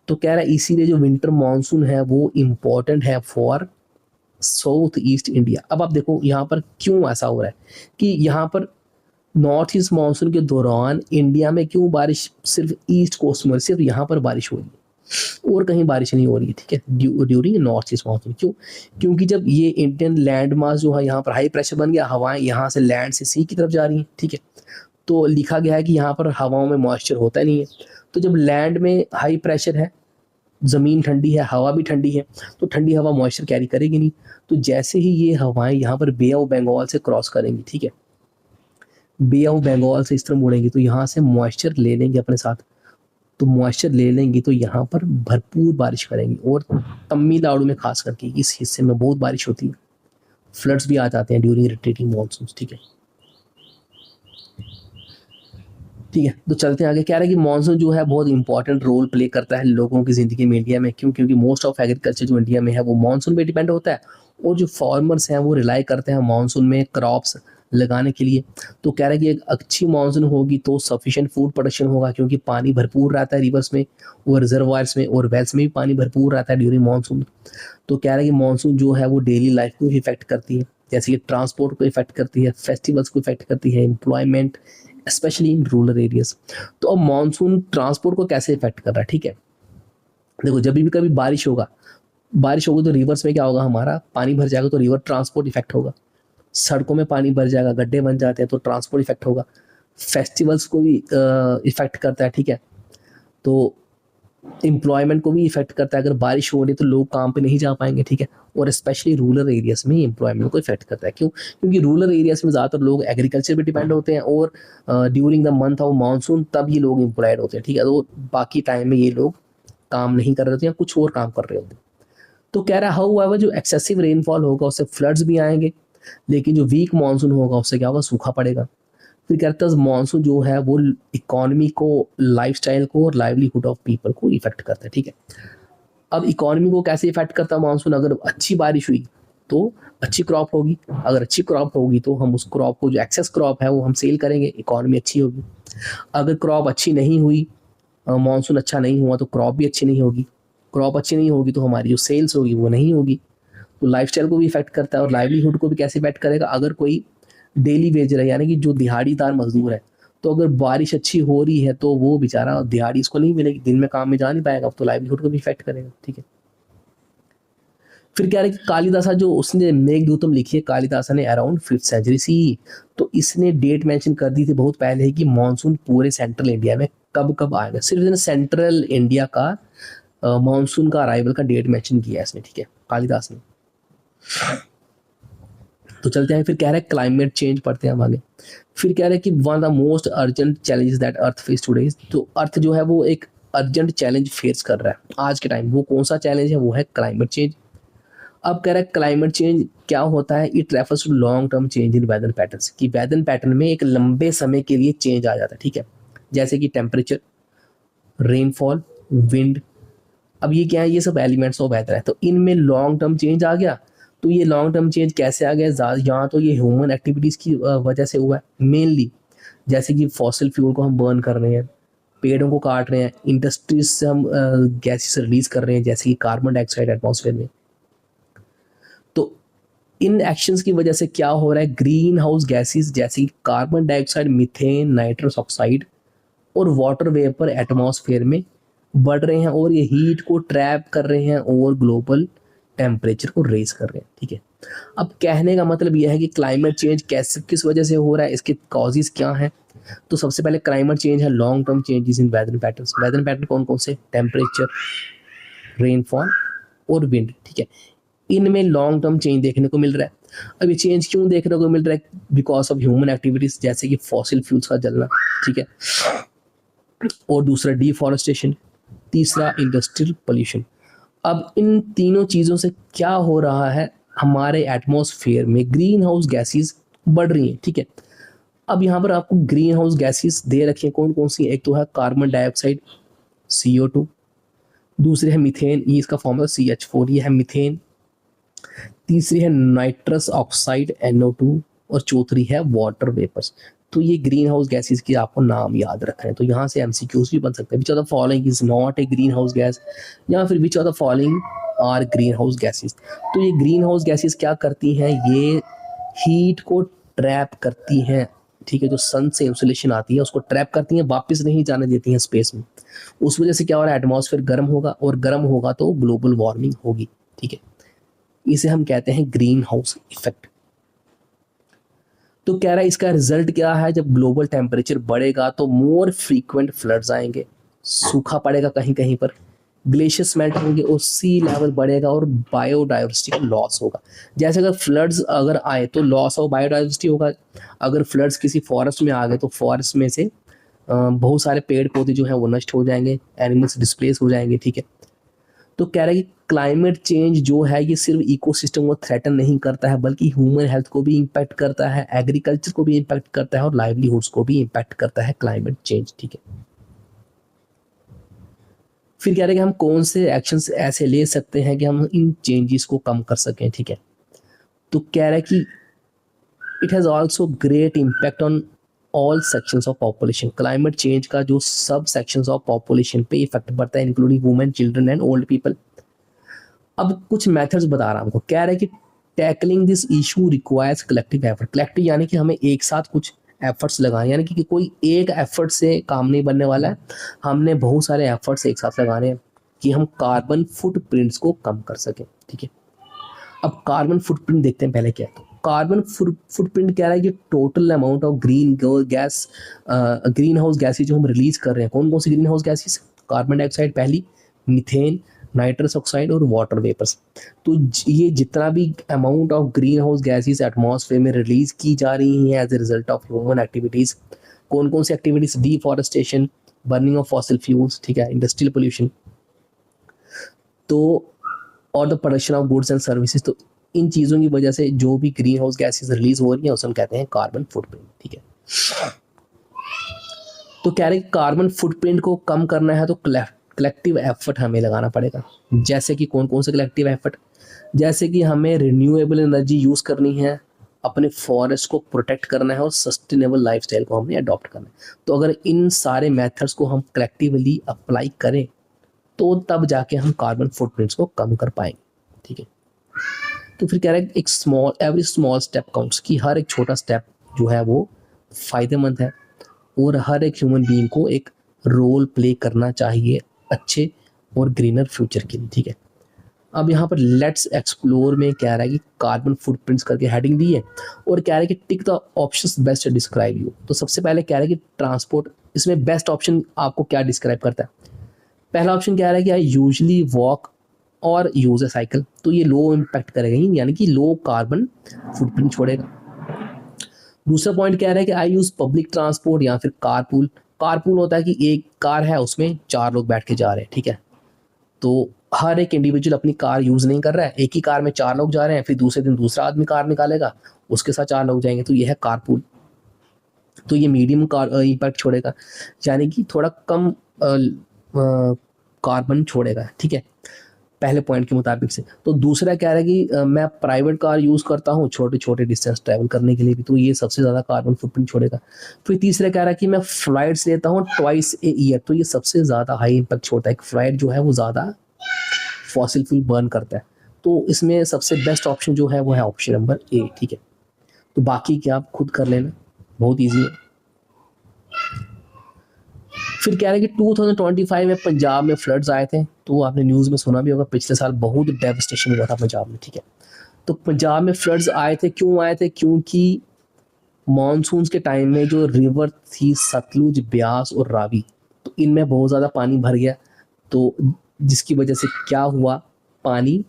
तो कह रहा है इसीलिए जो विंटर मानसून है वो इम्पोर्टेंट है फॉर साउथ ईस्ट इंडिया। अब आप देखो यहाँ पर क्यों ऐसा हो रहा है कि यहाँ पर नॉर्थ ईस्ट मानसून के दौरान इंडिया में क्यों बारिश सिर्फ ईस्ट कोस्ट में, सिर्फ यहाँ पर बारिश हो रही है और कहीं बारिश नहीं हो रही है, ठीक है, ड्यूरिंग नॉर्थ ईस्ट मानसून। क्यों? क्योंकि जब ये इंडियन लैंड मास जो है यहाँ पर हाई प्रेशर बन गया, हवाएं यहाँ से लैंड से सी की तरफ जा रही हैं, ठीक है, तो लिखा गया है कि यहाँ पर हवाओं में मॉइस्चर होता नहीं है। तो जब लैंड में हाई प्रेशर है, ज़मीन ठंडी है, हवा भी ठंडी है, तो ठंडी हवा मॉइस्चर कैरी करेगी नहीं। तो जैसे ही ये हवाएं यहाँ पर बे ऑफ बंगाल से क्रॉस करेंगी, ठीक है, बे ऑफ बंगाल से इस तरह मुड़ेंगी, तो यहाँ से मॉइस्चर ले लेंगे अपने साथ। तो मॉइस्चर ले लेंगी तो यहाँ पर भरपूर बारिश करेंगी और तमिलनाडु में खास करके इस हिस्से में बहुत बारिश होती है, फ्लड्स भी आ जाते हैं ड्यूरिंग रोटेटिंग मानसून, ठीक है। ठीक है, तो चलते हैं आगे। कह रहे हैं कि मानसून जो है बहुत इंपॉर्टेंट रोल प्ले करता है लोगों की ज़िंदगी में इंडिया में। क्यों? क्योंकि मोस्ट ऑफ एग्रीकल्चर जो इंडिया में है वो मानसून पे डिपेंड होता है और जो फार्मर्स हैं वो रिलाई करते हैं मानसून में क्रॉप्स लगाने के लिए। तो कह रहे हैं कि एक अच्छी मानसून होगी तो सफिशिएंट फूड प्रोडक्शन होगा, क्योंकि पानी भरपूर रहता है रिवर्स में और रिजर्वायर्स में और वेल्स में भी पानी भरपूर रहता है ड्यूरिंग मानसून। तो कह रहे हैं कि मानसून जो है वो डेली लाइफ को इफेक्ट करती है, जैसे कि ट्रांसपोर्ट को इफेक्ट करती है, फेस्टिवल्स को इफेक्ट करती है, employment specially in rural areas. तो अब मानसून ट्रांसपोर्ट को कैसे इफेक्ट कर रहा है, ठीक है। देखो जब भी कभी बारिश होगी तो रिवर्स में क्या होगा, हमारा पानी भर जाएगा तो रिवर ट्रांसपोर्ट इफेक्ट होगा, सड़कों में पानी भर जाएगा, गड्ढे बन जाते हैं तो ट्रांसपोर्ट इफेक्ट होगा, फेस्टिवल्स को भी इफेक्ट करता है, ठीक है। तो एम्प्लॉयमेंट को भी इफेक्ट करता है, अगर बारिश हो रही है तो लोग काम पे नहीं जा पाएंगे, ठीक है। और स्पेशली रूरल एरियाज में एम्प्लॉयमेंट को इफेक्ट करता है। क्यों? क्योंकि रूरल एरियाज में ज़्यादातर लोग एग्रीकल्चर पे डिपेंड होते हैं और during the month of monsoon तब ये लोग एम्प्लॉयड होते हैं, ठीक है। तो बाकी टाइम में ये लोग काम नहीं कर रहे होते हैं, कुछ और काम कर रहे होते हैं। तो कह रहा है हाउ जो एक्सेसिव रेनफॉल होगा उससे फ्लड्स भी आएंगे, लेकिन जो वीक मानसून होगा उससे क्या होगा, सूखा पड़ेगा। फिर कहता है मानसून जो है वो इकोनॉमी को, लाइफस्टाइल को और लाइवलीहुड ऑफ पीपल को इफेक्ट करता है, ठीक है। अब इकोनॉमी को कैसे इफेक्ट करता है मानसून? अगर अच्छी बारिश हुई तो अच्छी क्रॉप होगी, अगर अच्छी क्रॉप होगी तो हम उस क्रॉप को, जो एक्सेस क्रॉप है वो हम सेल करेंगे, इकोनॉमी अच्छी होगी। अगर क्रॉप अच्छी नहीं हुई, मानसून अच्छा नहीं हुआ तो क्रॉप भी अच्छी नहीं होगी, क्रॉप अच्छी नहीं होगी तो हमारी जो सेल्स होगी वो नहीं होगी। तो लाइफस्टाइल को भी इफेक्ट करता है और लाइवलीहुड को भी कैसे इफेक्ट करेगा? अगर कोई डेली वेजर है यानी कि जो दिहाड़ीदार मजदूर है, तो अगर बारिश अच्छी हो रही है तो वो बेचारा दिहाड़ी इसको नहीं मिलेगी, दिन में काम में जा नहीं पाएगा, तो लाइवलीहुड को भी इफेक्ट करेगा, ठीक है। फिर कह रहे कि कालिदासा जो उसने मेघदूतम लिखी है, कालिदासा ने अराउंड 5th सेंचुरी सी, तो इसने डेट मेंशन कर दी थी बहुत पहले कि मानसून पूरे सेंट्रल इंडिया में कब कब आएगा। सिर्फ इसने सेंट्रल इंडिया का मानसून का अराइवल का डेट मेंशन किया है इसने, ठीक है, कालिदास ने। तो चलते हैं, फिर कह रहे हैं क्लाइमेट चेंज पढ़ते हैं हम आगे। फिर कह रहे हैं कि one of the most urgent challenges that earth face today, तो अर्थ जो है वो एक अर्जेंट चैलेंज फेस कर रहा है आज के टाइम। वो कौन सा चैलेंज है? वो है क्लाइमेट चेंज। अब कह रहा है क्लाइमेट चेंज क्या होता है? It refers to long term change in weather patterns, कि वेदर पैटर्न में एक लंबे समय के लिए चेंज आ जाता है, ठीक है। जैसे कि टेम्परेचर, रेनफॉल, विंड। अब ये क्या है? ये सब एलिमेंट्स ऑफ वेदर है, तो इनमें लॉन्ग टर्म चेंज आ गया। तो ये लॉन्ग टर्म चेंज कैसे आ गया? यहाँ तो ये ह्यूमन एक्टिविटीज़ की वजह से हुआ है मेनली, जैसे कि फॉसिल फ्यूल को हम बर्न कर रहे हैं, पेड़ों को काट रहे हैं, इंडस्ट्रीज से हम गैसेस रिलीज कर रहे हैं जैसे कि कार्बन डाइऑक्साइड एटमॉस्फेयर में। तो इन एक्शंस की वजह से क्या हो रहा है? ग्रीन हाउस गैसेस जैसे कि carbon dioxide, methane, nitrous oxide और वाटर वेपर एटमॉस्फेयर में बढ़ रहे हैं और ये हीट को ट्रैप कर रहे हैं और ग्लोबल टेम्परेचर को रेज कर रहे हैं, ठीक है। अब कहने का मतलब यह है कि क्लाइमेट चेंज कैसे, किस वजह से हो रहा है, इसके कॉजेज क्या हैं। तो सबसे पहले क्लाइमेट चेंज है long term changes in weather patterns. Weather pattern कौन कौन से? टेम्परेचर, रेनफॉल और विंड, ठीक है। इनमें लॉन्ग टर्म चेंज देखने को मिल रहा है। अब ये चेंज क्यों देखने को मिल रहा है? बिकॉज ऑफ ह्यूमन एक्टिविटीज, जैसे कि फॉसिल फ्यूल्स का जलना, ठीक है, और दूसरा डिफॉरेस्टेशन, तीसरा इंडस्ट्रियल पोल्यूशन। अब इन तीनों चीज़ों से क्या हो रहा है? हमारे एटमॉस्फेयर में ग्रीन हाउस गैसेस बढ़ रही हैं, ठीक है। अब यहाँ पर आपको ग्रीन हाउस गैसेस दे रखी हैं कौन कौन सी? एक तो है कार्बन डाइऑक्साइड, CO2, दूसरी है मीथेन, ये इसका फॉर्मूला CH4, ये है मीथेन। तीसरी है नाइट्रस ऑक्साइड NO2, और चौथी है वाटर वेपर्स। तो ये ग्रीन हाउस गैसेस की आपको नाम याद रखना है। तो यहाँ से MCQs भी बन सकते हैं, which of the following is not a green house gas, या फिर which of the following are green house gases. तो ये ग्रीन हाउस गैसेस क्या करती हैं, ये हीट को ट्रैप करती हैं, ठीक है, जो सन से इंसुलेशन आती है उसको ट्रैप करती हैं, वापस नहीं जाने देती हैं स्पेस में। उस वजह से क्या हो रहा है, एटमॉस्फेयर गर्म होगा, और गर्म होगा तो ग्लोबल वार्मिंग होगी, ठीक है। इसे हम कहते हैं ग्रीन हाउस इफेक्ट। तो कह रहा है इसका रिजल्ट क्या है, जब ग्लोबल टेम्परेचर बढ़ेगा तो मोर फ्रीक्वेंट फ्लड्स आएंगे, सूखा पड़ेगा कहीं कहीं पर, ग्लेशियर्स मेल्ट होंगे और सी लेवल बढ़ेगा, और बायोडाइवर्सिटी का लॉस होगा। जैसे अगर फ्लड्स अगर आए तो लॉस ऑफ बायोडाइवर्सिटी होगा। अगर फ्लड्स किसी फॉरेस्ट में आ गए तो फॉरेस्ट में से बहुत सारे पेड़ पौधे जो हैं वो नष्ट हो जाएंगे, एनिमल्स डिस्प्लेस हो जाएंगे, ठीक है। तो कह रहा है कि क्लाइमेट चेंज जो है ये सिर्फ इकोसिस्टम को थ्रेटन नहीं करता है, बल्कि ह्यूमन हेल्थ को भी इम्पैक्ट करता है, एग्रीकल्चर को भी इम्पैक्ट करता है, और लाइवलीहुड्स को भी इम्पैक्ट करता है क्लाइमेट चेंज, ठीक है। फिर कह रहे हैं कि हम कौन से एक्शंस ऐसे ले सकते हैं कि हम इन चेंजेस को कम कर सकें, ठीक है। तो कह रहा है कि it has also great impact on all sections of population. Climate change का जो सब सेक्शंस ऑफ पॉपुलेशन पे इफेक्ट पड़ता है, including women, children and old people. अब कुछ मेथड्स बता रहा हूँ हमको। कह रहा है कि tackling this issue requires collective effort. Collective यानी कि हमें एक साथ कुछ एफर्ट्स लगाए, यानी कि कोई एक एफर्ट से काम नहीं बनने वाला है, हमने बहुत सारे एफर्ट्स एक साथ लगाने हैं कि हम कार्बन फुटप्रिंट्स को कम कर सकें, ठीक है। अब कार्बन फुटप्रिंट देखते हैं पहले क्या है। तो कार्बन फुटप्रिंट कह रहा है कि total amount of greenhouse gases जो हम रिलीज कर रहे हैं। कौन कौन सी greenhouse gases, carbon dioxide पहली, मीथेन, नाइट्रस ऑक्साइड और वाटर वेपर्स। तो ये जितना भी amount of greenhouse gases atmosphere में रिलीज की जा रही हैं as a result of human activities, कौन कौन सी activities, deforestation, burning of fossil fuels, ठीक है, इंडस्ट्रियल पोल्यूशन, तो और the production of goods and services. तो इन चीज़ों की वजह से जो भी ग्रीन हाउस गैसेज रिलीज हो रही है उसे हम कहते हैं कार्बन फुटप्रिंट, ठीक है। तो कह रहे कार्बन फुटप्रिंट को कम करना है तो कलेक्टिव एफर्ट हमें लगाना पड़ेगा। जैसे कि कौन कौन से कलेक्टिव एफर्ट, जैसे कि हमें रिन्यूएबल एनर्जी यूज़ करनी है, अपने फॉरेस्ट को प्रोटेक्ट करना है, और सस्टेनेबल लाइफस्टाइल को हमने अडॉप्ट करना है। तो अगर इन सारे मेथड्स को हम कलेक्टिवली अप्लाई करें तो तब जाके हम कार्बन फुटप्रिंट्स को कम कर पाएंगे, ठीक है। तो फिर कह रहे हैं एक एवरी स्मॉल स्टेप काउंट्स, कि हर एक छोटा स्टेप जो है वो फायदेमंद है, और हर एक ह्यूमन बीइंग को एक रोल प्ले करना चाहिए अच्छे और ग्रीनर फ्यूचर के लिए, ठीक है। अब यहाँ पर लेट्स एक्सप्लोर में कह रहा है कि कार्बन फुटप्रिंट्स करके हेडिंग दी है, और कह रहा है कि tick the options best describe you. तो सबसे पहले कह रहा है कि ट्रांसपोर्ट, इसमें बेस्ट ऑप्शन आपको क्या डिस्क्राइब करता है। पहला ऑप्शन कह रहा है कि आई यूजली वॉक और यूज ए साइकिल। तो ये लो इम्पैक्ट करेगा, यानी कि लो कार्बन फुटप्रिंट छोड़ेगा। दूसरा पॉइंट कह रहा है कि आई यूज पब्लिक ट्रांसपोर्ट या फिर कारपूल। कारपूल होता है कि एक कार है उसमें 4 लोग बैठ के जा रहे हैं, ठीक है। तो हर एक इंडिविजुअल अपनी कार यूज नहीं कर रहा है, एक ही कार में 4 लोग जा रहे हैं, फिर दूसरे दिन दूसरा आदमी कार निकालेगा, उसके साथ 4 लोग जाएंगे, तो ये है कारपूल। तो ये मीडियम इम्पैक्ट छोड़ेगा, यानी कि थोड़ा कम कार्बन छोड़ेगा, ठीक है, पहले पॉइंट के मुताबिक से। तो दूसरा कह रहा है कि मैं प्राइवेट कार यूज़ करता हूँ छोटे छोटे डिस्टेंस ट्रैवल करने के लिए भी, तो ये सबसे ज़्यादा कार्बन फुटप्रिंट छोड़ेगा। फिर तीसरा कह रहा है कि मैं फ्लाइट्स लेता हूँ ट्वाइस ए ईयर, तो ये सबसे ज़्यादा हाई इम्पैक्ट छोड़ता है। फ्लाइट जो है वो ज़्यादा फॉसिल फ्यूल बर्न करता है। तो इसमें सबसे बेस्ट ऑप्शन जो है वो है ऑप्शन नंबर ए, ठीक है। तो बाकी क्या आप खुद कर लेना, बहुत ईजी है। फिर कह रहे हैं कि 2025 में पंजाब में फ्लड्स आए थे, तो आपने न्यूज़ में सुना भी होगा, पिछले साल बहुत डेवस्टेशन हुआ था पंजाब में, ठीक है। तो पंजाब में फ्लड्स आए थे, क्यों आए थे, क्योंकि मानसून के टाइम में जो रिवर थी सतलुज, ब्यास और रावी, तो इनमें बहुत ज़्यादा पानी भर गया। तो जिसकी वजह से क्या हुआ, पानी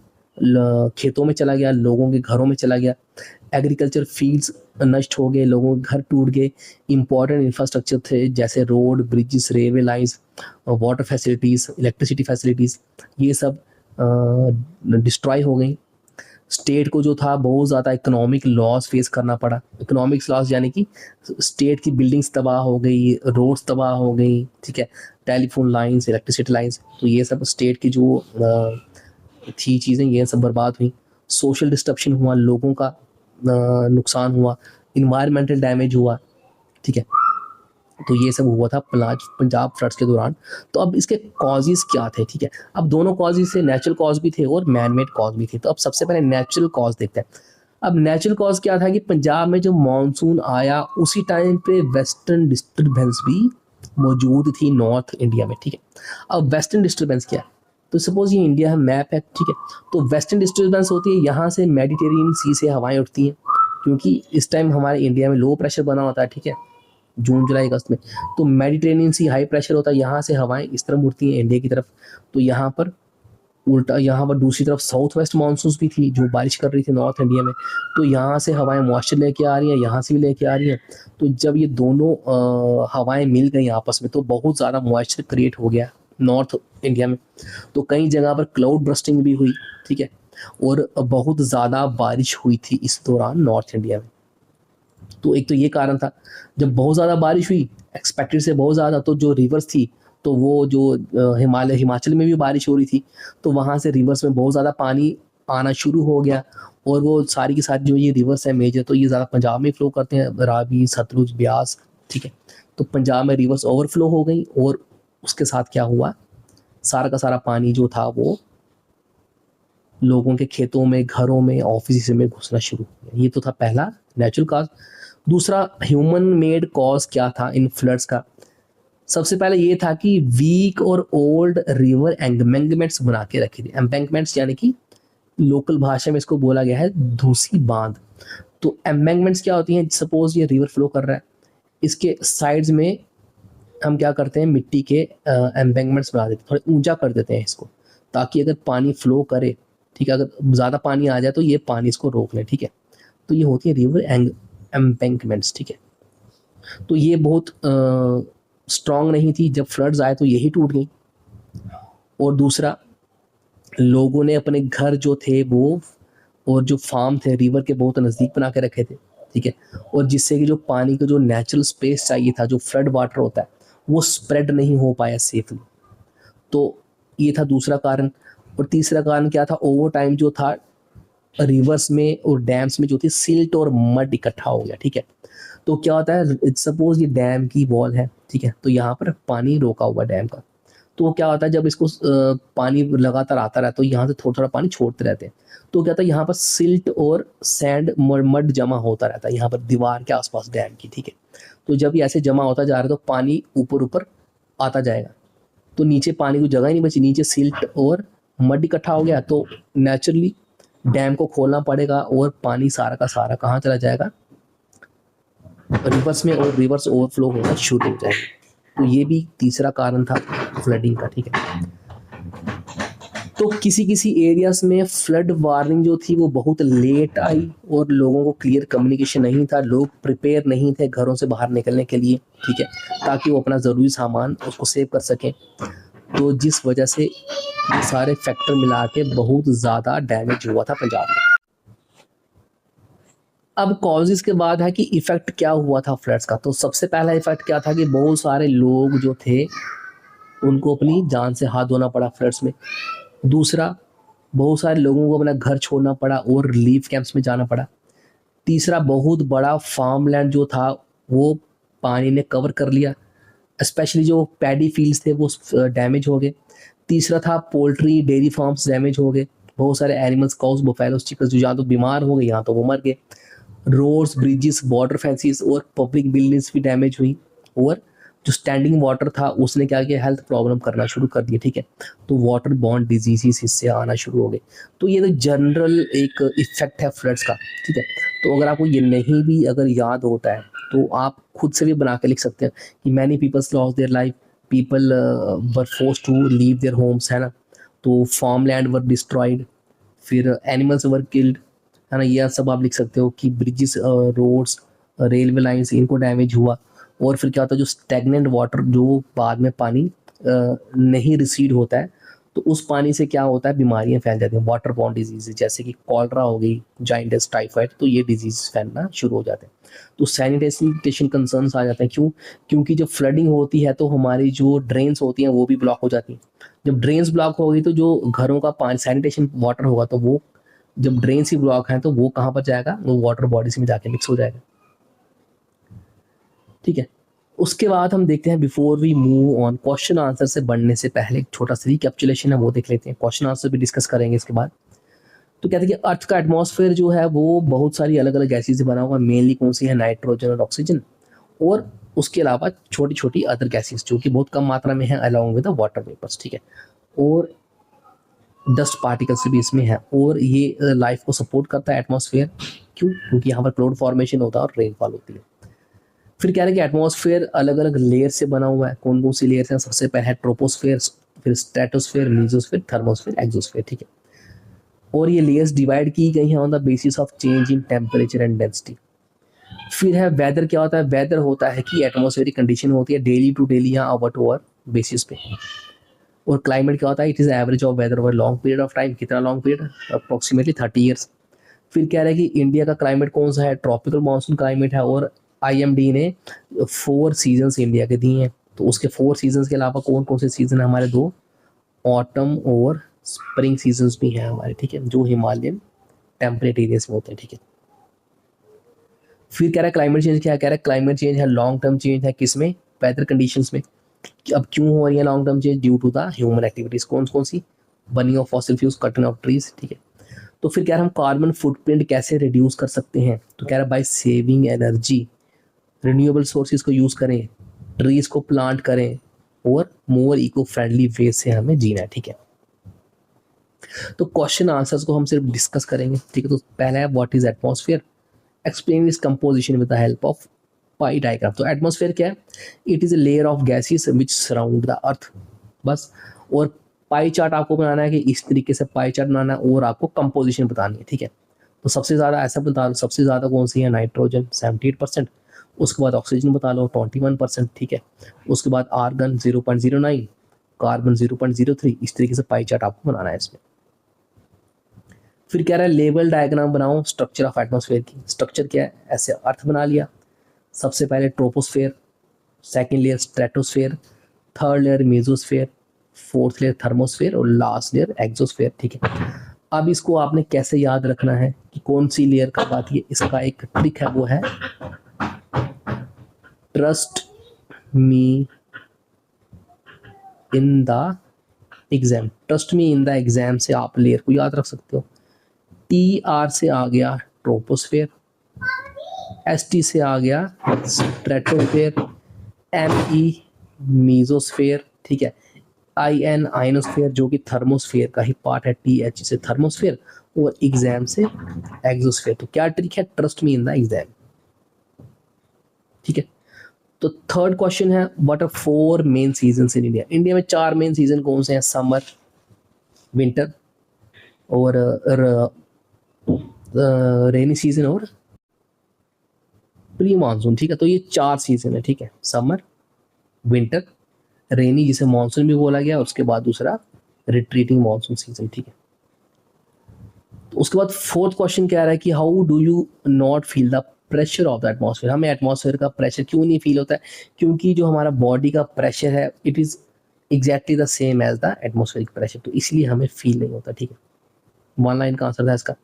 खेतों में चला गया, लोगों के घरों में चला गया, एग्रीकल्चर फील्ड्स नष्ट हो गए, लोगों के घर टूट गए, इंपॉर्टेंट इंफ्रास्ट्रक्चर थे जैसे road, bridges, railway lines, water facilities, electricity facilities, ये सब डिस्ट्रॉय हो गई। स्टेट को जो था बहुत ज़्यादा इकोनॉमिक लॉस फेस करना पड़ा। इकोनॉमिक्स लॉस यानी कि स्टेट की बिल्डिंग्स तबाह हो गई, रोड्स तबाह हो गई, ठीक है, टेलीफोन लाइंस, इलेक्ट्रिसिटी लाइंस, तो ये सब स्टेट की जो थी चीज़ें ये सब बर्बाद हुई। सोशल डिस्ट्रप्शन हुआ, लोगों का नुकसान हुआ, इन्वायरमेंटल डैमेज हुआ, ठीक है। तो ये सब हुआ था पंजाब फ्लड्स के दौरान। तो अब इसके कॉजेज़ क्या थे, ठीक है। अब दोनों कॉजेज़ थे, नेचुरल कॉज भी थे और मैन मेड कॉज भी थे। तो अब सबसे पहले नेचुरल कॉज देखते हैं। अब नेचुरल कॉज क्या था कि पंजाब में जो मानसून आया उसी टाइम पे वेस्टर्न डिस्टर्बेंस भी मौजूद थी नॉर्थ इंडिया में, ठीक है। अब वेस्टर्न डिस्टर्बेंस क्या है, तो सपोज ये इंडिया है, मैप है, ठीक है। तो वेस्टर्न डिस्टर्बेंस होती है, यहाँ से मेडिटेरियन सी से हवाएं उठती हैं, क्योंकि इस टाइम हमारे इंडिया में लो प्रेशर बना होता है, ठीक है, जून जुलाई अगस्त में। तो मेडिटेरेनियन सी हाई प्रेशर होता है, यहाँ से हवाएं इस तरफ उड़ती हैं इंडिया की तरफ। तो यहाँ पर उल्टा, यहाँ पर दूसरी तरफ साउथ वेस्ट मानसून भी थी जो बारिश कर रही थी नॉर्थ इंडिया में। तो यहाँ से हवाएं मॉइस्चर लेके आ रही हैं, यहाँ से भी लेके आ रही हैं। तो जब ये दोनों हवाएं मिल गई आपस में तो बहुत ज़्यादा मॉइस्चर क्रिएट हो गया नॉर्थ इंडिया में। तो कई जगह पर क्लाउड बर्स्टिंग भी हुई, ठीक है, और बहुत ज़्यादा बारिश हुई थी इस दौरान नॉर्थ इंडिया में। तो एक तो ये कारण था, जब बहुत ज़्यादा बारिश हुई एक्सपेक्टेड से बहुत ज़्यादा, तो जो रिवर्स थी, तो वो जो हिमाचल में भी बारिश हो रही थी, तो वहाँ से रिवर्स में बहुत ज़्यादा पानी आना शुरू हो गया। और वो सारी की सारी जो ये रिवर्स है मेजर, तो ये ज़्यादा पंजाब में फ्लो करते हैं, रावी, सतलुज, ब्यास, ठीक है। तो पंजाब में रिवर्स ओवरफ्लो हो गई और उसके साथ क्या हुआ, सारा का सारा पानी जो था वो लोगों के खेतों में, घरों में, ऑफिस में घुसना शुरू हो गया। ये तो था पहला नेचुरल कॉज। दूसरा ह्यूमन मेड कॉज क्या था इन फ्लड्स का। सबसे पहले ये था कि वीक और ओल्ड रिवर एम्बैंकमेंट्स बना के रखे थे। एम्बैंकमेंट्स यानी कि लोकल भाषा में इसको बोला गया है धूसी बांध। तो एम्बैंकमेंट्स क्या होती हैं, सपोज ये रिवर फ्लो कर रहा है, इसके साइड्स में हम क्या करते हैं, मिट्टी के एम्बैंकमेंट्स बना देते हैं, थोड़े ऊंचा कर देते हैं इसको, ताकि अगर पानी फ्लो करे, ठीक है, अगर ज़्यादा पानी आ जाए तो ये पानी इसको रोक ले, ठीक है। तो ये होती है रिवर एम्बैंकमेंट्स, ठीक है। तो ये बहुत स्ट्रांग नहीं थी, जब फ्लड्स आए तो यही टूट गई। और दूसरा, लोगों ने अपने घर जो थे वो और जो फार्म थे रिवर के बहुत नज़दीक बना के रखे थे, ठीक है। और जिससे कि जो पानी का जो नेचुरल स्पेस चाहिए था, जो फ्लड वाटर होता है, वो स्प्रेड नहीं हो पाया सेफली। तो ये था दूसरा कारण। और तीसरा कारण क्या था, ओवर टाइम जो था रिवर्स में और डैम्स में जो थी सिल्ट और मड इकट्ठा हो गया, ठीक है। तो क्या होता है, सपोज ये डैम की वॉल है, ठीक है, तो यहाँ पर पानी रोका हुआ डैम का। तो वो क्या होता है, जब इसको पानी लगातार आता रहता है तो यहाँ से थोड़ा थोड़ा पानी छोड़ते रहते हैं। तो क्या होता है, यहाँ पर सिल्ट और सैंड मड जमा होता रहता है यहाँ पर दीवार के आसपास डैम की, ठीक है। तो जब ये ऐसे जमा होता जा रहा है तो पानी ऊपर ऊपर आता जाएगा, तो नीचे पानी को जगह ही नहीं बची, नीचे सिल्ट और मड इकट्ठा हो गया। तो नेचुरली डैम को खोलना पड़ेगा और पानी सारा का सारा कहाँ चला जाएगा, रिवर्स में, और रिवर्स ओवरफ्लो होना शुरू हो जाएगा। तो ये भी तीसरा कारण था फ्लडिंग का, ठीक है। तो किसी किसी एरियाज में फ्लड वार्निंग जो थी वो बहुत लेट आई और लोगों को क्लियर कम्युनिकेशन नहीं था, लोग प्रिपेयर नहीं थे घरों से बाहर निकलने के लिए, ठीक है, ताकि वो अपना ज़रूरी सामान उसको सेव कर सकें। तो जिस वजह से ये सारे फैक्टर मिला के बहुत ज़्यादा डैमेज हुआ था पंजाब में। अब कॉजेज़ के बाद है कि इफ़ेक्ट क्या हुआ था फ्लड्स का। तो सबसे पहला इफ़ेक्ट क्या था कि बहुत सारे लोग जो थे उनको अपनी जान से हाथ धोना पड़ा फ्लड्स में। दूसरा, बहुत सारे लोगों को अपना घर छोड़ना पड़ा और रिलीफ कैंप्स में जाना पड़ा। तीसरा, बहुत बड़ा फार्म लैंड जो था वो पानी ने कवर कर लिया, स्पेशली जो पैडी फील्ड्स थे वो डैमेज हो गए। तीसरा था पोल्ट्री डेयरी फार्म्स डैमेज हो गए, बहुत सारे एनिमल्स, काउस, बफेलोस, चिकन्स जो यहाँ तो बीमार हो गए, यहाँ तो वो मर गए। रोड्स, ब्रिजेस, बॉर्डर फेंसिस और पब्लिक बिल्डिंग्स भी डैमेज हुई। और जो स्टैंडिंग वाटर था उसने क्या किया, हेल्थ प्रॉब्लम करना शुरू कर दिया, ठीक है। तो वाटर बॉर्न डिजीजेस इससे आना शुरू हो गए। तो ये तो जनरल एक इफेक्ट है फ्लड्स का, ठीक है। तो अगर आपको ये नहीं भी अगर याद होता है तो आप खुद से भी बना के लिख सकते हैं कि many peoples loss their life, people were force to leave their homes, है ना। तो फार्म लैंड वर डिस्ट्रॉयड, फिर एनिमल्स वर किल्ड, है ना। ये सब आप लिख सकते हो कि ब्रिजेस, रोड्स, रेलवे लाइंस, इनको डैमेज हुआ। और फिर क्या होता है, जो स्टैगनेंट वाटर, जो बाद में पानी नहीं रिसीड होता है, तो उस पानी से क्या होता है, बीमारियां फैल जाती हैं, वाटर बॉर्न डिजीज जैसे कि कॉलरा हो गई, जाइंटिस, टाइफाइड, तो ये डिजीज फैलना शुरू हो जाते हैं। तो सैनिटेशन कंसर्न्स आ जाते हैं। क्यों? क्योंकि जब फ्लडिंग होती है तो हमारी जो ड्रेन्स होती हैं वो भी ब्लॉक हो जाती हैं। जब ड्रेन्स ब्लॉक होगी तो जो घरों का पानी, सैनिटेशन वाटर होगा, तो वो जब ड्रेन्स ही ब्लॉक हैं तो वो कहाँ पर जाएगा, वो वाटर बॉडीज में जाके मिक्स हो जाएगा। ठीक है, उसके बाद हम देखते हैं, before we move on, question answer से बढ़ने से पहले एक छोटा सा रिकैप्चुलेशन है वो देख लेते हैं, क्वेश्चन आंसर भी डिस्कस करेंगे इसके बाद। तो कहते हैं कि अर्थ का एटमॉस्फेयर जो है वो बहुत सारी अलग अलग गैसेस से बना हुआ है। मेनली कौन सी है, नाइट्रोजन और ऑक्सीजन, और उसके अलावा छोटी छोटी अदर गैसेस जो कि बहुत कम मात्रा में है, along with the water vapours. ठीक है, और डस्ट पार्टिकल्स भी इसमें है, और ये लाइफ को सपोर्ट करता है एटमॉस्फेयर। क्यों? क्योंकि यहाँ पर क्लाउड फॉर्मेशन होता है और रेनफॉल होती है। फिर कह रहे हैं कि एटमॉस्फेयर अलग अलग लेयर से बना हुआ है। कौन कौन सी लेयर्स हैं? सबसे पहले है ट्रोपोस्फेयर, फिर स्ट्रेटोस्फेयर, मेसोस्फेयर, थर्मोस्फेयर, एक्सोस्फेयर। ठीक है, और ये लेयर्स डिवाइड की गई हैं on the basis of change in temperature and density. फिर है वेदर। क्या होता है? वेदर होता है कि एटमॉस्फेरिक कंडीशन होती है डेली टू डेली या आवर टू आवर बेसिस पे। और क्लाइमेट क्या होता है? It is average of weather over long period of time. कितना लॉन्ग पीरियड? Approximately 30 years. फिर कह रहे हैं कि इंडिया का क्लाइमेट कौन सा है? ट्रॉपिकल मानसून क्लाइमेट है, और आईएमडी ने 4 सीजन्स इंडिया के दिए हैं। तो उसके 4 सीजन्स के अलावा कौन कौन से सीजन है हमारे? 2 ऑटम और स्प्रिंग सीजन्स भी हैं हमारे। ठीक है, जो हिमालयन टेम्परेट एरियाज में होते हैं। ठीक है, फिर कह रहा है क्लाइमेट चेंज क्या है? कह रहा है क्लाइमेट चेंज है लॉन्ग टर्म चेंज है, किसमें? वेदर कंडीशंस में। अब क्यों हो रही है long term change? Due to the human activities. कौन कौन सी? Burning of fossil fuels, cutting of trees. ठीक है, तो फिर कह रहा है हम कार्बन फुटप्रिंट कैसे रिड्यूस कर सकते हैं? तो कह रहा है by saving energy, renewable sources को यूज करें, ट्रीज को प्लांट करें, और मोर इको फ्रेंडली वे से हमें जीना है। ठीक है, तो क्वेश्चन आंसर्स को हम सिर्फ डिस्कस करेंगे। ठीक है, तो पहला है व्हाट इज एटमॉस्फेयर, एक्सप्लेन इस composition with the help of pi diagram. तो एटमॉस्फेयर क्या है? It is a layer of gases which surround the earth, बस। और पाई चार्ट आपको बनाना है कि इस तरीके से पाई चार्ट बनाना है, और आपको कंपोजिशन बतानी है। ठीक है, तो सबसे ज़्यादा ऐसा बता लो, सबसे ज़्यादा कौन सी है? नाइट्रोजन 78%, उसके बाद ऑक्सीजन बता लो 21%। ठीक है, उसके बाद आर्गन 0.09, कार्बन 0.03। इस तरीके से पाई चार्ट आपको बनाना है इसमें। फिर कह रहा है लेवल डायग्राम बनाओ स्ट्रक्चर ऑफ एटमॉस्फेयर की। स्ट्रक्चर क्या है? ऐसे अर्थ बना लिया, सबसे पहले troposphere, second layer stratosphere, third layer mesosphere, fourth layer thermosphere, और लास्ट लेयर एक्सोस्फेयर। ठीक है, अब इसको आपने कैसे याद रखना है कि कौन सी लेयर कब आती है? इसका एक ट्रिक है, वो है trust me in the exam. Trust me in the exam से आप लेयर को याद रख सकते हो। टी आर से आ गया ट्रोपोस्फेयर, एस टी से आ गया स्ट्रेटोस्फेयर, एम ई मीजोस्फेयर। ठीक है, आई एन आइनोस्फेयर जो कि थर्मोस्फेयर का ही पार्ट है, टी एच से थर्मोस्फेयर, और एग्जाम से एक्सोस्फेयर। तो क्या ट्रिक है? Trust me in the exam. ठीक है, तो थर्ड क्वेश्चन है what are 4 main season in India. India में 4 मेन सीजन कौन से हैं? समर, विंटर, और रेनी सीजन, और प्री मानसून। ठीक है, तो ये 4 सीजन है। ठीक है, समर, विंटर, रेनी जिसे मानसून भी बोला गया, उसके बाद दूसरा रिट्रीटिंग मानसून सीजन। ठीक है, तो उसके बाद फोर्थ क्वेश्चन क्या रहा है कि how do you not feel the pressure of the atmosphere. हमें एटमॉस्फेयर का प्रेशर क्यों नहीं फील होता है? क्योंकि जो हमारा बॉडी का प्रेशर है it is exactly the same as the atmospheric pressure, तो इसलिए हमें फील नहीं होता। ठीक है, 1 लाइन का आंसर था इसका।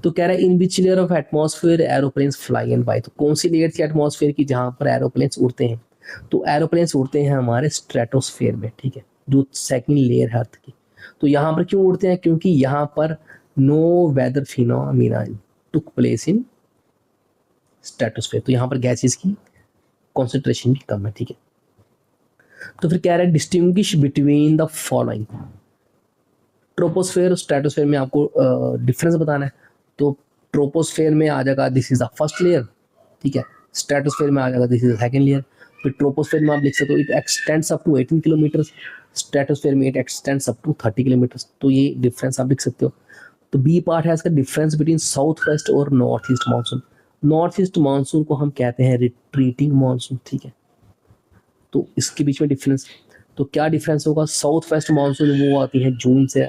तो कह रहा है in which layer of atmosphere aeroplanes fly and by. तो कौन सी लेयर थी एटमॉस्फेयर की जहां पर एरोप्लेन्स उड़ते हैं? तो एरोप्लेन्स उड़ते हैं हमारे स्ट्रेटोस्फेयर में। ठीक है, जो सेकंड लेयर है अर्थ की। तो यहाँ पर क्यों उड़ते हैं? क्योंकि यहाँ पर know whether phenomena took place in stratosphere, तो यहाँ पर गैसेस की कॉन्सेंट्रेशन भी कम है। ठीक है, तो फिर कह रहा है distinguish between the following. Troposphere और स्ट्रेटोस्फेयर में आपको डिफरेंस बताना है। तो ट्रोपोस्फेयर में आ जाएगा this is the first layer. ठीक है, स्ट्रेटोस्फेयर में आ जाएगा this is the second layer. फिर ट्रोपोस्फेयर में आप लिख सकते हो it extends up to 18 kilometre, stratosphere में it extends up to 30 kilometre. तो ये डिफरेंस आप लिख सकते हो। तो बी पार्ट है इसका डिफरेंस बिटवीन साउथ वेस्ट और north east monsoon. North east monsoon को हम कहते हैं रिट्रीटिंग मानसून। ठीक है, तो इसके बीच में डिफरेंस। तो क्या डिफरेंस होगा, साउथ वेस्ट मानसून वो आती है जून से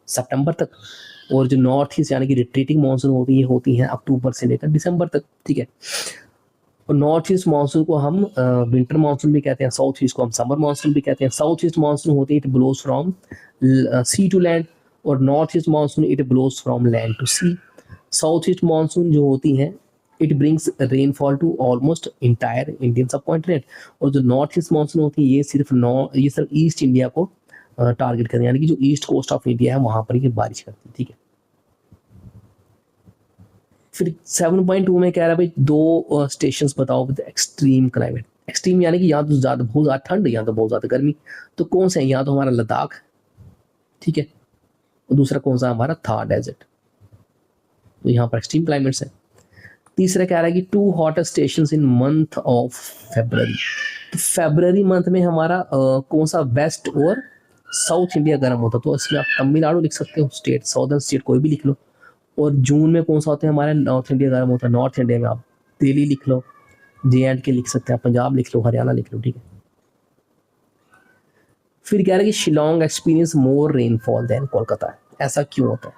सितंबर तक, और जो नॉर्थ ईस्ट यानी कि रिट्रीटिंग मानसून होती है अक्टूबर से लेकर दिसंबर तक, ठीक है। और नॉर्थ ईस्ट मानसून को हम विंटर मानसून भी कहते हैं, साउथ ईस्ट को हम समर मानसून भी कहते हैं। साउथ ईस्ट मानसून होती है it blows from sea to land, और north east monsoon it blows from land to sea. South east monsoon जो होती है it brings rainfall to almost entire Indian subcontinent, और जो नॉर्थ ईस्ट मानसून होती है ये सिर्फ ईस्ट इंडिया को टारगेट करते हैं, यानी कि जो ईस्ट कोस्ट ऑफ इंडिया है वहां पर ये बारिश करती है, ठीक है। फिर 7.2 में कह रहा है भाई दो स्टेशंस बताओ विद एक्सट्रीम क्लाइमेट। एक्सट्रीम यानी कि यहाँ तो ज़्यादा बहुत ज़्यादा ठंड, यहाँ तो बहुत ज़्यादा गर्मी। तो कौन से हैं, यहाँ तो हमारा लद्दाख, ठीक है, और दूसरा कौन सा हमारा थार डेजर्ट, तो यहाँ पर एक्सट्रीम क्लाइमेट्स है। तीसरा कह रहा है कि 2 hottest stations in month of February. तो फेब्रवरी मंथ में हमारा कौन सा वेस्ट और साउथ इंडिया गर्म होता है, तो इसमें आप तमिलनाडु लिख सकते हो, स्टेट साउदर्न स्टेट कोई भी लिख लो। और जून में कौन सा होता है हमारे, नॉर्थ इंडिया गर्म होता है। नॉर्थ इंडिया में आप दिल्ली लिख लो, JNK लिख सकते हैं, पंजाब लिख लो, हरियाणा लिख लो, ठीक है। फिर कह रहे हैं कि Shillong experience more rainfall than Kolkata. ऐसा क्यों होता है,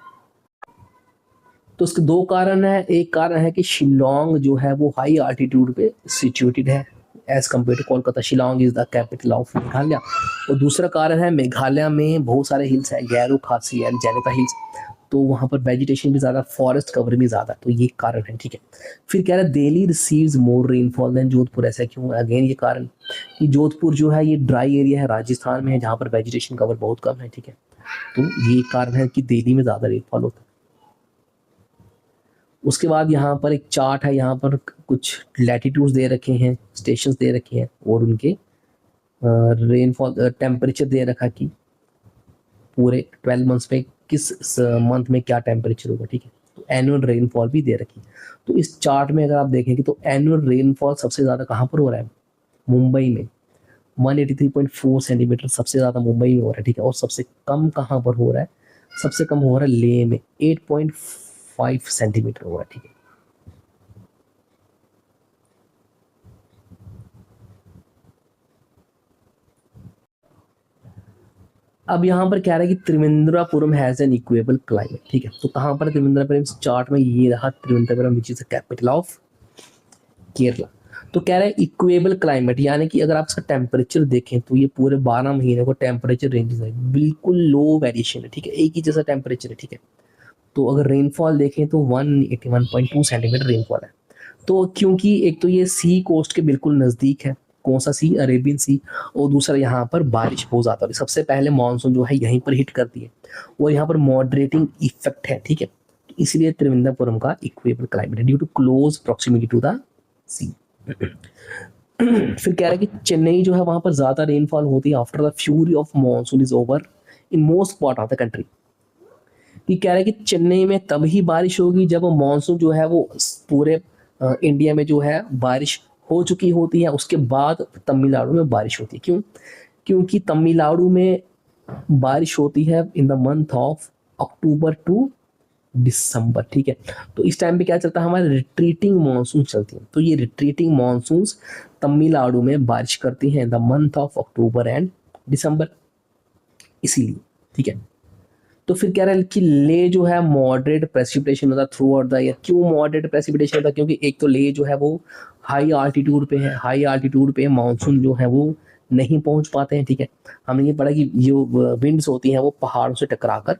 तो उसके दो कारण है। एक कारण है कि शिलोंग जो है वो हाई आल्टीट्यूड पे सिचुएटेड है as compare to Kolkata. Shillong is the capital of Meghalaya. और दूसरा कारण है मेघालय में बहुत सारे हिल्स हैं, गैरो खासी एंड जेनेता हिल्स, तो वहाँ पर वेजिटेशन भी ज़्यादा, फॉरेस्ट कवर भी ज़्यादा, तो ये कारण है, ठीक है। फिर कह रहा है दिल्ली रिसीव्स मोर रेनफॉल देन जोधपुर। ऐसा क्यों, अगेन ये कारण कि जोधपुर जो है ये ड्राई एरिया है, राजस्थान में है, जहाँ पर वेजिटेशन कवर बहुत कम है, ठीक है। तो ये कारण है कि दिल्ली में ज़्यादा रेनफॉल होता है। उसके बाद यहाँ पर एक चार्ट है, यहाँ पर कुछ लैटिट्यूड्स दे रखे हैं, स्टेशंस दे रखे हैं, और उनके रेनफॉल टेम्परेचर दे रखा कि पूरे 12 मंथ्स में किस मंथ में क्या टेम्परेचर होगा, ठीक है। तो एनुअल रेनफॉल भी दे रखी है। तो इस चार्ट में अगर आप देखेंगे तो एनुअल रेनफॉल सबसे ज़्यादा कहाँ पर हो रहा है, मुंबई में 183.4 सेंटीमीटर सबसे ज़्यादा मुंबई में हो रहा है, ठीक है। और सबसे कम कहाँ पर हो रहा है, सबसे कम हो रहा है लेह में 8.5 सेंटीमीटर हो रहा है, ठीक है। अब यहाँ पर कह रहा है कि Trivendrapuram has an equal climate, ठीक है। तो कहाँ पर त्रिवेंद्रपुरम, चार्ट में ये रहा Trivandrum which is the capital of Kerala. तो कह रहा है इक्वेबल क्लाइमेट, यानी कि अगर आप इसका टेम्परेचर देखें तो ये पूरे 12 महीने को टेम्परेचर रेंजेस है, बिल्कुल लो वेरिएशन है, ठीक है, एक ही जैसा टेम्परेचर है, ठीक है। तो अगर रेनफॉल देखें तो 181.2 सेंटीमीटर रेनफॉल है। तो क्योंकि एक तो ये सी कोस्ट के बिल्कुल नज़दीक है, कौन सा सी, अरेबियन सी, और दूसरा यहाँ पर बारिश बहुत ज़्यादा हो, सबसे पहले मानसून जो है यहीं पर हिट करती है, और यहाँ पर मॉडरेटिंग इफेक्ट है, ठीक है। तो इसलिए त्रिवेंद्रपुरम का इक्वेबल क्लाइमेट है due to close proximity to the sea. फिर कह रहा है कि चेन्नई जो है वहाँ पर ज़्यादा रेनफॉल होती है after the fury of monsoon is over in most part of the country. ये कह रहा है कि चेन्नई में तभी बारिश होगी जब मानसून जो है वो पूरे इंडिया में जो है बारिश हो चुकी होती है, उसके बाद तमिलनाडु में बारिश होती है। क्यों, क्योंकि तमिलनाडु में बारिश होती है in the month of October to December, ठीक है। तो इस टाइम पे क्या चलता है, हमारे रिट्रीटिंग मानसून चलती है। तो ये रिट्रीटिंग मानसून तमिलनाडु में बारिश करती हैं in the month of October and December, इसीलिए, ठीक है। तो फिर कह रहा है कि ले जो है मॉडरेट प्रेसिपिटेशन होता है थ्रू आउट द ईयर। क्यों मॉडरेट प्रेसिपिटेशन होता है, क्योंकि एक तो ले जो है वो हाई आल्टीट्यूड पे है, हाई आल्टीट्यूड पे मानसून जो है वो नहीं पहुंच पाते हैं, ठीक है। हमने ये पढ़ा कि जो विंड्स होती हैं वो पहाड़ों से टकराकर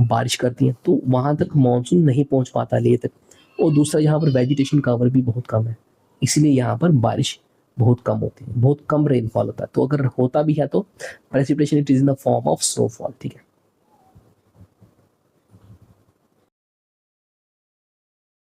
बारिश करती हैं, तो वहां तक मानसून नहीं पहुंच पाता ले तक। और दूसरा यहाँ पर वेजिटेशन कवर भी बहुत कम है, इसलिए यहाँ पर बारिश बहुत कम होती है, बहुत कम रेनफॉल होता है। तो अगर होता भी है तो precipitation it is in the form of snowfall, ठीक है।